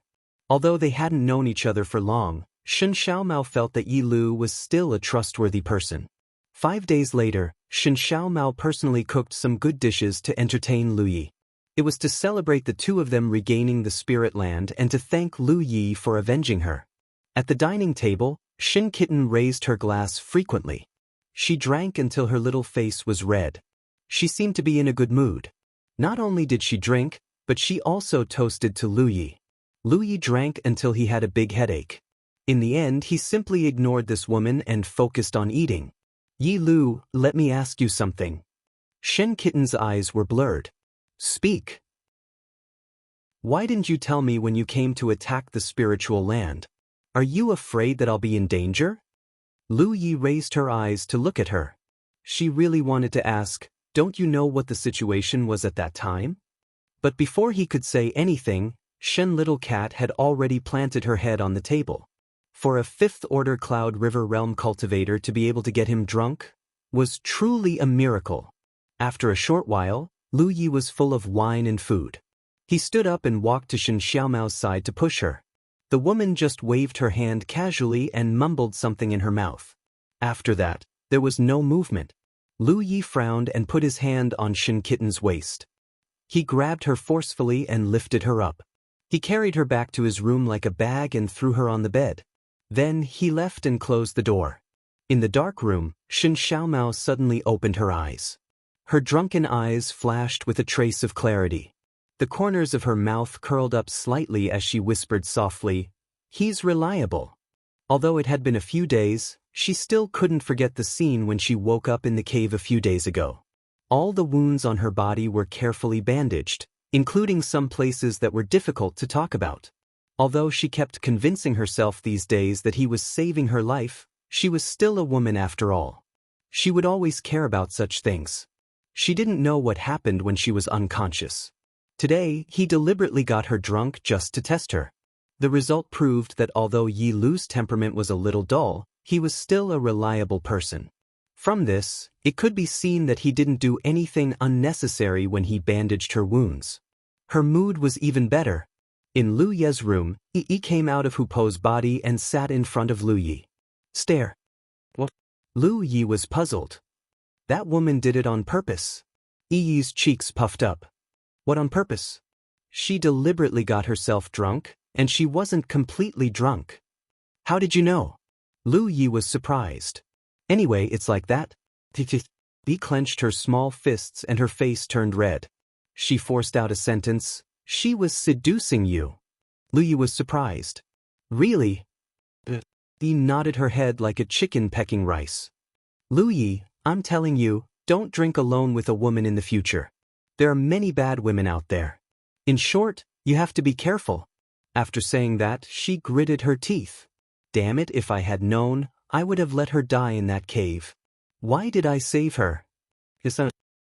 S1: Although they hadn't known each other for long, Shen Xiaomao felt that Yi Lu was still a trustworthy person. 5 days later, Shen Xiaomao personally cooked some good dishes to entertain Lu Yi. It was to celebrate the two of them regaining the spirit land and to thank Lu Yi for avenging her. At the dining table, Shen Kitten raised her glass frequently. She drank until her little face was red. She seemed to be in a good mood. Not only did she drink, but she also toasted to Lu Yi. Lu Yi drank until he had a big headache. In the end, he simply ignored this woman and focused on eating. Yi Lu, let me ask you something. Shen Kitten's eyes were blurred. Speak. Why didn't you tell me when you came to attack the spiritual land? Are you afraid that I'll be in danger? Lu Yi raised her eyes to look at her. She really wanted to ask, don't you know what the situation was at that time? But before he could say anything, Shen Little Cat had already planted her head on the table. For a fifth-order Cloud River realm cultivator to be able to get him drunk was truly a miracle. After a short while, Lu Yi was full of wine and food. He stood up and walked to Shen Xiaomao's side to push her. The woman just waved her hand casually and mumbled something in her mouth. After that, there was no movement. Lu Yi frowned and put his hand on Shen Kitten's waist. He grabbed her forcefully and lifted her up. He carried her back to his room like a bag and threw her on the bed. Then he left and closed the door. In the dark room, Shen Xiaomao suddenly opened her eyes. Her drunken eyes flashed with a trace of clarity. The corners of her mouth curled up slightly as she whispered softly, "He's reliable." Although it had been a few days, she still couldn't forget the scene when she woke up in the cave a few days ago. All the wounds on her body were carefully bandaged, including some places that were difficult to talk about. Although she kept convincing herself these days that he was saving her life, she was still a woman after all. She would always care about such things. She didn't know what happened when she was unconscious. Today, he deliberately got her drunk just to test her. The result proved that although Yi Lu's temperament was a little dull, he was still a reliable person. From this, it could be seen that he didn't do anything unnecessary when he bandaged her wounds. Her mood was even better. In Lu Ye's room, Yi came out of Hupo's body and sat in front of Lu Yi. Stare. What? Lu Yi was puzzled. That woman did it on purpose. Yi's cheeks puffed up. What on purpose? She deliberately got herself drunk, and she wasn't completely drunk. How did you know? Lu Yi was surprised. Anyway, it's like that. Yi clenched her small fists and her face turned red. She forced out a sentence. She was seducing you. Lu Yi was surprised. Really? Yi nodded her head like a chicken pecking rice. Lu Yi, I'm telling you, don't drink alone with a woman in the future. There are many bad women out there. In short, you have to be careful. After saying that, she gritted her teeth. Damn it, if I had known, I would have let her die in that cave. Why did I save her?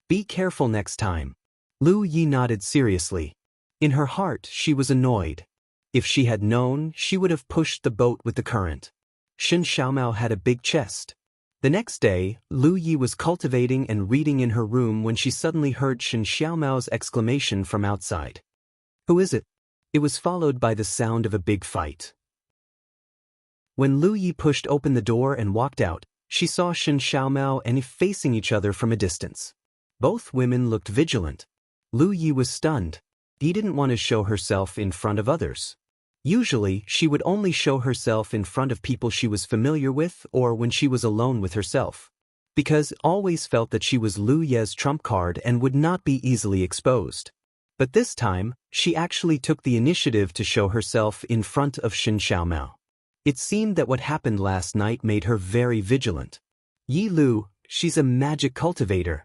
S1: Be careful next time. Lu Yi nodded seriously. In her heart, she was annoyed. If she had known, she would have pushed the boat with the current. Shen Xiaomao had a big chest. The next day, Lu Yi was cultivating and reading in her room when she suddenly heard Shen Xiaomao's exclamation from outside. Who is it? It was followed by the sound of a big fight. When Lu Yi pushed open the door and walked out, she saw Shen Xiaomao and Yi facing each other from a distance. Both women looked vigilant. Lu Yi was stunned. He didn't want to show herself in front of others. Usually, she would only show herself in front of people she was familiar with or when she was alone with herself. because always felt that she was Lu Ye's trump card and would not be easily exposed. But this time, she actually took the initiative to show herself in front of Shen Xiaomao. It seemed that what happened last night made her very vigilant. Yi Lu, she's a magic cultivator.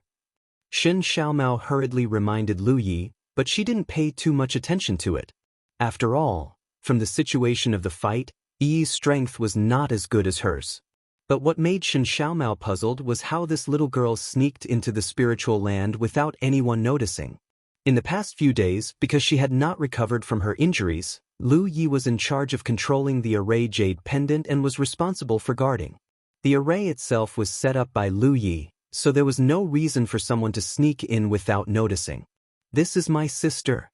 S1: Shen Xiaomao hurriedly reminded Lu Yi, but she didn't pay too much attention to it. After all, from the situation of the fight, Yi's strength was not as good as hers. But what made Shen Xiaomao puzzled was how this little girl sneaked into the spiritual land without anyone noticing. In the past few days, because she had not recovered from her injuries, Lu Yi was in charge of controlling the array jade pendant and was responsible for guarding. The array itself was set up by Lu Yi, so there was no reason for someone to sneak in without noticing. "This is my sister."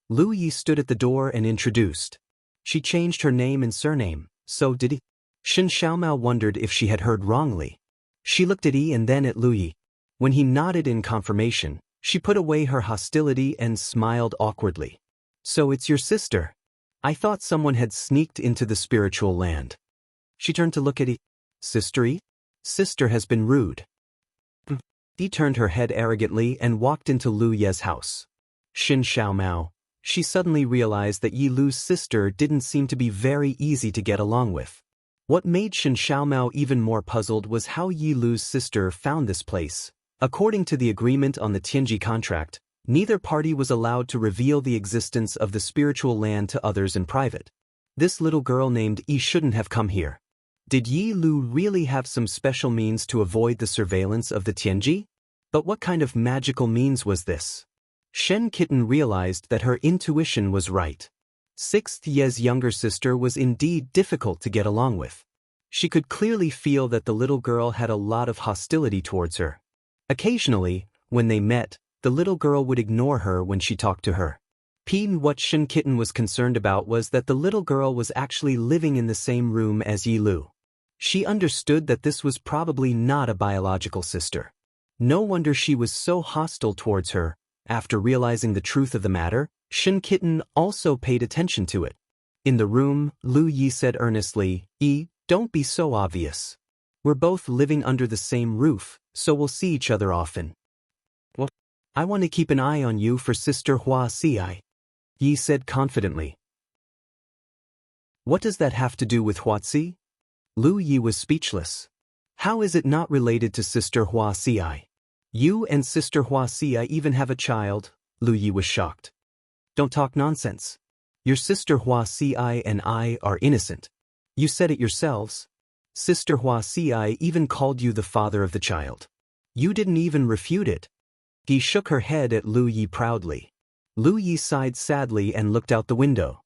S1: Lu Yi stood at the door and introduced. She changed her name and surname, so did he? Shen Xiaomao wondered if she had heard wrongly. She looked at Yi and then at Lu Yi. When he nodded in confirmation, she put away her hostility and smiled awkwardly. "So it's your sister? I thought someone had sneaked into the spiritual land." She turned to look at Yi. "Sister Yi? Sister has been rude." Yi turned her head arrogantly and walked into Lu Ye's house. Shen Xiaomao. She suddenly realized that Yi Lu's sister didn't seem to be very easy to get along with. What made Shen Xiaomao even more puzzled was how Yi Lu's sister found this place. According to the agreement on the Tianji contract, neither party was allowed to reveal the existence of the spiritual land to others in private. This little girl named Yi shouldn't have come here. Did Yi Lu really have some special means to avoid the surveillance of the Tianji? But what kind of magical means was this? Shen Kitten realized that her intuition was right. Sixth Ye's younger sister was indeed difficult to get along with. She could clearly feel that the little girl had a lot of hostility towards her. Occasionally, when they met, the little girl would ignore her when she talked to her. What Shen Kitten was concerned about was that the little girl was actually living in the same room as Yi Lu. She understood that this was probably not a biological sister. No wonder she was so hostile towards her. After realizing the truth of the matter, Shen Kitten also paid attention to it. In the room, Lu Yi said earnestly, "Yi, don't be so obvious. We're both living under the same roof, so we'll see each other often." "Well, I want to keep an eye on you for Sister Hua Ci," Yi said confidently. "What does that have to do with Huazi?" Lu Yi was speechless. "How is it not related to Sister Hua Ci? You and Sister Hua Ci even have a child." Lu Yi was shocked. "Don't talk nonsense. Your Sister Hua Ci and I are innocent. You said it yourselves. Sister Hua Ci even called you the father of the child. You didn't even refute it." He shook her head at Lu Yi proudly. Lu Yi sighed sadly and looked out the window.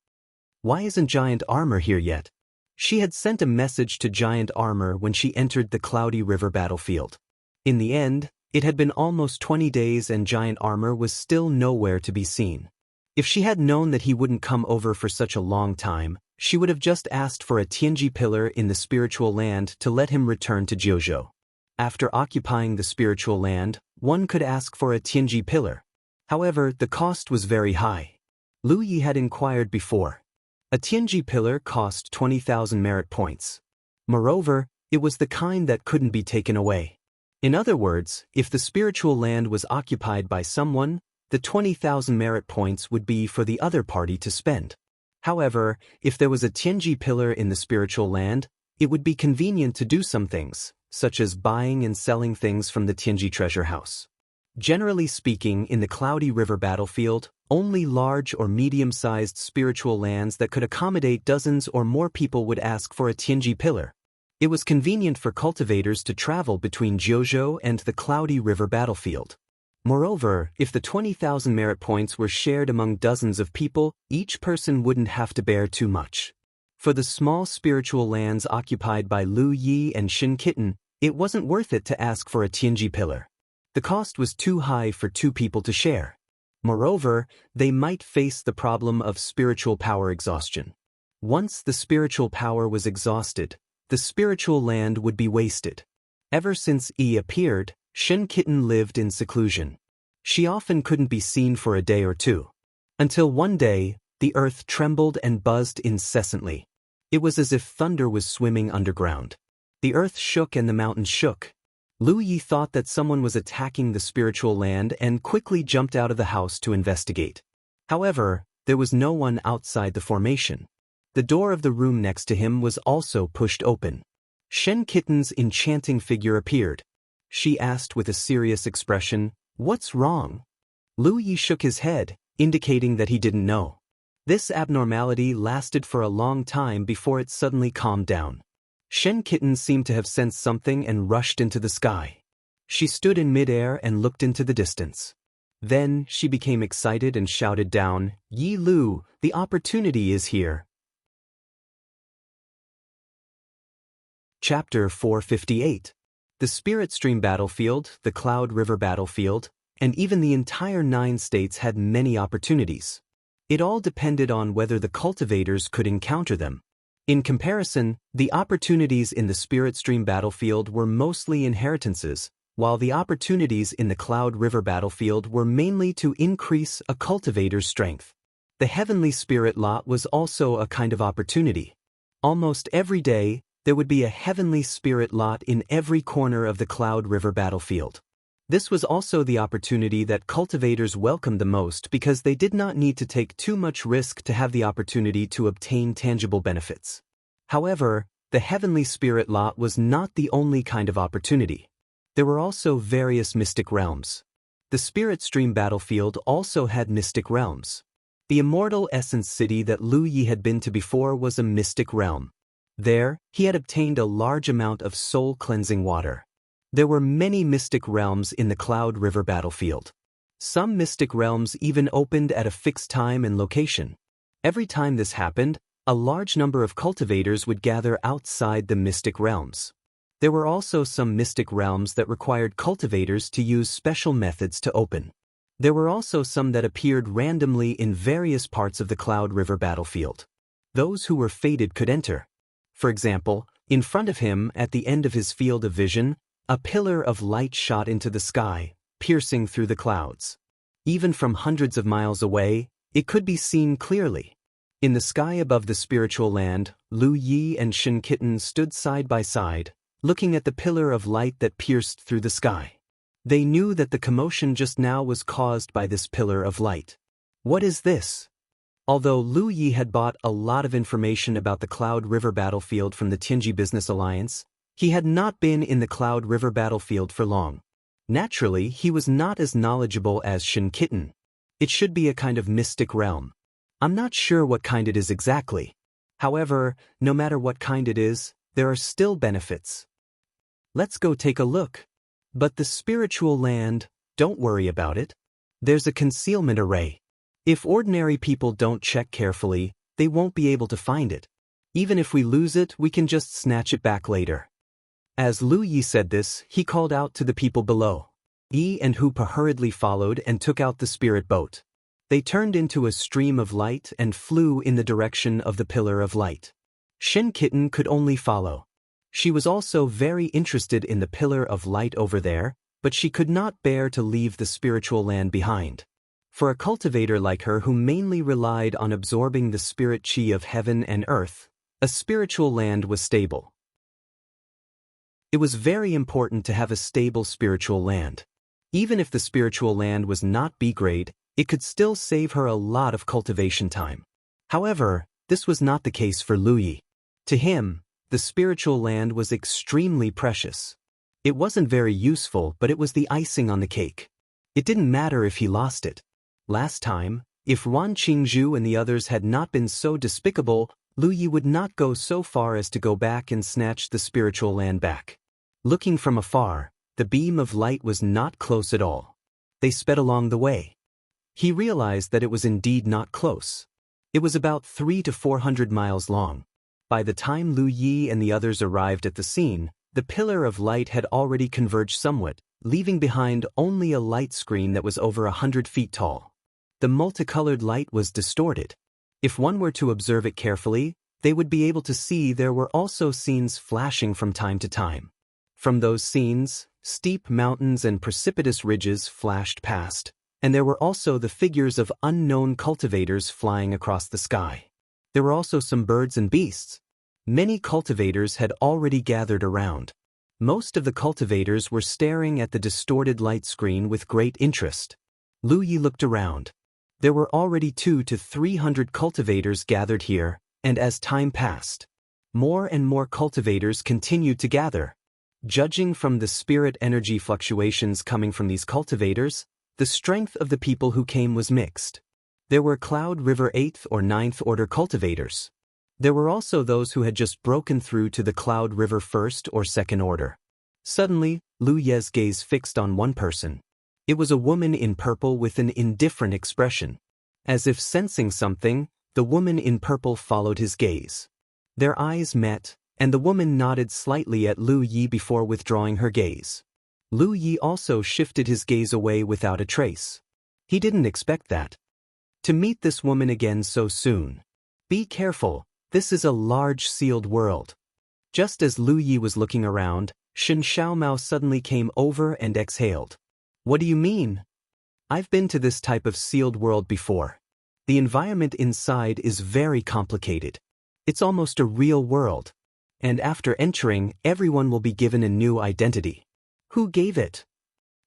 S1: Why isn't Giant Armor here yet? She had sent a message to Giant Armor when she entered the Cloudy River battlefield. In the end, it had been almost 20 days and Giant Armor was still nowhere to be seen. If she had known that he wouldn't come over for such a long time, she would have just asked for a Tianji pillar in the spiritual land to let him return to Jiuzhou. After occupying the spiritual land, one could ask for a Tianji pillar. However, the cost was very high. Lu Yi had inquired before. A Tianji pillar cost 20,000 merit points. Moreover, it was the kind that couldn't be taken away. In other words, if the spiritual land was occupied by someone, the 20,000 merit points would be for the other party to spend. However, if there was a Tianji pillar in the spiritual land, it would be convenient to do some things, such as buying and selling things from the Tianji treasure house. Generally speaking, in the Cloudy River battlefield, only large or medium-sized spiritual lands that could accommodate dozens or more people would ask for a Tianji pillar. It was convenient for cultivators to travel between Jiuzhou and the Cloudy River battlefield. Moreover, if the 20,000 merit points were shared among dozens of people, each person wouldn't have to bear too much. For the small spiritual lands occupied by Lu Yi and Shen Kitten, it wasn't worth it to ask for a Tianji pillar. The cost was too high for two people to share. Moreover, they might face the problem of spiritual power exhaustion. Once the spiritual power was exhausted, the spiritual land would be wasted. Ever since Yi appeared, Shen Kitten lived in seclusion. She often couldn't be seen for a day or two. Until one day, the earth trembled and buzzed incessantly. It was as if thunder was swimming underground. The earth shook and the mountains shook. Lu Yi thought that someone was attacking the spiritual land and quickly jumped out of the house to investigate. However, there was no one outside the formation. The door of the room next to him was also pushed open. Shen Kitten's enchanting figure appeared. She asked with a serious expression, "What's wrong?" Lu Yi shook his head, indicating that he didn't know. This abnormality lasted for a long time before it suddenly calmed down. Shen Kitten seemed to have sensed something and rushed into the sky. She stood in midair and looked into the distance. Then she became excited and shouted down, "Yi Lu, the opportunity is here." Chapter 458. The Spirit Stream Battlefield, the Cloud River Battlefield, and even the entire 9 states had many opportunities. It all depended on whether the cultivators could encounter them. In comparison, the opportunities in the Spirit Stream Battlefield were mostly inheritances, while the opportunities in the Cloud River Battlefield were mainly to increase a cultivator's strength. The Heavenly Spirit lot was also a kind of opportunity. Almost every day, there would be a Heavenly Spirit lot in every corner of the Cloud River Battlefield. This was also the opportunity that cultivators welcomed the most because they did not need to take too much risk to have the opportunity to obtain tangible benefits. However, the Heavenly Spirit lot was not the only kind of opportunity. There were also various mystic realms. The Spirit Stream Battlefield also had mystic realms. The Immortal Essence City that Lu Yi had been to before was a mystic realm. There, he had obtained a large amount of soul-cleansing water. There were many mystic realms in the Cloud River Battlefield. Some mystic realms even opened at a fixed time and location. Every time this happened, a large number of cultivators would gather outside the mystic realms. There were also some mystic realms that required cultivators to use special methods to open. There were also some that appeared randomly in various parts of the Cloud River Battlefield. Those who were fated could enter. For example, in front of him, at the end of his field of vision, a pillar of light shot into the sky, piercing through the clouds. Even from hundreds of miles away, it could be seen clearly. In the sky above the spiritual land, Lu Yi and Shen Kitten stood side by side, looking at the pillar of light that pierced through the sky. They knew that the commotion just now was caused by this pillar of light. What is this? Although Lu Yi had bought a lot of information about the Cloud River Battlefield from the Tianji Business Alliance, he had not been in the Cloud River Battlefield for long. Naturally, he was not as knowledgeable as Shen Kitten. It should be a kind of mystic realm. I'm not sure what kind it is exactly. However, no matter what kind it is, there are still benefits. Let's go take a look. But the spiritual land, don't worry about it. There's a concealment array. If ordinary people don't check carefully, they won't be able to find it. Even if we lose it, we can just snatch it back later. As Lu Yi said this, he called out to the people below. Yi and Hupa hurriedly followed and took out the spirit boat. They turned into a stream of light and flew in the direction of the pillar of light. Shen Kitten could only follow. She was also very interested in the pillar of light over there, but she could not bear to leave the spiritual land behind. For a cultivator like her who mainly relied on absorbing the spirit chi of heaven and earth, a spiritual land was stable. It was very important to have a stable spiritual land. Even if the spiritual land was not B-grade, it could still save her a lot of cultivation time. However, this was not the case for Lu Yi. To him, the spiritual land was extremely precious. It wasn't very useful, but it was the icing on the cake. It didn't matter if he lost it. Last time, if Wan Qingzhu and the others had not been so despicable, Lu Yi would not go so far as to go back and snatch the spiritual land back. Looking from afar, the beam of light was not close at all. They sped along the way. He realized that it was indeed not close. It was about 300 to 400 miles long. By the time Lu Yi and the others arrived at the scene, the pillar of light had already converged somewhat, leaving behind only a light screen that was over 100 feet tall. The multicolored light was distorted. If one were to observe it carefully, they would be able to see there were also scenes flashing from time to time. From those scenes, steep mountains and precipitous ridges flashed past, and there were also the figures of unknown cultivators flying across the sky. There were also some birds and beasts. Many cultivators had already gathered around. Most of the cultivators were staring at the distorted light screen with great interest. Lu Yi looked around. There were already 200 to 300 cultivators gathered here, and as time passed, more and more cultivators continued to gather. Judging from the spirit energy fluctuations coming from these cultivators, the strength of the people who came was mixed. There were Cloud River 8th or 9th order cultivators. There were also those who had just broken through to the Cloud River 1st or 2nd order. Suddenly, Lu Ye's gaze fixed on one person. It was a woman in purple with an indifferent expression. As if sensing something, the woman in purple followed his gaze. Their eyes met, and the woman nodded slightly at Lu Yi before withdrawing her gaze. Lu Yi also shifted his gaze away without a trace. He didn't expect that. To meet this woman again so soon. Be careful, this is a large sealed world. Just as Lu Yi was looking around, Shen Xiaomao suddenly came over and exhaled. What do you mean? I've been to this type of sealed world before. The environment inside is very complicated. It's almost a real world. And after entering, everyone will be given a new identity. Who gave it?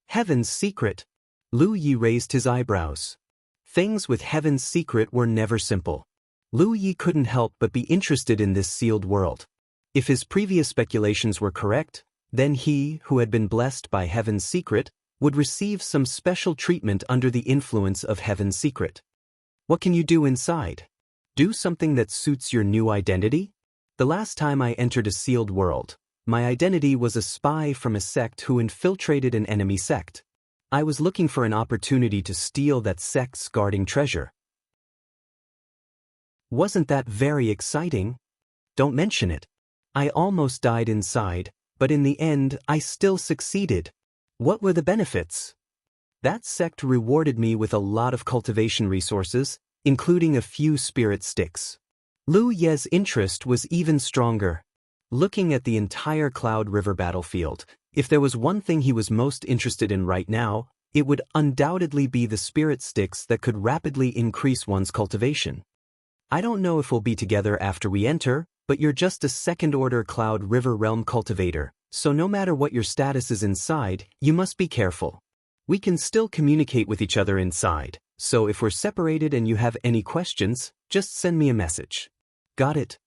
S1: Heaven's secret. Lu Yi raised his eyebrows. Things with Heaven's secret were never simple. Lu Yi couldn't help but be interested in this sealed world. If his previous speculations were correct, then he, who had been blessed by Heaven's secret, would receive some special treatment under the influence of Heaven's secret. What can you do inside? Do something that suits your new identity? The last time I entered a sealed world, my identity was a spy from a sect who infiltrated an enemy sect. I was looking for an opportunity to steal that sect's guarding treasure. Wasn't that very exciting? Don't mention it. I almost died inside, but in the end I still succeeded. What were the benefits? That sect rewarded me with a lot of cultivation resources, including a few spirit sticks. Lu Ye's interest was even stronger. Looking at the entire Cloud River battlefield, if there was one thing he was most interested in right now, it would undoubtedly be the spirit sticks that could rapidly increase one's cultivation. I don't know if we'll be together after we enter, but you're just a 2nd order Cloud River realm cultivator, so no matter what your status is inside, you must be careful. We can still communicate with each other inside, so if we're separated and you have any questions, just send me a message. Got it?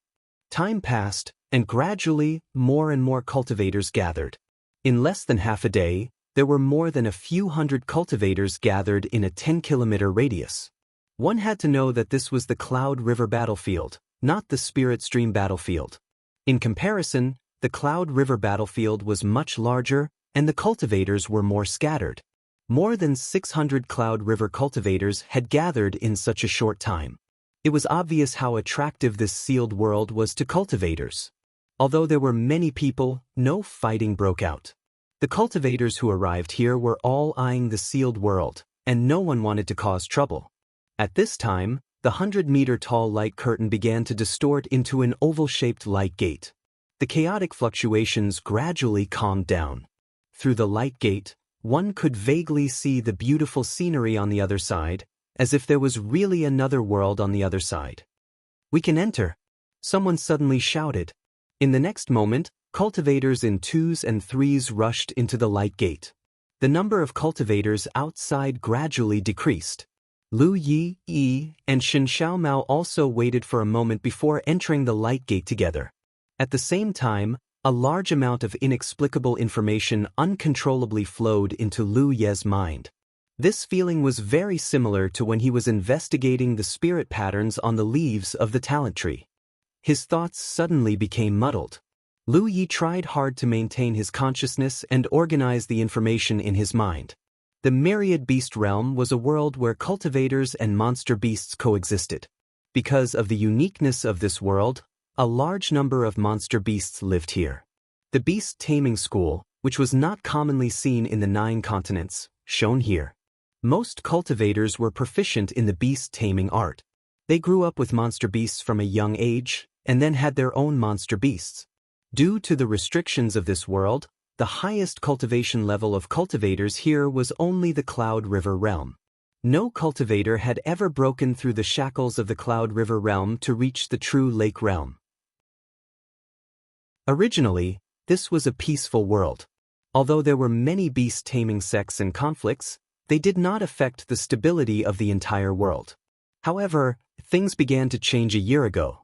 S1: Time passed, and gradually, more and more cultivators gathered. In less than half a day, there were more than a few hundred cultivators gathered in a 10-kilometer radius. One had to know that this was the Cloud River battlefield, not the Spirit Stream battlefield. In comparison, the Cloud River battlefield was much larger, and the cultivators were more scattered. More than 600 Cloud River cultivators had gathered in such a short time. It was obvious how attractive this sealed world was to cultivators. Although there were many people, no fighting broke out. The cultivators who arrived here were all eyeing the sealed world, and no one wanted to cause trouble. At this time, the 100-meter-tall light curtain began to distort into an oval-shaped light gate. The chaotic fluctuations gradually calmed down. Through the light gate, one could vaguely see the beautiful scenery on the other side, as if there was really another world on the other side. We can enter, someone suddenly shouted. In the next moment, cultivators in 2s and 3s rushed into the light gate. The number of cultivators outside gradually decreased. Lu Yi, and Shen Xiaomao also waited for a moment before entering the light gate together. At the same time, a large amount of inexplicable information uncontrollably flowed into Lu Ye's mind. This feeling was very similar to when he was investigating the spirit patterns on the leaves of the talent tree. His thoughts suddenly became muddled. Lu Yi tried hard to maintain his consciousness and organize the information in his mind. The myriad beast realm was a world where cultivators and monster beasts coexisted. Because of the uniqueness of this world, a large number of monster beasts lived here. The beast taming school, which was not commonly seen in the 9 continents, shown here. Most cultivators were proficient in the beast taming art. They grew up with monster beasts from a young age, and then had their own monster beasts. Due to the restrictions of this world, the highest cultivation level of cultivators here was only the Cloud River realm. No cultivator had ever broken through the shackles of the Cloud River realm to reach the true Lake realm. Originally, This was a peaceful world. Although there were many beast-taming sects and conflicts, they did not affect the stability of the entire world. However, things began to change a year ago.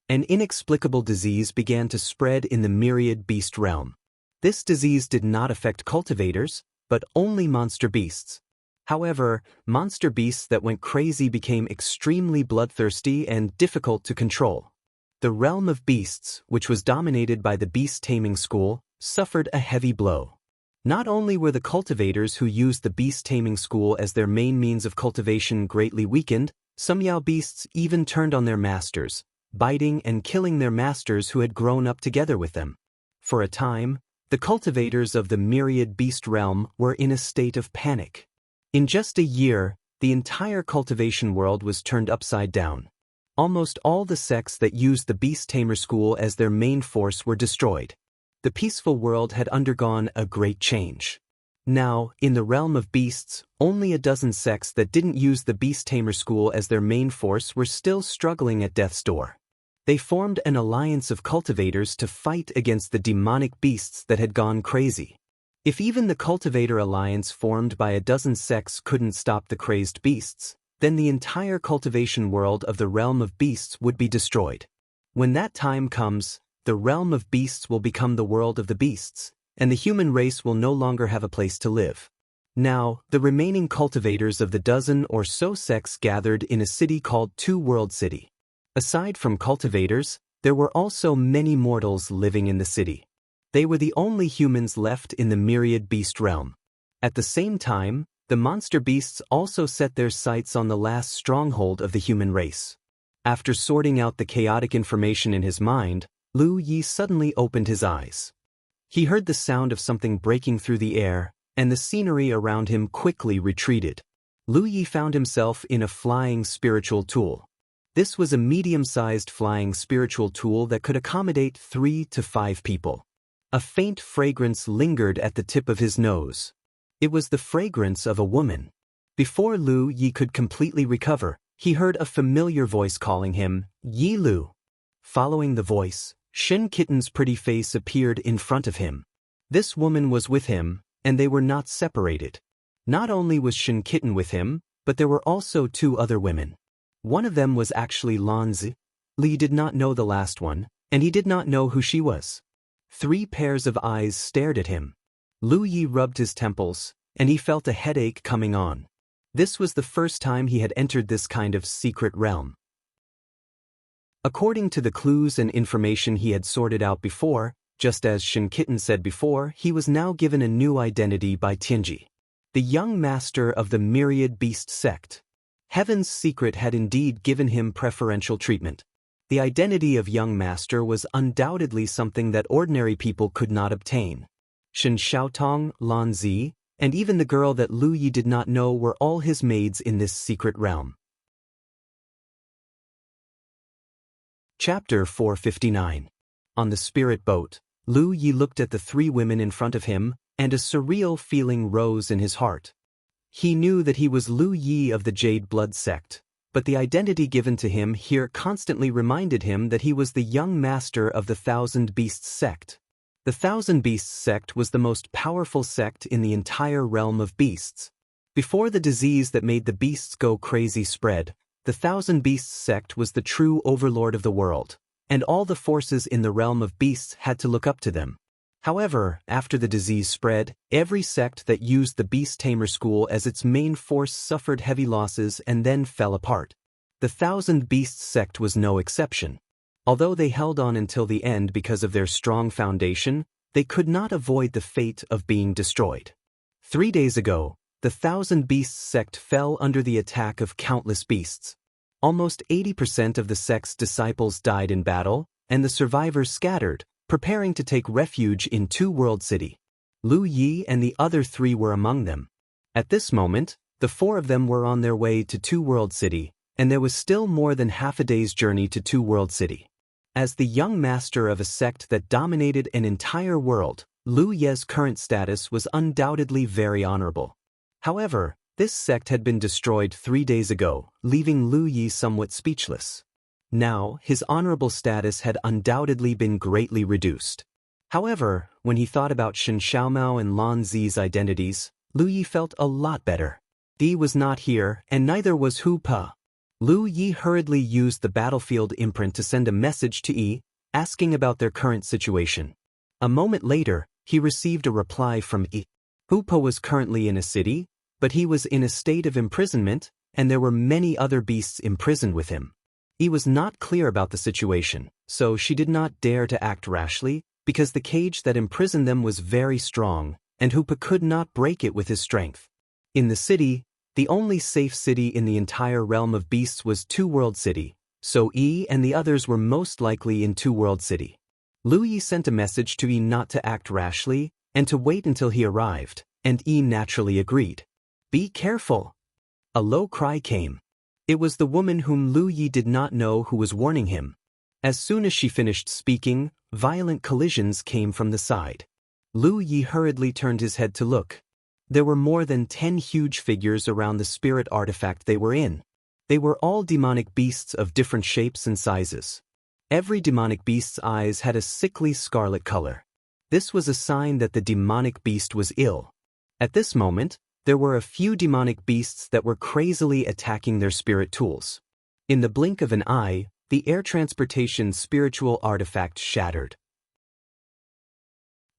S1: An inexplicable disease began to spread in the myriad beast realm. This disease did not affect cultivators, but only monster beasts. However, monster beasts that went crazy became extremely bloodthirsty and difficult to control. The realm of beasts, which was dominated by the beast-taming school, suffered a heavy blow. Not only were the cultivators who used the beast-taming school as their main means of cultivation greatly weakened, some Yao beasts even turned on their masters, biting and killing their masters who had grown up together with them. For a time, the cultivators of the myriad beast realm were in a state of panic. In just a year, the entire cultivation world was turned upside down. Almost all the sects that used the beast tamer school as their main force were destroyed. The peaceful world had undergone a great change. Now, in the realm of beasts, only a dozen sects that didn't use the beast tamer school as their main force were still struggling at death's door. They formed an alliance of cultivators to fight against the demonic beasts that had gone crazy. If even the cultivator alliance formed by a dozen sects couldn't stop the crazed beasts, then the entire cultivation world of the realm of beasts would be destroyed. When that time comes, the realm of beasts will become the world of the beasts, and the human race will no longer have a place to live. Now, the remaining cultivators of the dozen or so sects gathered in a city called Two World City. Aside from cultivators, there were also many mortals living in the city. They were the only humans left in the myriad beast realm. At the same time, the monster beasts also set their sights on the last stronghold of the human race. After sorting out the chaotic information in his mind, Lu Yi suddenly opened his eyes. He heard the sound of something breaking through the air, and the scenery around him quickly retreated. Lu Yi found himself in a flying spiritual tool. This was a medium-sized flying spiritual tool that could accommodate 3 to 5 people. A faint fragrance lingered at the tip of his nose. It was the fragrance of a woman. Before Lu Yi could completely recover, he heard a familiar voice calling him, Yi Lu. Following the voice, Shin Kitten's pretty face appeared in front of him. This woman was with him, and they were not separated. Not only was Shin Kitten with him, but there were also 2 other women. One of them was actually Lan Zi. Li did not know the last one, and he did not know who she was. 3 pairs of eyes stared at him. Lu Yi rubbed his temples, and he felt a headache coming on. This was the first time he had entered this kind of secret realm. According to the clues and information he had sorted out before, just as Shin Kitten said before, he was now given a new identity by Tianji, the young master of the myriad beast sect. Heaven's secret had indeed given him preferential treatment. The identity of young master was undoubtedly something that ordinary people could not obtain. Shin Xiaotong, Lan Zi, and even the girl that Lu Yi did not know were all his maids in this secret realm. Chapter 459. On the spirit boat, Lu Yi looked at the 3 women in front of him, and a surreal feeling rose in his heart. He knew that he was Lu Yi of the Jade Blood sect, but the identity given to him here constantly reminded him that he was the young master of the Thousand Beasts sect. The Thousand Beasts sect was the most powerful sect in the entire realm of beasts. Before the disease that made the beasts go crazy spread, the Thousand Beasts sect was the true overlord of the world, and all the forces in the realm of beasts had to look up to them. However, after the disease spread, every sect that used the Beast Tamer school as its main force suffered heavy losses and then fell apart. The Thousand Beasts sect was no exception. Although they held on until the end because of their strong foundation, they could not avoid the fate of being destroyed. 3 days ago, the Thousand Beasts sect fell under the attack of countless beasts. Almost 80% of the sect's disciples died in battle, and the survivors scattered, preparing to take refuge in Two World City. Lu Yi and the other 3 were among them. At this moment, the 4 of them were on their way to Two World City, and there was still more than half a day's journey to Two World City. As the young master of a sect that dominated an entire world, Lu Ye's current status was undoubtedly very honorable. However, this sect had been destroyed 3 days ago, leaving Lu Yi somewhat speechless. Now, his honorable status had undoubtedly been greatly reduced. However, when he thought about Shen Xiaomao and Lan Zi's identities, Lu Yi felt a lot better. Di was not here, and neither was Hu Pa. Lu Yi hurriedly used the battlefield imprint to send a message to Yi, asking about their current situation. A moment later, he received a reply from Yi. Hu Pa was currently in a city, but he was in a state of imprisonment, and there were many other beasts imprisoned with him. Yi was not clear about the situation, so she did not dare to act rashly, because the cage that imprisoned them was very strong, and Hu Pa could not break it with his strength. In the city, the only safe city in the entire realm of beasts was Two World City, so Yi and the others were most likely in Two World City. Lu Yi sent a message to Yi not to act rashly, and to wait until he arrived, and Yi naturally agreed. Be careful! A low cry came. It was the woman whom Lu Yi did not know who was warning him. As soon as she finished speaking, violent collisions came from the side. Lu Yi hurriedly turned his head to look. There were more than 10 huge figures around the spirit artifact they were in. They were all demonic beasts of different shapes and sizes. Every demonic beast's eyes had a sickly scarlet color. This was a sign that the demonic beast was ill. At this moment, there were a few demonic beasts that were crazily attacking their spirit tools. In the blink of an eye, the air transportation spiritual artifact shattered.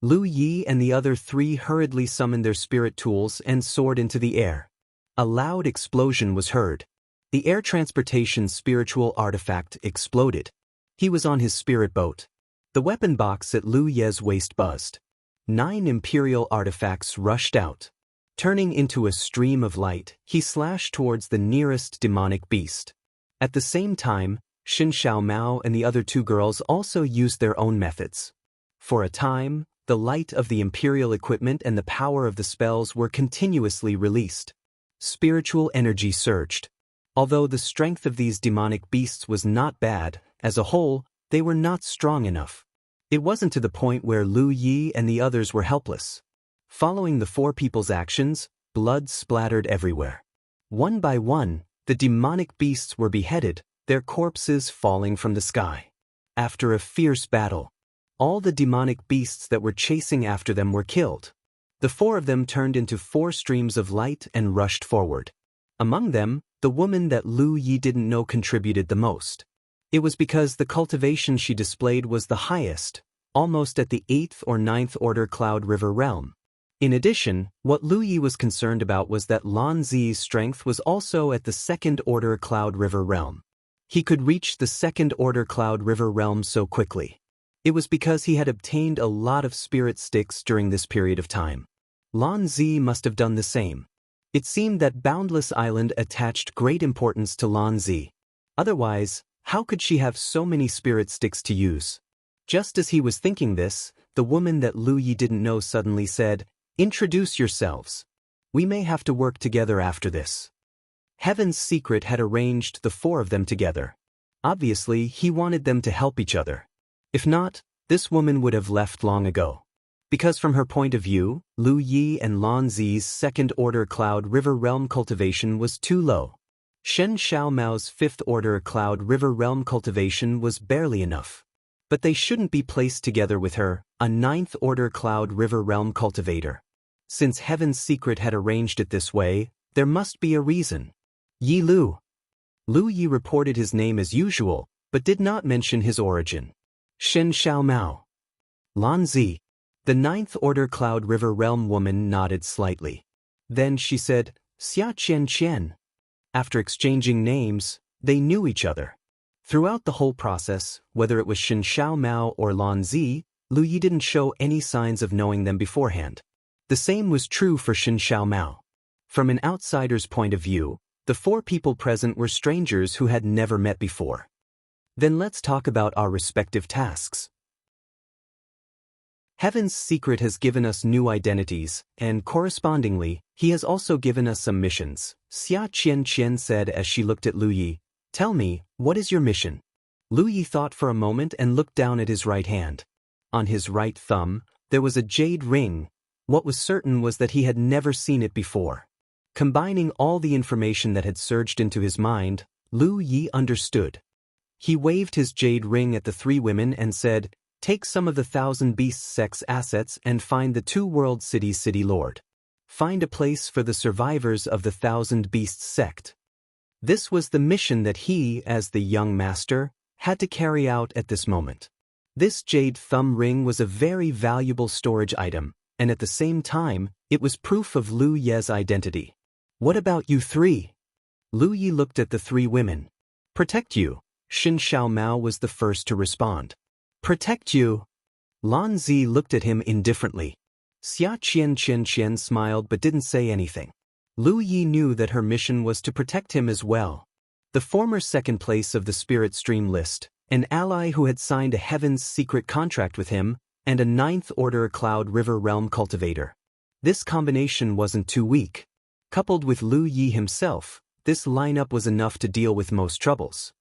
S1: Lu Yi and the other three hurriedly summoned their spirit tools and soared into the air. A loud explosion was heard. The air transportation spiritual artifact exploded. He was on his spirit boat. The weapon box at Lu Ye's waist buzzed. 9 imperial artifacts rushed out. Turning into a stream of light, he slashed towards the nearest demonic beast. At the same time, Shen Xiaomao and the other 2 girls also used their own methods. For a time, the light of the imperial equipment and the power of the spells were continuously released. Spiritual energy surged. Although the strength of these demonic beasts was not bad, as a whole, they were not strong enough. It wasn't to the point where Lu Yi and the others were helpless. Following the 4 people's actions, blood splattered everywhere. One by one, the demonic beasts were beheaded, their corpses falling from the sky. After a fierce battle, all the demonic beasts that were chasing after them were killed. The 4 of them turned into 4 streams of light and rushed forward. Among them, the woman that Lu Yi didn't know contributed the most. It was because the cultivation she displayed was the highest, almost at the 8th or 9th order Cloud River realm. In addition, what Lu Yi was concerned about was that Lan Zi's strength was also at the 2nd order Cloud River realm. He could reach the 2nd order Cloud River realm so quickly. It was because he had obtained a lot of spirit sticks during this period of time. Lan Zi must have done the same. It seemed that Boundless Island attached great importance to Lan Zi. Otherwise, how could she have so many spirit sticks to use? Just as he was thinking this, the woman that Lu Yi didn't know suddenly said, "Introduce yourselves. We may have to work together after this." Heaven's Secret had arranged the 4 of them together. Obviously, he wanted them to help each other. If not, this woman would have left long ago. Because from her point of view, Lu Yi and Lan Zi's 2nd order Cloud River realm cultivation was too low. Shen Xiaomao's 5th order Cloud River realm cultivation was barely enough. But they shouldn't be placed together with her, a 9th order Cloud River realm cultivator. Since Heaven's Secret had arranged it this way, there must be a reason. Yi Lu. Lu Yi reported his name as usual, but did not mention his origin. Shen Xiaomao. Lan Zi. The 9th order Cloud River realm woman nodded slightly. Then she said, "Xia Qian Qian." After exchanging names, they knew each other. Throughout the whole process, whether it was Shen Xiaomao or Lan Zi, Lu Yi didn't show any signs of knowing them beforehand. The same was true for Shen Xiaomao. From an outsider's point of view, the 4 people present were strangers who had never met before. Then let's talk about our respective tasks. Heaven's Secret has given us new identities, and correspondingly, he has also given us some missions, Xia Qian Qian said as she looked at Lu Yi. "Tell me, what is your mission?" Lu Yi thought for a moment and looked down at his right hand. On his right thumb, there was a jade ring. What was certain was that he had never seen it before. Combining all the information that had surged into his mind, Lu Yi understood. He waved his jade ring at the 3 women and said, Take some of the Thousand Beasts sect's assets and find the Two World City's city lord. Find a place for the survivors of the Thousand Beasts sect. This was the mission that he, as the young master, had to carry out at this moment. This jade thumb ring was a very valuable storage item, and at the same time, it was proof of Lu Ye's identity. What about you three? Lu Ye looked at the three women. Protect you. Shin Xiao Mao was the first to respond. Protect you. Lan Zi looked at him indifferently. Xia Qian smiled but didn't say anything. Lu Yi knew that her mission was to protect him as well. The former second place of the Spirit Stream list, an ally who had signed a Heaven's Secret contract with him, and a 9th Order Cloud River Realm cultivator. This combination wasn't too weak. Coupled with Lu Yi himself, this lineup was enough to deal with most troubles.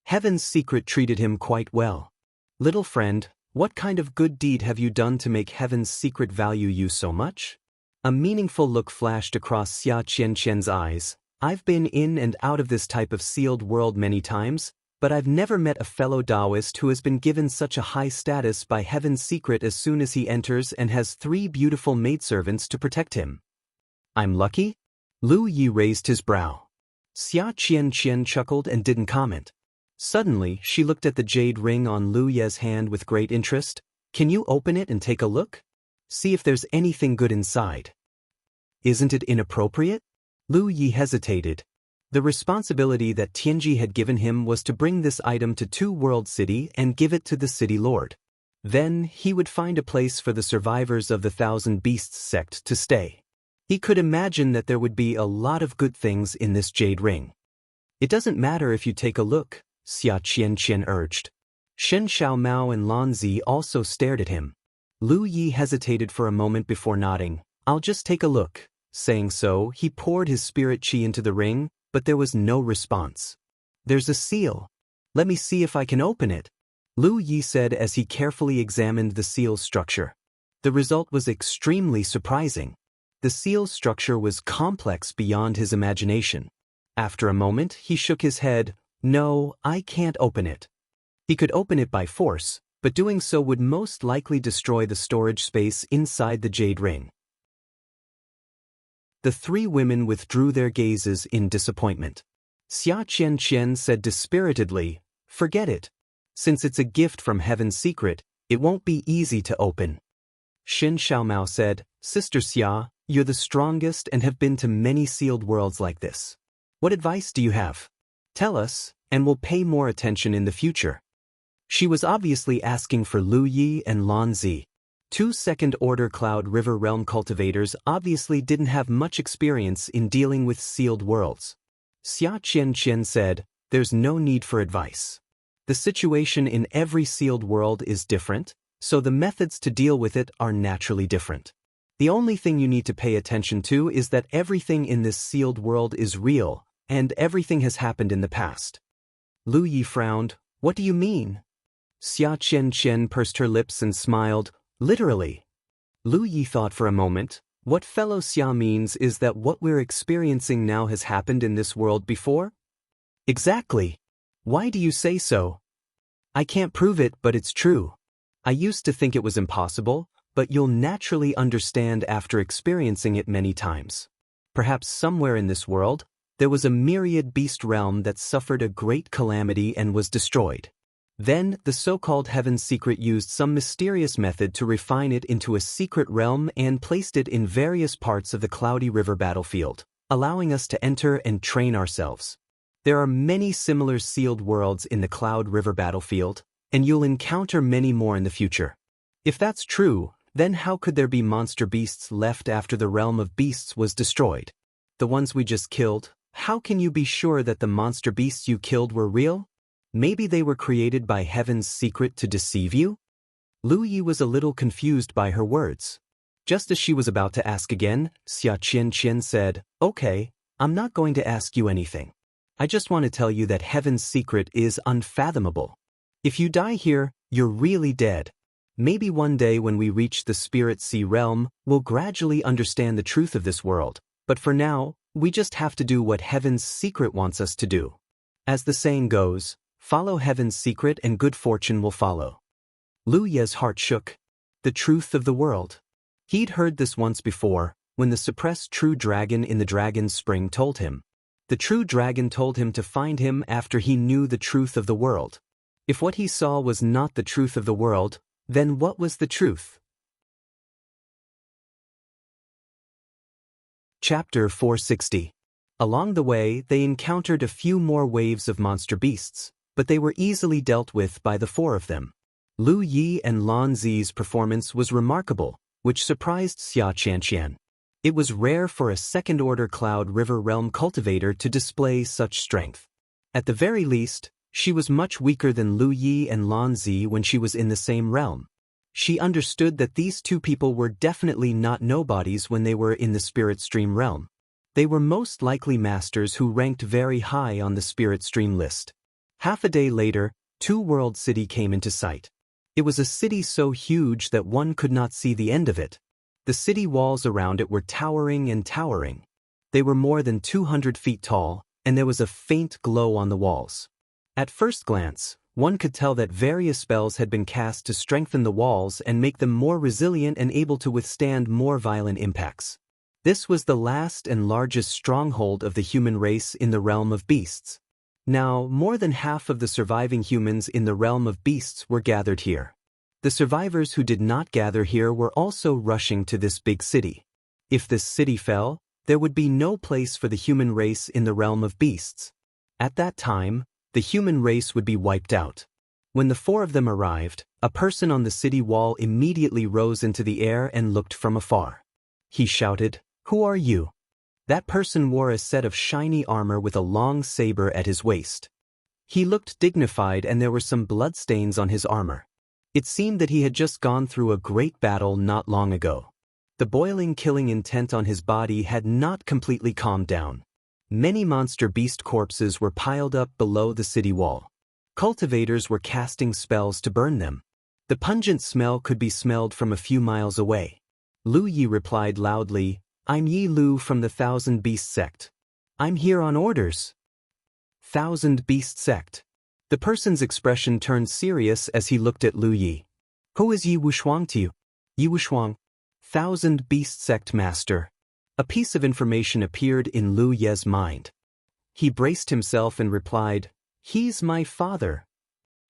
S1: Heaven's Secret treated him quite well. Little friend, what kind of good deed have you done to make Heaven's Secret value you so much? A meaningful look flashed across Xia Qian's eyes. I've been in and out of this type of sealed world many times, but I've never met a fellow Taoist who has been given such a high status by Heaven's Secret as soon as he enters and has 3 beautiful maidservants to protect him. I'm lucky? Lu Yi raised his brow. Xia Qian chuckled and didn't comment. Suddenly, she looked at the jade ring on Lu Ye's hand with great interest. Can you open it and take a look? See if there's anything good inside. Isn't it inappropriate? Lu Yi hesitated. The responsibility that Tianji had given him was to bring this item to Two World City and give it to the city lord. Then, he would find a place for the survivors of the Thousand Beasts sect to stay. He could imagine that there would be a lot of good things in this jade ring. It doesn't matter if you take a look, Xia Qian urged. Shen Xiao Mao and Lan Zi also stared at him. Lu Yi hesitated for a moment before nodding. I'll just take a look. Saying so, he poured his spirit chi into the ring, but there was no response. There's a seal. Let me see if I can open it, Lu Yi said as he carefully examined the seal's structure. The result was extremely surprising. The seal's structure was complex beyond his imagination. After a moment, he shook his head. No, I can't open it. He could open it by force, but doing so would most likely destroy the storage space inside the jade ring. The 3 women withdrew their gazes in disappointment. Xia Qian said dispiritedly, forget it. Since it's a gift from Heaven's Secret, it won't be easy to open. Shin Xiaomao said, Sister Xia, you're the strongest and have been to many sealed worlds like this. What advice do you have? Tell us, and we'll pay more attention in the future. She was obviously asking for Lu Yi and Lan Zi. 2 second-order Cloud River Realm cultivators obviously didn't have much experience in dealing with sealed worlds. Xia Qian said, there's no need for advice. The situation in every sealed world is different, so the methods to deal with it are naturally different. The only thing you need to pay attention to is that everything in this sealed world is real, and everything has happened in the past. Lu Yi frowned. What do you mean? Xia Qian pursed her lips and smiled. Literally. Lu Yi thought for a moment. What fellow Xia means is that what we're experiencing now has happened in this world before? Exactly. Why do you say so? I can't prove it, but it's true. I used to think it was impossible, but you'll naturally understand after experiencing it many times. Perhaps somewhere in this world, there was a myriad beast realm that suffered a great calamity and was destroyed. Then, the so-called Heaven's Secret used some mysterious method to refine it into a secret realm and placed it in various parts of the Cloudy River battlefield, allowing us to enter and train ourselves. There are many similar sealed worlds in the Cloud River battlefield, and you'll encounter many more in the future. If that's true, then how could there be monster beasts left after the realm of beasts was destroyed? The ones we just killed, how can you be sure that the monster beasts you killed were real? Maybe they were created by Heaven's Secret to deceive you? Lu Yi was a little confused by her words. Just as she was about to ask again, Xia Qian said, Okay, I'm not going to ask you anything. I just want to tell you that Heaven's Secret is unfathomable. If you die here, you're really dead. Maybe one day when we reach the Spirit Sea realm, we'll gradually understand the truth of this world. But for now, we just have to do what Heaven's Secret wants us to do. As the saying goes, follow Heaven's Secret and good fortune will follow. Lu Ye's heart shook. The truth of the world. He'd heard this once before, when the suppressed true dragon in the dragon's spring told him. The true dragon told him to find him after he knew the truth of the world. If what he saw was not the truth of the world, then what was the truth? Chapter 460. Along the way, they encountered a few more waves of monster beasts, but they were easily dealt with by the four of them. Lu Yi and Lan Zi's performance was remarkable, which surprised Xia Qianqian. It was rare for a second-order Cloud River Realm cultivator to display such strength. At the very least, she was much weaker than Lu Yi and Lan Zi when she was in the same realm. She understood that these two people were definitely not nobodies when they were in the Spirit Stream realm. They were most likely masters who ranked very high on the Spirit Stream list. Half a day later, Two World City came into sight. It was a city so huge that one could not see the end of it. The city walls around it were towering and towering. They were more than 200 feet tall, and there was a faint glow on the walls. At first glance, one could tell that various spells had been cast to strengthen the walls and make them more resilient and able to withstand more violent impacts. This was the last and largest stronghold of the human race in the realm of beasts. Now, more than half of the surviving humans in the realm of beasts were gathered here. The survivors who did not gather here were also rushing to this big city. If this city fell, there would be no place for the human race in the realm of beasts. At that time, the human race would be wiped out. When the four of them arrived, a person on the city wall immediately rose into the air and looked from afar. He shouted, "Who are you?" That person wore a set of shiny armor with a long saber at his waist. He looked dignified and there were some bloodstains on his armor. It seemed that he had just gone through a great battle not long ago. The boiling killing intent on his body had not completely calmed down. Many monster beast corpses were piled up below the city wall. Cultivators were casting spells to burn them. The pungent smell could be smelled from a few miles away. Lu Yi replied loudly, "I'm Yi Lu from the Thousand Beast Sect. I'm here on orders." Thousand Beast Sect. The person's expression turned serious as he looked at Lu Yi. "Who is Yi Wushuang to you?" "Yi Wushuang, Thousand Beast Sect Master." A piece of information appeared in Lu Ye's mind. He braced himself and replied, "He's my father."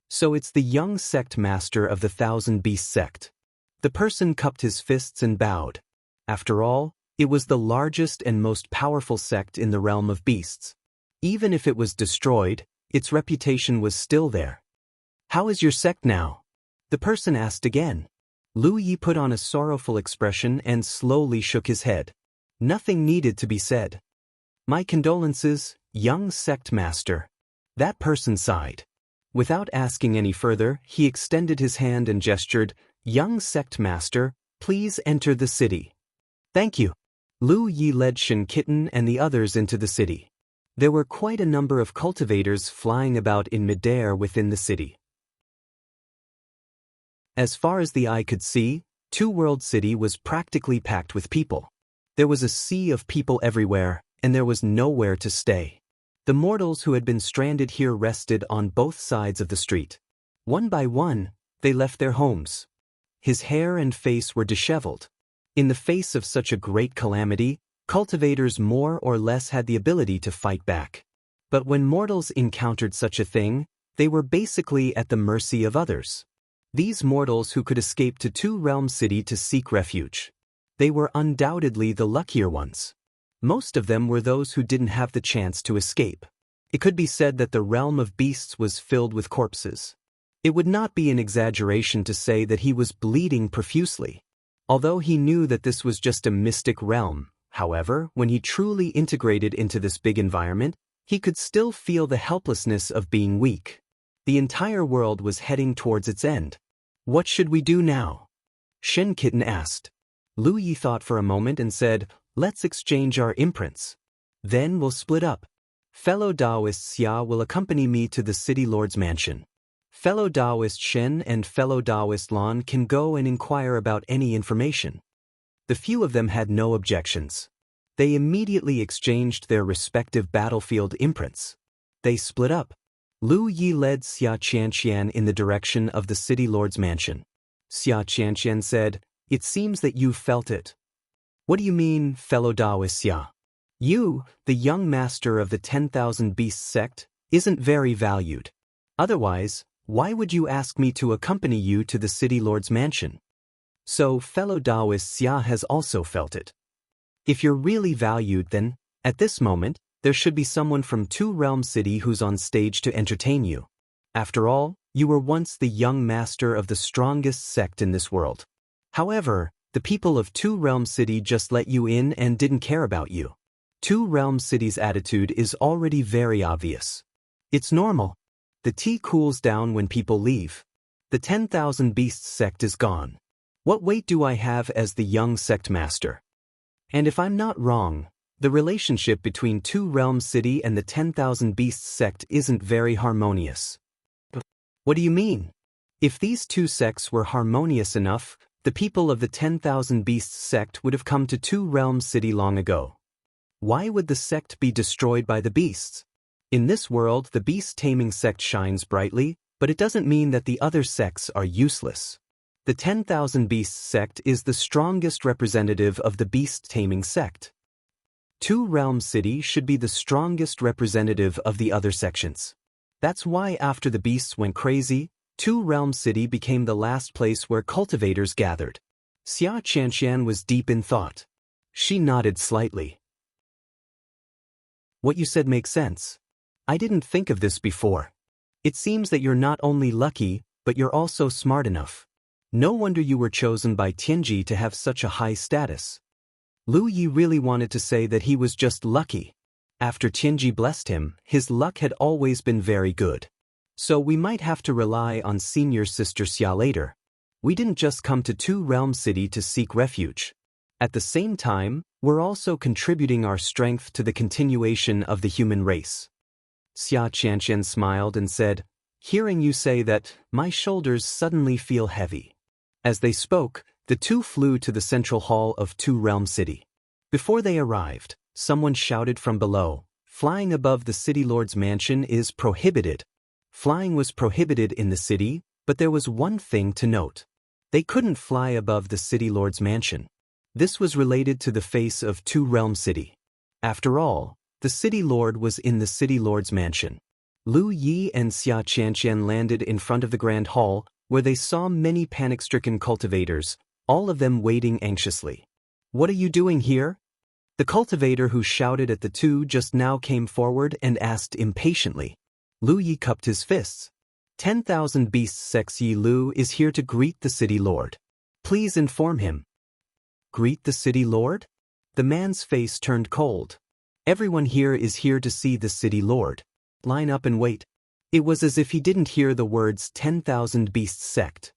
S1: So it's the young sect master of the Thousand Beast Sect. The person cupped his fists and bowed. After all, it was the largest and most powerful sect in the realm of beasts. Even if it was destroyed, its reputation was still there. "How is your sect now?" the person asked again. Lu Yi put on a sorrowful expression and slowly shook his head. Nothing needed to be said. "My condolences, young sect master." That person sighed. Without asking any further, he extended his hand and gestured, "Young sect master, please enter the city." "Thank you." Lu Yi led Shen Kitten and the others into the city. There were quite a number of cultivators flying about in midair within the city. As far as the eye could see, Two World City was practically packed with people. There was a sea of people everywhere, and there was nowhere to stay. The mortals who had been stranded here rested on both sides of the street. One by one, they left their homes. His hair and face were disheveled. In the face of such a great calamity, cultivators more or less had the ability to fight back. But when mortals encountered such a thing, they were basically at the mercy of others. These mortals who could escape to Two Realm City to seek refuge. They were undoubtedly the luckier ones. Most of them were those who didn't have the chance to escape. It could be said that the realm of beasts was filled with corpses. It would not be an exaggeration to say that he was bleeding profusely. Although he knew that this was just a mystic realm, however, when he truly integrated into this big environment, he could still feel the helplessness of being weak. The entire world was heading towards its end. "What should we do now?" Shen Kitten asked. Lu Yi thought for a moment and said, "Let's exchange our imprints. Then we'll split up. Fellow Taoist Xia will accompany me to the City Lord's mansion. Fellow Taoist Shen and fellow Taoist Lan can go and inquire about any information." The few of them had no objections. They immediately exchanged their respective battlefield imprints. They split up. Lu Yi led Xia Qianqian in the direction of the City Lord's mansion. Xia Qianqian said, "It seems that you felt it." "What do you mean, fellow Taoist Xia? You, the young master of the 10,000 Beasts sect, isn't very valued. Otherwise, why would you ask me to accompany you to the city lord's mansion?" So fellow Taoist Xia has also felt it. If you're really valued, then, at this moment, there should be someone from Two Realm City who's on stage to entertain you. After all, you were once the young master of the strongest sect in this world. However, the people of Two Realm City just let you in and didn't care about you. Two Realm City's attitude is already very obvious. It's normal. The tea cools down when people leave. The 10,000 Beasts sect is gone. What weight do I have as the young sect master? And if I'm not wrong, the relationship between Two Realm City and the 10,000 Beasts sect isn't very harmonious. What do you mean? If these two sects were harmonious enough, the people of the 10,000 Beasts sect would have come to Two Realm City long ago. Why would the sect be destroyed by the beasts? In this world, the beast-taming sect shines brightly, but it doesn't mean that the other sects are useless. The 10,000 Beasts sect is the strongest representative of the beast-taming sect. Two Realm City should be the strongest representative of the other sections. That's why after the beasts went crazy, Two Realm City became the last place where cultivators gathered. Xia Qianqian was deep in thought. She nodded slightly. What you said makes sense. I didn't think of this before. It seems that you're not only lucky, but you're also smart enough. No wonder you were chosen by Tianji to have such a high status. Lu Yi really wanted to say that he was just lucky. After Tianji blessed him, his luck had always been very good. So we might have to rely on senior sister Xia later. We didn't just come to Two Realm City to seek refuge. At the same time, we're also contributing our strength to the continuation of the human race. Xia Qianqian smiled and said, "Hearing you say that, my shoulders suddenly feel heavy." As they spoke, the two flew to the central hall of Two Realm City. Before they arrived, someone shouted from below, "Flying above the city lord's mansion is prohibited." Flying was prohibited in the city, but there was one thing to note. They couldn't fly above the city lord's mansion. This was related to the face of Two Realm City. After all, the city lord was in the city lord's mansion. Lu Yi and Xia Qianqian landed in front of the grand hall, where they saw many panic-stricken cultivators, all of them waiting anxiously. "What are you doing here?" The cultivator who shouted at the two just now came forward and asked impatiently. Lu Yi cupped his fists. 10,000 Beasts Sect Yi Lu is here to greet the city lord. Please inform him. Greet the city lord? The man's face turned cold. Everyone here is here to see the city lord. Line up and wait. It was as if he didn't hear the words 10,000 Beasts Sect.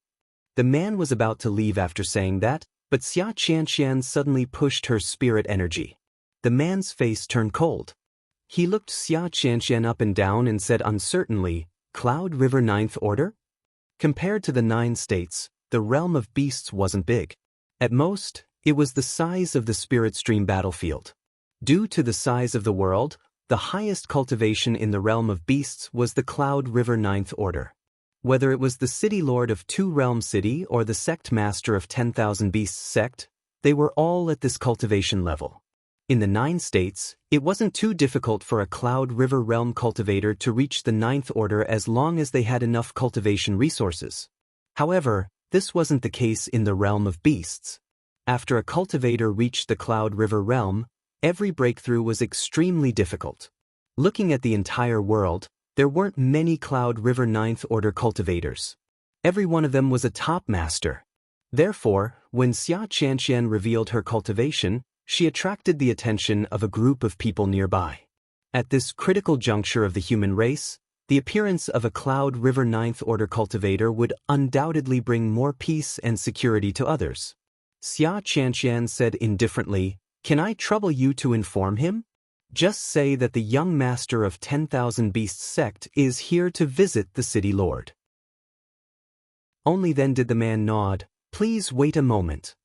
S1: The man was about to leave after saying that, but Xia Qianqian suddenly pushed her spirit energy. The man's face turned cold. He looked Xia Qianqian up and down and said uncertainly, "Cloud River Ninth Order?" Compared to the 9 states, the realm of beasts wasn't big. At most, it was the size of the spirit stream battlefield. Due to the size of the world, the highest cultivation in the realm of beasts was the Cloud River Ninth Order. Whether it was the city lord of Two Realm City or the sect master of 10,000 Beasts sect, they were all at this cultivation level. In the 9 states, it wasn't too difficult for a Cloud River realm cultivator to reach the 9th order as long as they had enough cultivation resources. However, this wasn't the case in the realm of beasts. After a cultivator reached the Cloud River realm, every breakthrough was extremely difficult. Looking at the entire world, there weren't many Cloud River 9th Order cultivators. Every one of them was a top master. Therefore, when Xia Qianqian revealed her cultivation, she attracted the attention of a group of people nearby. At this critical juncture of the human race, the appearance of a Cloud River 9th Order cultivator would undoubtedly bring more peace and security to others. Xia Qianqian said indifferently, "Can I trouble you to inform him? Just say that the young master of 10,000 Beasts sect is here to visit the city lord." Only then did the man nod, "Please wait a moment."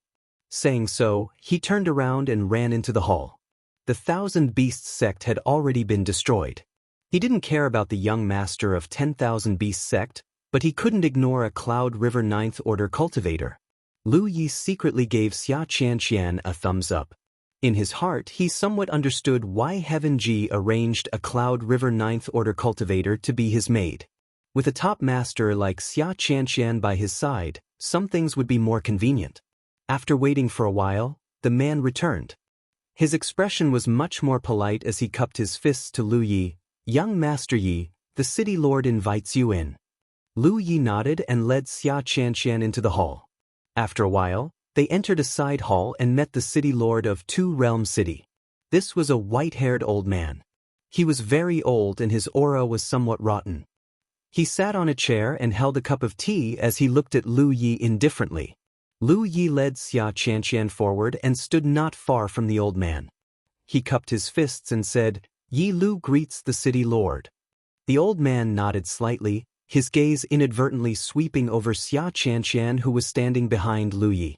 S1: Saying so, he turned around and ran into the hall. The 1,000 Beasts sect had already been destroyed. He didn't care about the young master of 10,000 Beasts sect, but he couldn't ignore a Cloud River Ninth Order cultivator. Lu Yi secretly gave Xia Qianqian a thumbs up. In his heart, he somewhat understood why Heaven Ji arranged a Cloud River Ninth Order cultivator to be his maid. With a top master like Xia Qianqian by his side, some things would be more convenient. After waiting for a while, the man returned. His expression was much more polite as he cupped his fists to Lu Yi. "Young Master Yi, the city lord invites you in." Lu Yi nodded and led Xia Qianqian into the hall. After a while, they entered a side hall and met the city lord of Two Realm City. This was a white-haired old man. He was very old and his aura was somewhat rotten. He sat on a chair and held a cup of tea as he looked at Lu Yi indifferently. Lu Yi led Xia Qianqian forward and stood not far from the old man. He cupped his fists and said, "Yi Lu greets the city lord." The old man nodded slightly, his gaze inadvertently sweeping over Xia Qianqian who was standing behind Lu Yi.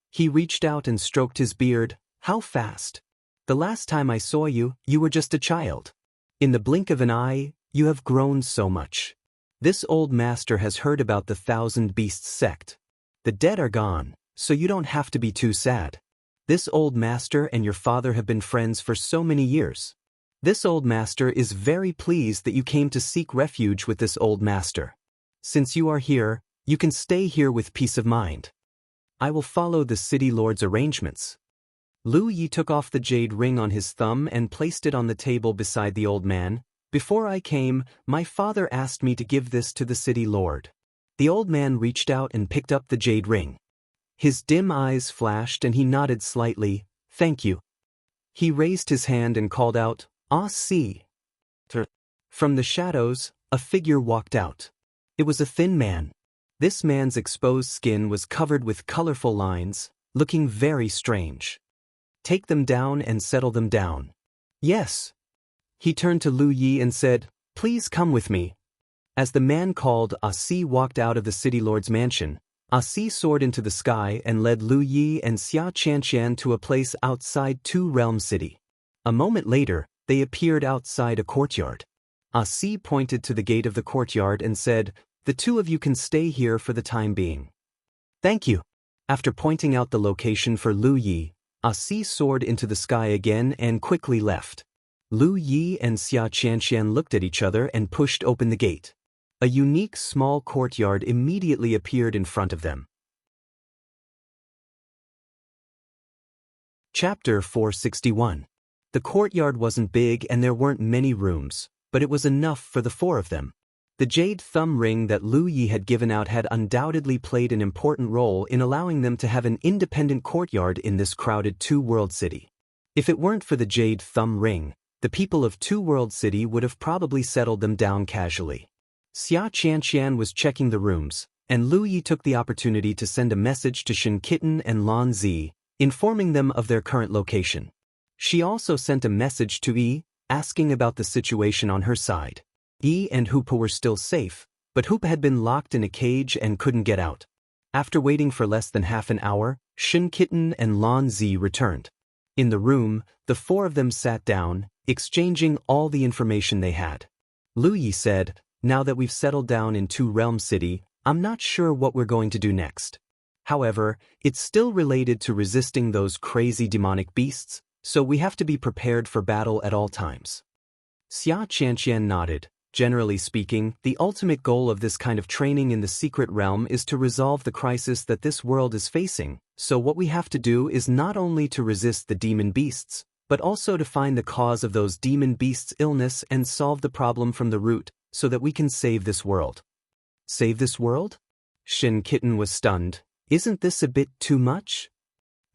S1: He reached out and stroked his beard. "How fast? The last time I saw you, you were just a child. In the blink of an eye, you have grown so much." This old master has heard about the Thousand Beasts sect. The dead are gone, so you don't have to be too sad. This old master and your father have been friends for so many years. This old master is very pleased that you came to seek refuge with this old master. Since you are here, you can stay here with peace of mind. I will follow the city lord's arrangements. Lu Yi took off the jade ring on his thumb and placed it on the table beside the old man. "Before I came, my father asked me to give this to the city lord." The old man reached out and picked up the jade ring. His dim eyes flashed and he nodded slightly. "Thank you." He raised his hand and called out, "Ah, see." From the shadows, a figure walked out. It was a thin man. This man's exposed skin was covered with colorful lines, looking very strange. "Take them down and settle them down." "Yes." He turned to Lu Yi and said, "Please come with me." As the man called Asi walked out of the city lord's mansion, Asi soared into the sky and led Lu Yi and Xia Qianqian to a place outside Two Realm City. A moment later, they appeared outside a courtyard. Asi pointed to the gate of the courtyard and said, "The two of you can stay here for the time being." "Thank you." After pointing out the location for Lu Yi, Asi soared into the sky again and quickly left. Lu Yi and Xia Qianqian looked at each other and pushed open the gate. A unique small courtyard immediately appeared in front of them. Chapter 461. The courtyard wasn't big and there weren't many rooms, but it was enough for the four of them. The jade thumb ring that Lu Yi had given out had undoubtedly played an important role in allowing them to have an independent courtyard in this crowded Two-World City. If it weren't for the jade thumb ring, the people of Two-World City would have probably settled them down casually. Xia Qianqian was checking the rooms, and Lu Yi took the opportunity to send a message to Shen Kitten and Lan Zi, informing them of their current location. She also sent a message to Yi, asking about the situation on her side. Yi and Hoopa were still safe, but Hoopa had been locked in a cage and couldn't get out. After waiting for less than half an hour, Shen Kitten and Lan Zi returned. In the room, the four of them sat down, exchanging all the information they had. Lu Yi said, "Now that we've settled down in Two Realm City, I'm not sure what we're going to do next. However, it's still related to resisting those crazy demonic beasts, so we have to be prepared for battle at all times." Xia Qianqian nodded. Generally speaking, the ultimate goal of this kind of training in the secret realm is to resolve the crisis that this world is facing, so what we have to do is not only to resist the demon beasts, but also to find the cause of those demon beasts' illness and solve the problem from the root, so that we can save this world. Save this world? Shen Kitten was stunned. Isn't this a bit too much?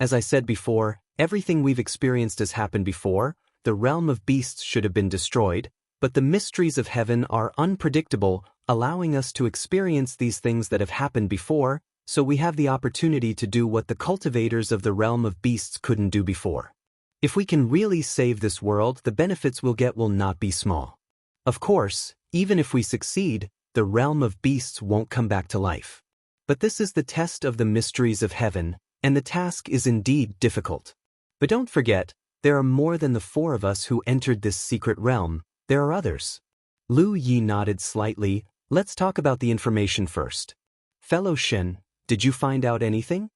S1: As I said before, everything we've experienced has happened before. The realm of beasts should have been destroyed, but the mysteries of heaven are unpredictable, allowing us to experience these things that have happened before, so we have the opportunity to do what the cultivators of the realm of beasts couldn't do before. If we can really save this world, the benefits we'll get will not be small. Of course, even if we succeed, the realm of beasts won't come back to life. But this is the test of the mysteries of heaven, and the task is indeed difficult. But don't forget, there are more than the four of us who entered this secret realm. There are others. Lu Yi nodded slightly. Let's talk about the information first. Fellow Shen, did you find out anything?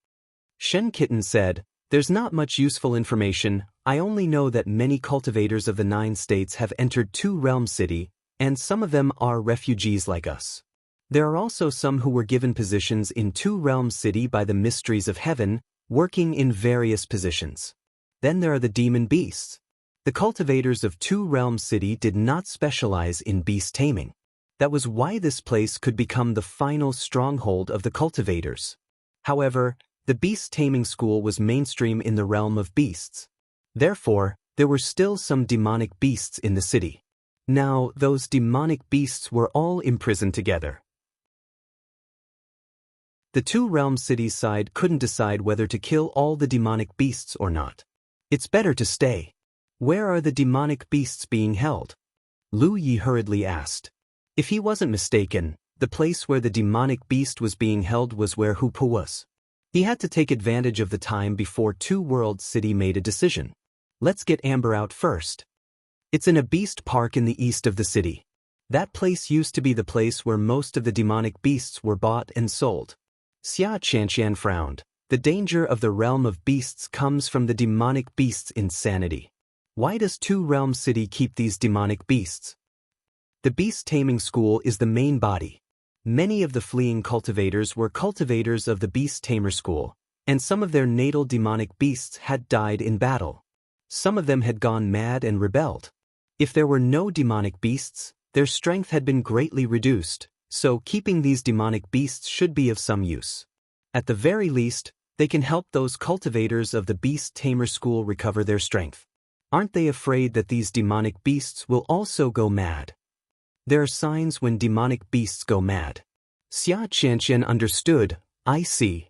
S1: Shen Kitten said, "There's not much useful information. I only know that many cultivators of the 9 states have entered Two Realm City, and some of them are refugees like us. There are also some who were given positions in Two Realm City by the mysteries of heaven, working in various positions. Then there are the demon beasts. The cultivators of Two Realm City did not specialize in beast taming. That was why this place could become the final stronghold of the cultivators. However, the beast taming school was mainstream in the realm of beasts. Therefore, there were still some demonic beasts in the city. Now, those demonic beasts were all imprisoned together. The Two Realm City's side couldn't decide whether to kill all the demonic beasts or not. It's better to stay. Where are the demonic beasts being held? Lu Yi hurriedly asked. If he wasn't mistaken, the place where the demonic beast was being held was where Hupo was. He had to take advantage of the time before Two World City made a decision. Let's get Amber out first. It's in a beast park in the east of the city. That place used to be the place where most of the demonic beasts were bought and sold. Xia Qianqian frowned. The danger of the realm of beasts comes from the demonic beasts' insanity. Why does Two Realm City keep these demonic beasts? The beast taming school is the main body. Many of the fleeing cultivators were cultivators of the beast tamer school, and some of their natal demonic beasts had died in battle. Some of them had gone mad and rebelled. If there were no demonic beasts, their strength had been greatly reduced, so keeping these demonic beasts should be of some use. At the very least, they can help those cultivators of the beast tamer school recover their strength. Aren't they afraid that these demonic beasts will also go mad? There are signs when demonic beasts go mad. Xia Qianqian understood. I see.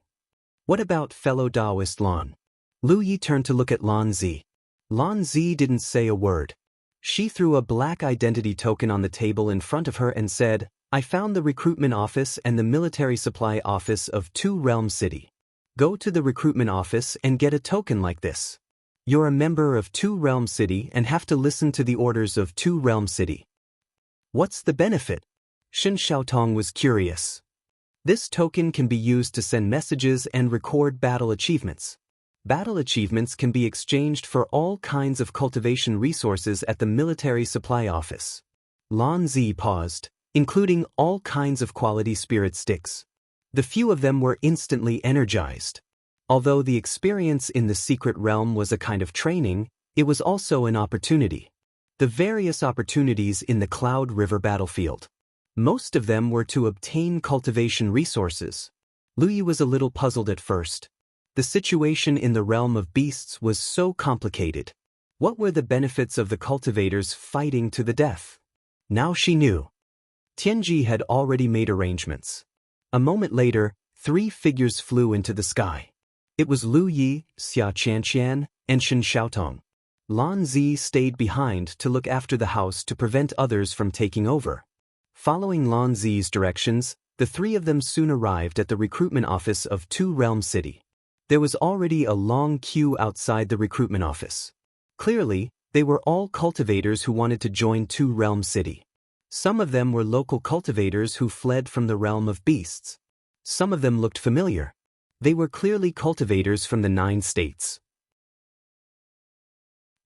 S1: What about fellow Taoist Lan? Lu Yi turned to look at Lan Zi. Lan Zi didn't say a word. She threw a black identity token on the table in front of her and said, I found the recruitment office and the military supply office of Two Realm City. Go to the recruitment office and get a token like this. You're a member of Two Realm City and have to listen to the orders of Two Realm City. What's the benefit? Shen Xiaotong was curious. This token can be used to send messages and record battle achievements. Battle achievements can be exchanged for all kinds of cultivation resources at the military supply office. Lan Zi paused, including all kinds of quality spirit sticks. The few of them were instantly energized. Although the experience in the secret realm was a kind of training, it was also an opportunity. The various opportunities in the Cloud River battlefield. Most of them were to obtain cultivation resources. Lu Yi was a little puzzled at first. The situation in the realm of beasts was so complicated. What were the benefits of the cultivators fighting to the death? Now she knew. Tianji had already made arrangements. A moment later, 3 figures flew into the sky. It was Lu Yi, Xia Qianqian, and Shen Xiaotong. Lan Zi stayed behind to look after the house to prevent others from taking over. Following Lan Zi's directions, the 3 of them soon arrived at the recruitment office of Two Realm City. There was already a long queue outside the recruitment office. Clearly, they were all cultivators who wanted to join Two Realm City. Some of them were local cultivators who fled from the realm of beasts. Some of them looked familiar. They were clearly cultivators from the 9 states.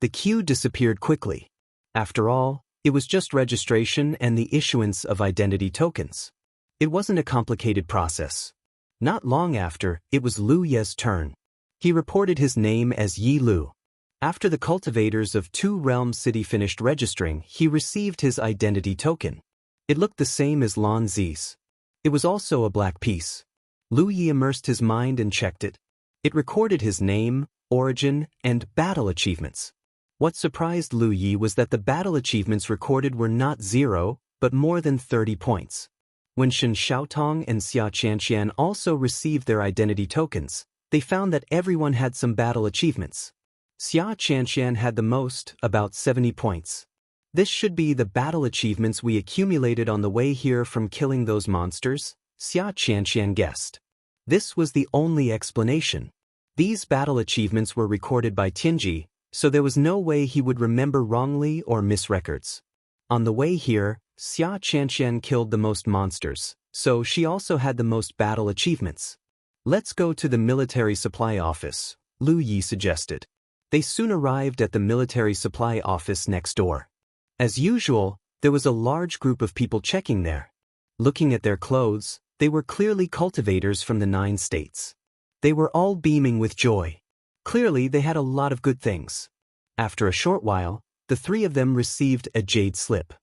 S1: The queue disappeared quickly. After all, it was just registration and the issuance of identity tokens. It wasn't a complicated process. Not long after, it was Lu Ye's turn. He reported his name as Yi Lu. After the cultivators of Two Realm City finished registering, he received his identity token. It looked the same as Lan Zi's. It was also a black piece. Lu Yi immersed his mind and checked it. It recorded his name, origin, and battle achievements. What surprised Lu Yi was that the battle achievements recorded were not 0, but more than 30 points. When Shen Xiaotong and Xia Qianqian also received their identity tokens, they found that everyone had some battle achievements. Xia Qianqian had the most, about 70 points. This should be the battle achievements we accumulated on the way here from killing those monsters, Xia Qianqian guessed. This was the only explanation. These battle achievements were recorded by Tianji, so there was no way he would remember wrongly or miss records. On the way here, Xia Qianqian killed the most monsters, so she also had the most battle achievements. Let's go to the military supply office, Lu Yi suggested. They soon arrived at the military supply office next door. As usual, there was a large group of people checking there. Looking at their clothes, they were clearly cultivators from the 9 states. They were all beaming with joy. Clearly, they had a lot of good things. After a short while, the 3 of them received a jade slip.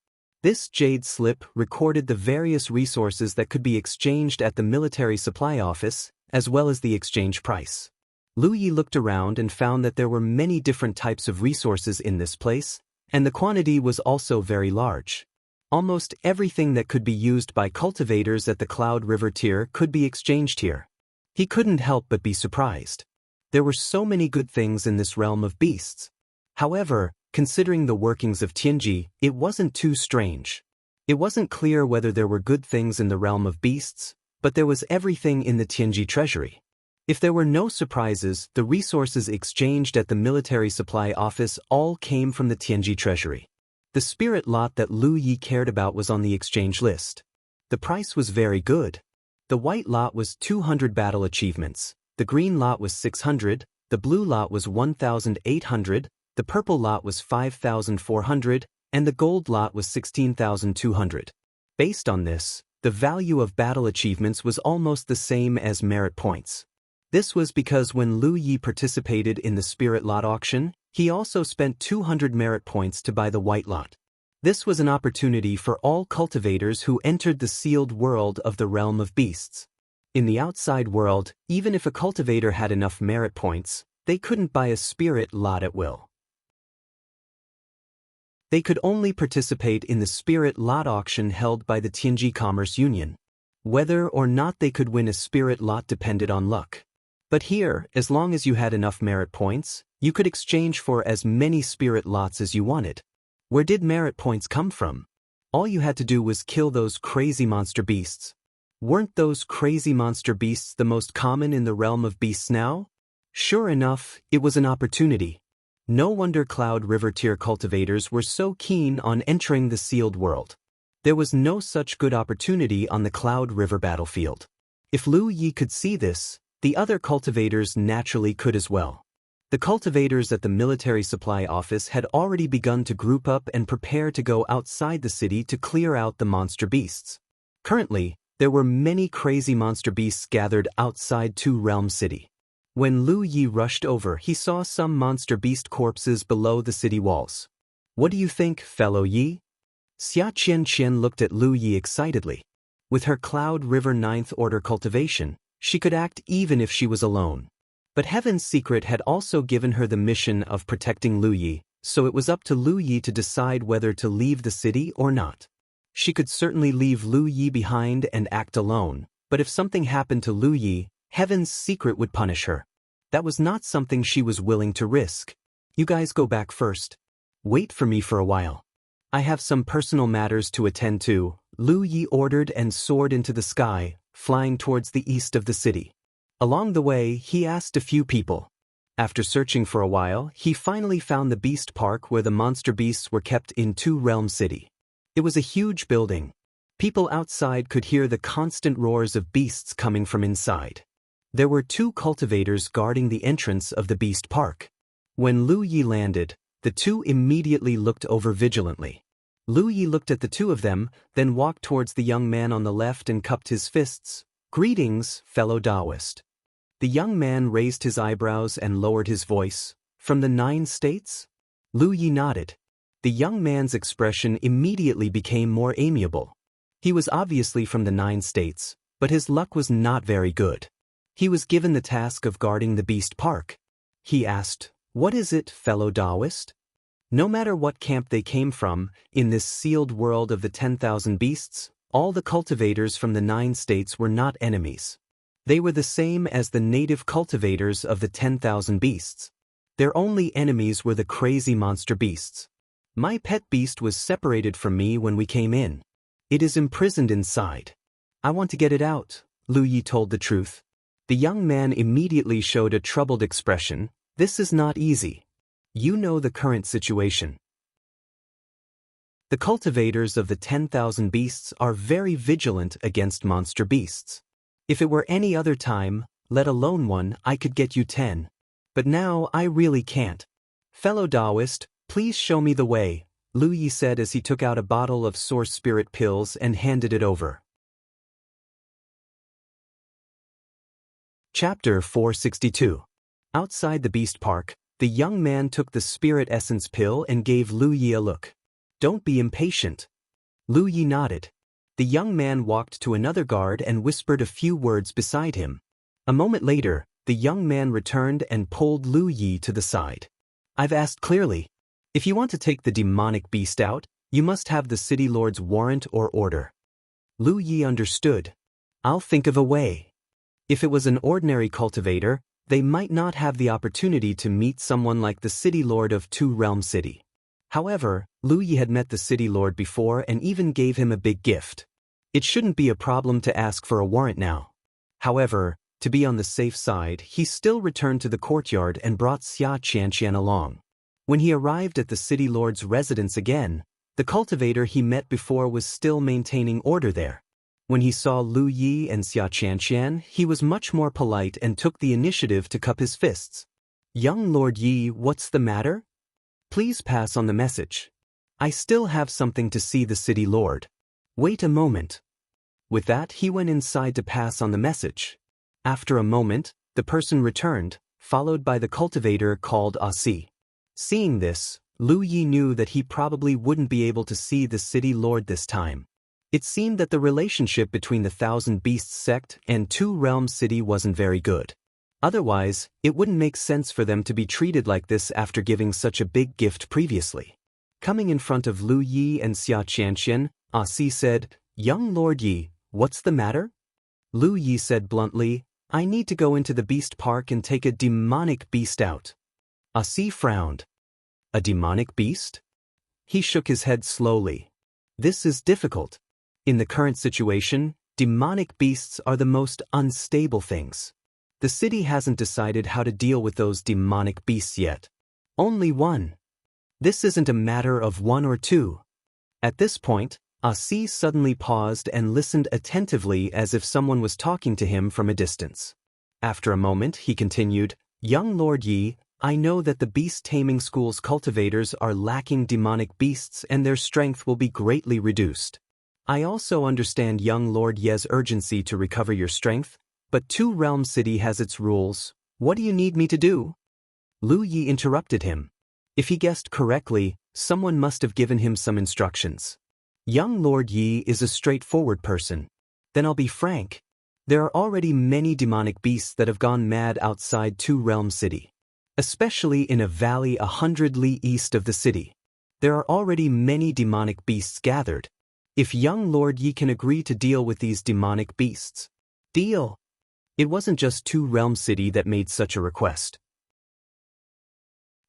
S1: This jade slip recorded the various resources that could be exchanged at the military supply office, as well as the exchange price. Lu Yi looked around and found that there were many different types of resources in this place, and the quantity was also very large. Almost everything that could be used by cultivators at the Cloud River tier could be exchanged here. He couldn't help but be surprised. There were so many good things in this realm of beasts. However, considering the workings of Tianji, it wasn't too strange. It wasn't clear whether there were good things in the realm of beasts, but there was everything in the Tianji treasury. If there were no surprises, the resources exchanged at the military supply office all came from the Tianji treasury. The spirit lot that Lu Yi cared about was on the exchange list. The price was very good. The white lot was 200 battle achievements, the green lot was 600, the blue lot was 1,800, the purple lot was 5,400, and the gold lot was 16,200. Based on this, the value of battle achievements was almost the same as merit points. This was because when Lu Yi participated in the spirit lot auction, he also spent 200 merit points to buy the white lot. This was an opportunity for all cultivators who entered the sealed world of the realm of beasts. In the outside world, even if a cultivator had enough merit points, they couldn't buy a spirit lot at will. They could only participate in the spirit lot auction held by the Tianji Commerce Union. Whether or not they could win a spirit lot depended on luck. But here, as long as you had enough merit points, you could exchange for as many spirit lots as you wanted. Where did merit points come from? All you had to do was kill those crazy monster beasts. Weren't those crazy monster beasts the most common in the realm of beasts now? Sure enough, it was an opportunity. No wonder Cloud River tier cultivators were so keen on entering the sealed world. There was no such good opportunity on the Cloud River battlefield. If Lu Yi could see this, the other cultivators naturally could as well. The cultivators at the military supply office had already begun to group up and prepare to go outside the city to clear out the monster beasts. Currently, there were many crazy monster beasts gathered outside Two Realm City. When Lu Yi rushed over, he saw some monster beast corpses below the city walls. What do you think, fellow Yi? Xia Qianqian looked at Lu Yi excitedly. With her Cloud River 9th Order cultivation, she could act even if she was alone. But Heaven's Secret had also given her the mission of protecting Lu Yi, so it was up to Lu Yi to decide whether to leave the city or not. She could certainly leave Lu Yi behind and act alone, but if something happened to Lu Yi, Heaven's Secret would punish her. That was not something she was willing to risk. You guys go back first. Wait for me for a while. I have some personal matters to attend to, Lu Yi ordered and soared into the sky, flying towards the east of the city. Along the way, he asked a few people. After searching for a while, he finally found the beast park where the monster beasts were kept in Two Realm City. It was a huge building. People outside could hear the constant roars of beasts coming from inside. There were 2 cultivators guarding the entrance of the beast park. When Lu Yi landed, the 2 immediately looked over vigilantly. Lu Yi looked at the 2 of them, then walked towards the young man on the left and cupped his fists. Greetings, fellow Taoist. The young man raised his eyebrows and lowered his voice. From the 9 states? Lu Yi nodded. The young man's expression immediately became more amiable. He was obviously from the 9 states, but his luck was not very good. He was given the task of guarding the beast park. He asked, "What is it, fellow Taoist?" No matter what camp they came from, in this sealed world of the 10,000 beasts, all the cultivators from the 9 states were not enemies. They were the same as the native cultivators of the 10,000 beasts. Their only enemies were the crazy monster beasts. My pet beast was separated from me when we came in. It is imprisoned inside. I want to get it out, Lu Yi told the truth. The young man immediately showed a troubled expression. This is not easy. You know the current situation. The cultivators of the 10,000 beasts are very vigilant against monster beasts. If it were any other time, let alone one, I could get you 10. But now I really can't. Fellow Taoist, please show me the way, Lu Yi said as he took out a bottle of source spirit pills and handed it over. Chapter 462. Outside the beast park, the young man took the spirit essence pill and gave Lu Yi a look. Don't be impatient. Lu Yi nodded. The young man walked to another guard and whispered a few words beside him. A moment later, the young man returned and pulled Lu Yi to the side. I've asked clearly. If you want to take the demonic beast out, you must have the city lord's warrant or order. Lu Yi understood. I'll think of a way. If it was an ordinary cultivator, they might not have the opportunity to meet someone like the city lord of Two Realm City. However, Lu Yi had met the city lord before and even gave him a big gift. It shouldn't be a problem to ask for a warrant now. However, to be on the safe side, he still returned to the courtyard and brought Xia Qianqian along. When he arrived at the city lord's residence again, the cultivator he met before was still maintaining order there. When he saw Lu Yi and Xia Qianqian, he was much more polite and took the initiative to cup his fists. Young Lord Yi, what's the matter? Please pass on the message. I still have something to see the city lord. Wait a moment. With that, he went inside to pass on the message. After a moment, the person returned, followed by the cultivator called Asi. Seeing this, Lu Yi knew that he probably wouldn't be able to see the city lord this time. It seemed that the relationship between the Thousand Beasts sect and Two Realm City wasn't very good. Otherwise, it wouldn't make sense for them to be treated like this after giving such a big gift previously. Coming in front of Lu Yi and Xia Qianqian, Asi said, Young Lord Yi, what's the matter? Lu Yi said bluntly, I need to go into the beast park and take a demonic beast out. Asi frowned. A demonic beast? He shook his head slowly. This is difficult. In the current situation, demonic beasts are the most unstable things. The city hasn't decided how to deal with those demonic beasts yet. Only one. This isn't a matter of one or two. At this point, Asi suddenly paused and listened attentively as if someone was talking to him from a distance. After a moment, he continued, Young Lord Yi, I know that the beast-taming school's cultivators are lacking demonic beasts and their strength will be greatly reduced. I also understand young Lord Ye's urgency to recover your strength, but Two Realm City has its rules. What do you need me to do? Lu Yi interrupted him. If he guessed correctly, someone must have given him some instructions. Young Lord Yi is a straightforward person. Then I'll be frank. There are already many demonic beasts that have gone mad outside Two Realm City. Especially in a valley 100 li east of the city. There are already many demonic beasts gathered. If young Lord Yi can agree to deal with these demonic beasts. Deal. It wasn't just Two Realm City that made such a request.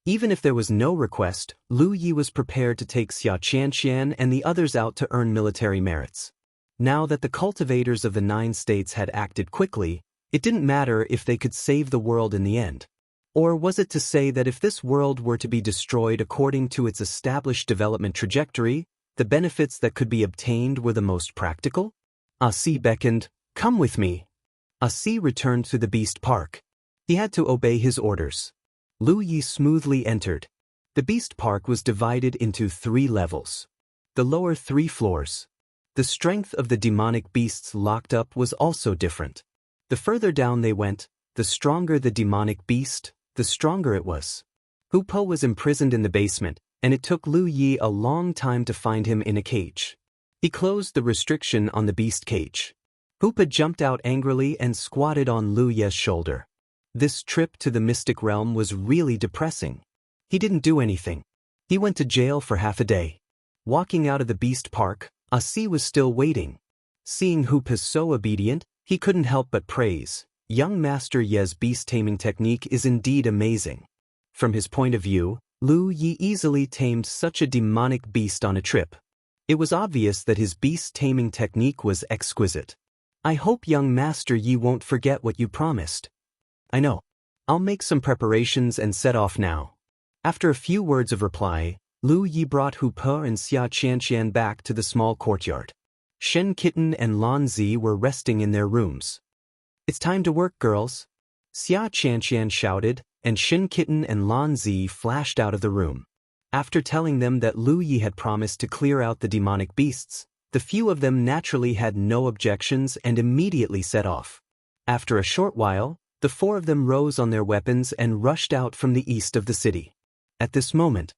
S1: Even if there was no request, Lu Yi was prepared to take Xia Qianqian and the others out to earn military merits. Now that the cultivators of the 9 states had acted quickly, it didn't matter if they could save the world in the end. Or was it to say that if this world were to be destroyed according to its established development trajectory, the benefits that could be obtained were the most practical? Asi beckoned, Come with me. Asi returned to the beast park. He had to obey his orders. Lu Yi smoothly entered. The beast park was divided into 3 levels. The lower 3 floors. The strength of the demonic beasts locked up was also different. The further down they went, the stronger the demonic beast, the stronger it was. Hupo was imprisoned in the basement, and it took Lu Yi a long time to find him in a cage. He closed the restriction on the beast cage. Hupa jumped out angrily and squatted on Lu Ye's shoulder. This trip to the mystic realm was really depressing. He didn't do anything. He went to jail for half a day. Walking out of the beast park, Asi was still waiting. Seeing Hupa so obedient, he couldn't help but praise. Young Master Ye's beast-taming technique is indeed amazing. From his point of view, Lu Yi easily tamed such a demonic beast on a trip. It was obvious that his beast-taming technique was exquisite. I hope young Master Yi won't forget what you promised. I know. I'll make some preparations and set off now. After a few words of reply, Lu Yi brought Hu Pe and Xia Qianqian back to the small courtyard. Shen Kitten and Lan Zi were resting in their rooms. "It's time to work, girls," Xia Qianqian shouted, and Shen Kitten and Lan Zi flashed out of the room. After telling them that Lu Yi had promised to clear out the demonic beasts, the few of them naturally had no objections and immediately set off. After a short while, the four of them rose on their weapons and rushed out from the east of the city. At this moment,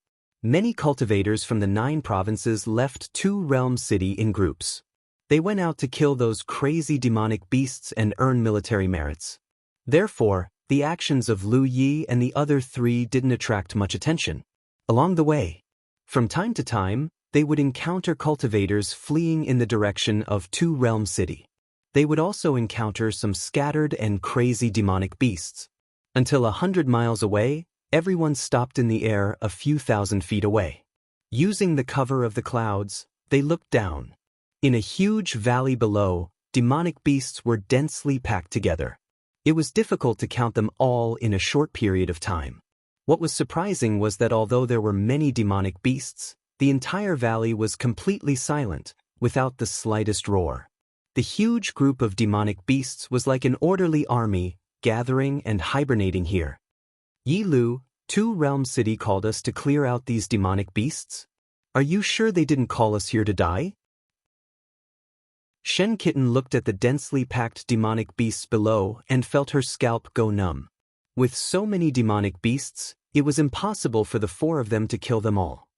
S1: many cultivators from the 9 provinces left Two Realms City in groups. They went out to kill those crazy demonic beasts and earn military merits. Therefore, the actions of Lu Yi and the other 3 didn't attract much attention. Along the way, from time to time, they would encounter cultivators fleeing in the direction of Two Realms City. They would also encounter some scattered and crazy demonic beasts. Until 100 miles away, everyone stopped in the air a few thousand feet away. Using the cover of the clouds, they looked down. In a huge valley below, demonic beasts were densely packed together. It was difficult to count them all in a short period of time. What was surprising was that although there were many demonic beasts, the entire valley was completely silent, without the slightest roar. The huge group of demonic beasts was like an orderly army, gathering and hibernating here. "Yi Lu, Two Realms City called us to clear out these demonic beasts? Are you sure they didn't call us here to die?" Shen Kitten looked at the densely packed demonic beasts below and felt her scalp go numb. With so many demonic beasts, it was impossible for the 4 of them to kill them all.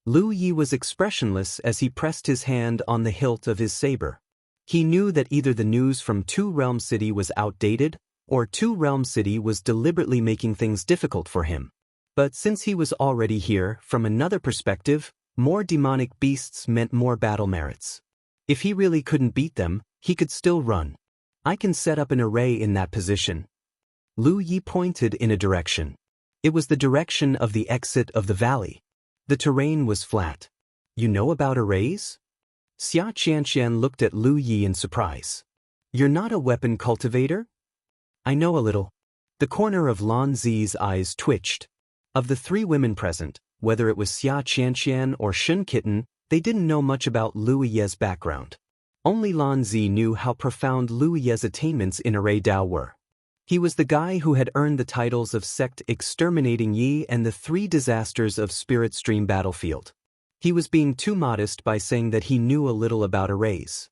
S1: Lu Yi was expressionless as he pressed his hand on the hilt of his saber. He knew that either the news from Two Realms City was outdated, or Two Realms City was deliberately making things difficult for him. But since he was already here, from another perspective, more demonic beasts meant more battle merits. If he really couldn't beat them, he could still run. "I can set up an array in that position." Lu Yi pointed in a direction. It was the direction of the exit of the valley. The terrain was flat. "You know about arrays?" Xia Qianqian looked at Lu Yi in surprise. "You're not a weapon cultivator?" "I know a little." The corner of Lan Zi's eyes twitched. Of the 3 women present, whether it was Xia Qianqian or Shen Kitten, they didn't know much about Lu Yi's background. Only Lan Zi knew how profound Lu Yi's attainments in array Dao were. He was the guy who had earned the titles of Sect Exterminating Yi and the 3 Disasters of Spirit Stream Battlefield. He was being too modest by saying that he knew a little about arrays.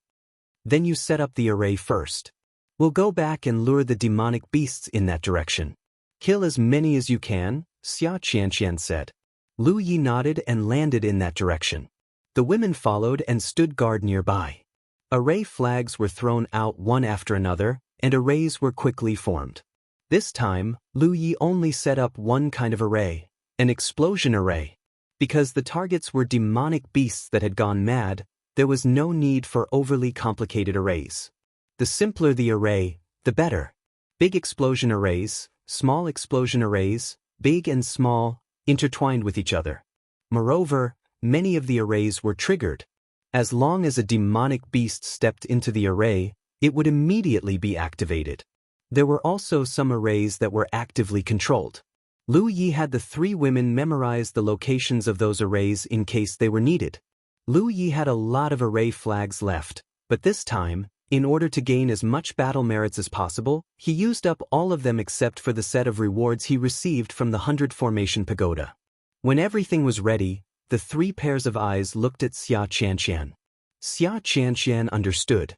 S1: "Then you set up the array first. We'll go back and lure the demonic beasts in that direction. Kill as many as you can," Xia Qianqian said. Lu Yi nodded and landed in that direction. The women followed and stood guard nearby. Array flags were thrown out one after another, and arrays were quickly formed. This time, Lu Yi only set up one kind of array, an explosion array. Because the targets were demonic beasts that had gone mad, there was no need for overly complicated arrays. The simpler the array, the better. Big explosion arrays, small explosion arrays, big and small, intertwined with each other. Moreover, many of the arrays were triggered. As long as a demonic beast stepped into the array, it would immediately be activated. There were also some arrays that were actively controlled. Lu Yi had the 3 women memorize the locations of those arrays in case they were needed. Lu Yi had a lot of array flags left, but this time, in order to gain as much battle merits as possible, he used up all of them except for the set of rewards he received from the 100 Formation Pagoda. When everything was ready, the 3 pairs of eyes looked at Xia Qianqian. Xia Qianqian understood.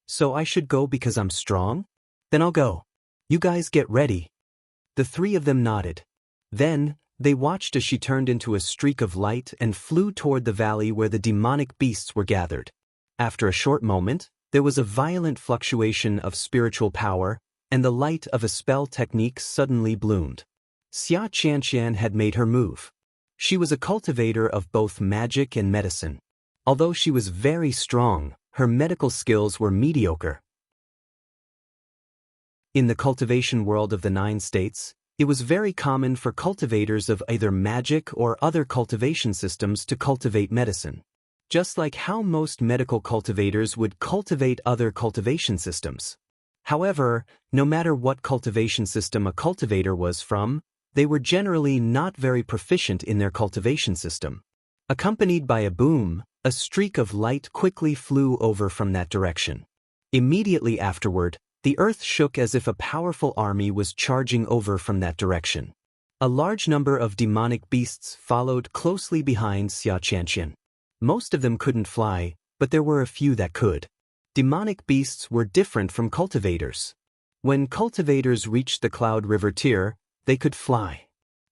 S1: "So I should go because I'm strong? Then I'll go. You guys get ready." The 3 of them nodded. Then, they watched as she turned into a streak of light and flew toward the valley where the demonic beasts were gathered. After a short moment, there was a violent fluctuation of spiritual power, and the light of a spell technique suddenly bloomed. Xia Qianqian had made her move. She was a cultivator of both magic and medicine. Although she was very strong, her medical skills were mediocre. In the cultivation world of the 9 states, it was very common for cultivators of either magic or other cultivation systems to cultivate medicine. Just like how most medical cultivators would cultivate other cultivation systems. However, no matter what cultivation system a cultivator was from, they were generally not very proficient in their cultivation system. Accompanied by a boom, a streak of light quickly flew over from that direction. Immediately afterward, the earth shook as if a powerful army was charging over from that direction. A large number of demonic beasts followed closely behind Xia Qianqian. Most of them couldn't fly, but there were a few that could. Demonic beasts were different from cultivators. When cultivators reached the Cloud River tier, they could fly.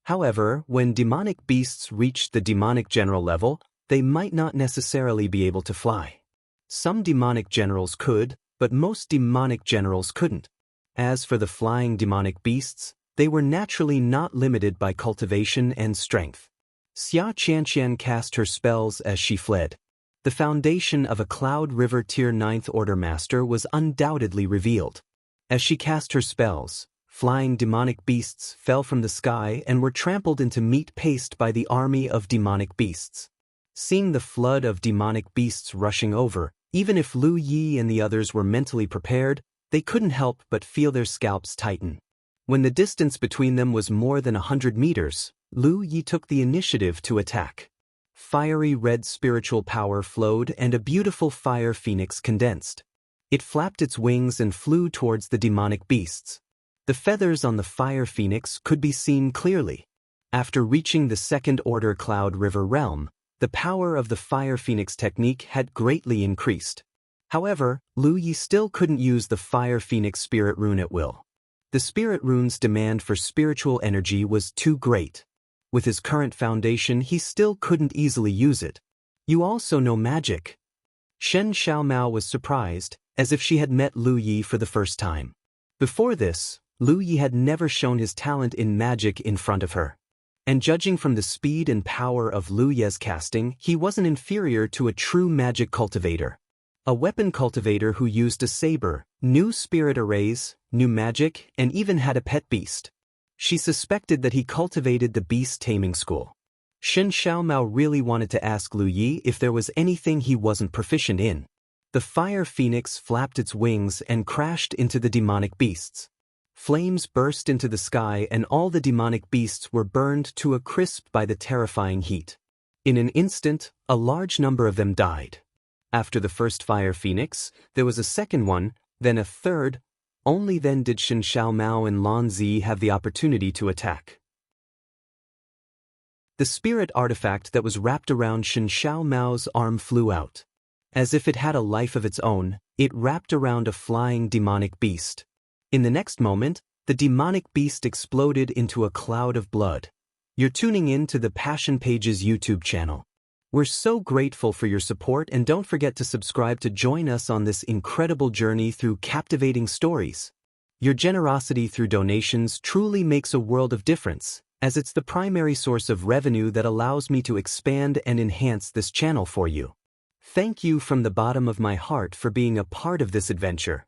S1: However, when demonic beasts reached the demonic general level, they might not necessarily be able to fly. Some demonic generals could, but most demonic generals couldn't. As for the flying demonic beasts, they were naturally not limited by cultivation and strength. Xia Qianqian cast her spells as she fled. The foundation of a Cloud River Tier 9th Order Master was undoubtedly revealed. As she cast her spells, flying demonic beasts fell from the sky and were trampled into meat paste by the army of demonic beasts. Seeing the flood of demonic beasts rushing over, even if Lu Yi and the others were mentally prepared, they couldn't help but feel their scalps tighten. When the distance between them was more than 100 meters, Lu Yi took the initiative to attack. Fiery red spiritual power flowed and a beautiful fire phoenix condensed. It flapped its wings and flew towards the demonic beasts. The feathers on the fire phoenix could be seen clearly. After reaching the second order Cloud River realm, the power of the fire phoenix technique had greatly increased. However, Lu Yi still couldn't use the fire phoenix spirit rune at will. The spirit rune's demand for spiritual energy was too great. With his current foundation, he still couldn't easily use it. You also know magic. Shen Xiaomao was surprised, as if she had met Lu Yi for the first time. Before this, Lu Yi had never shown his talent in magic in front of her. And judging from the speed and power of Lu Ye's casting, he wasn't inferior to a true magic cultivator. A weapon cultivator who used a saber, knew spirit arrays, knew magic, and even had a pet beast. She suspected that he cultivated the beast taming school. Shen Xiaomao really wanted to ask Lu Yi if there was anything he wasn't proficient in. The fire phoenix flapped its wings and crashed into the demonic beasts. Flames burst into the sky and all the demonic beasts were burned to a crisp by the terrifying heat. In an instant, a large number of them died. After the first fire phoenix, there was a second one, then a third. Only then did Shen Xiaomao and Lan Zi have the opportunity to attack. The spirit artifact that was wrapped around Shen Xiaomao's arm flew out. As if it had a life of its own, it wrapped around a flying demonic beast. In the next moment, the demonic beast exploded into a cloud of blood. You're tuning in to the Passion Pages YouTube channel. We're so grateful for your support, and don't forget to subscribe to join us on this incredible journey through captivating stories. Your generosity through donations truly makes a world of difference, as it's the primary source of revenue that allows me to expand and enhance this channel for you. Thank you from the bottom of my heart for being a part of this adventure.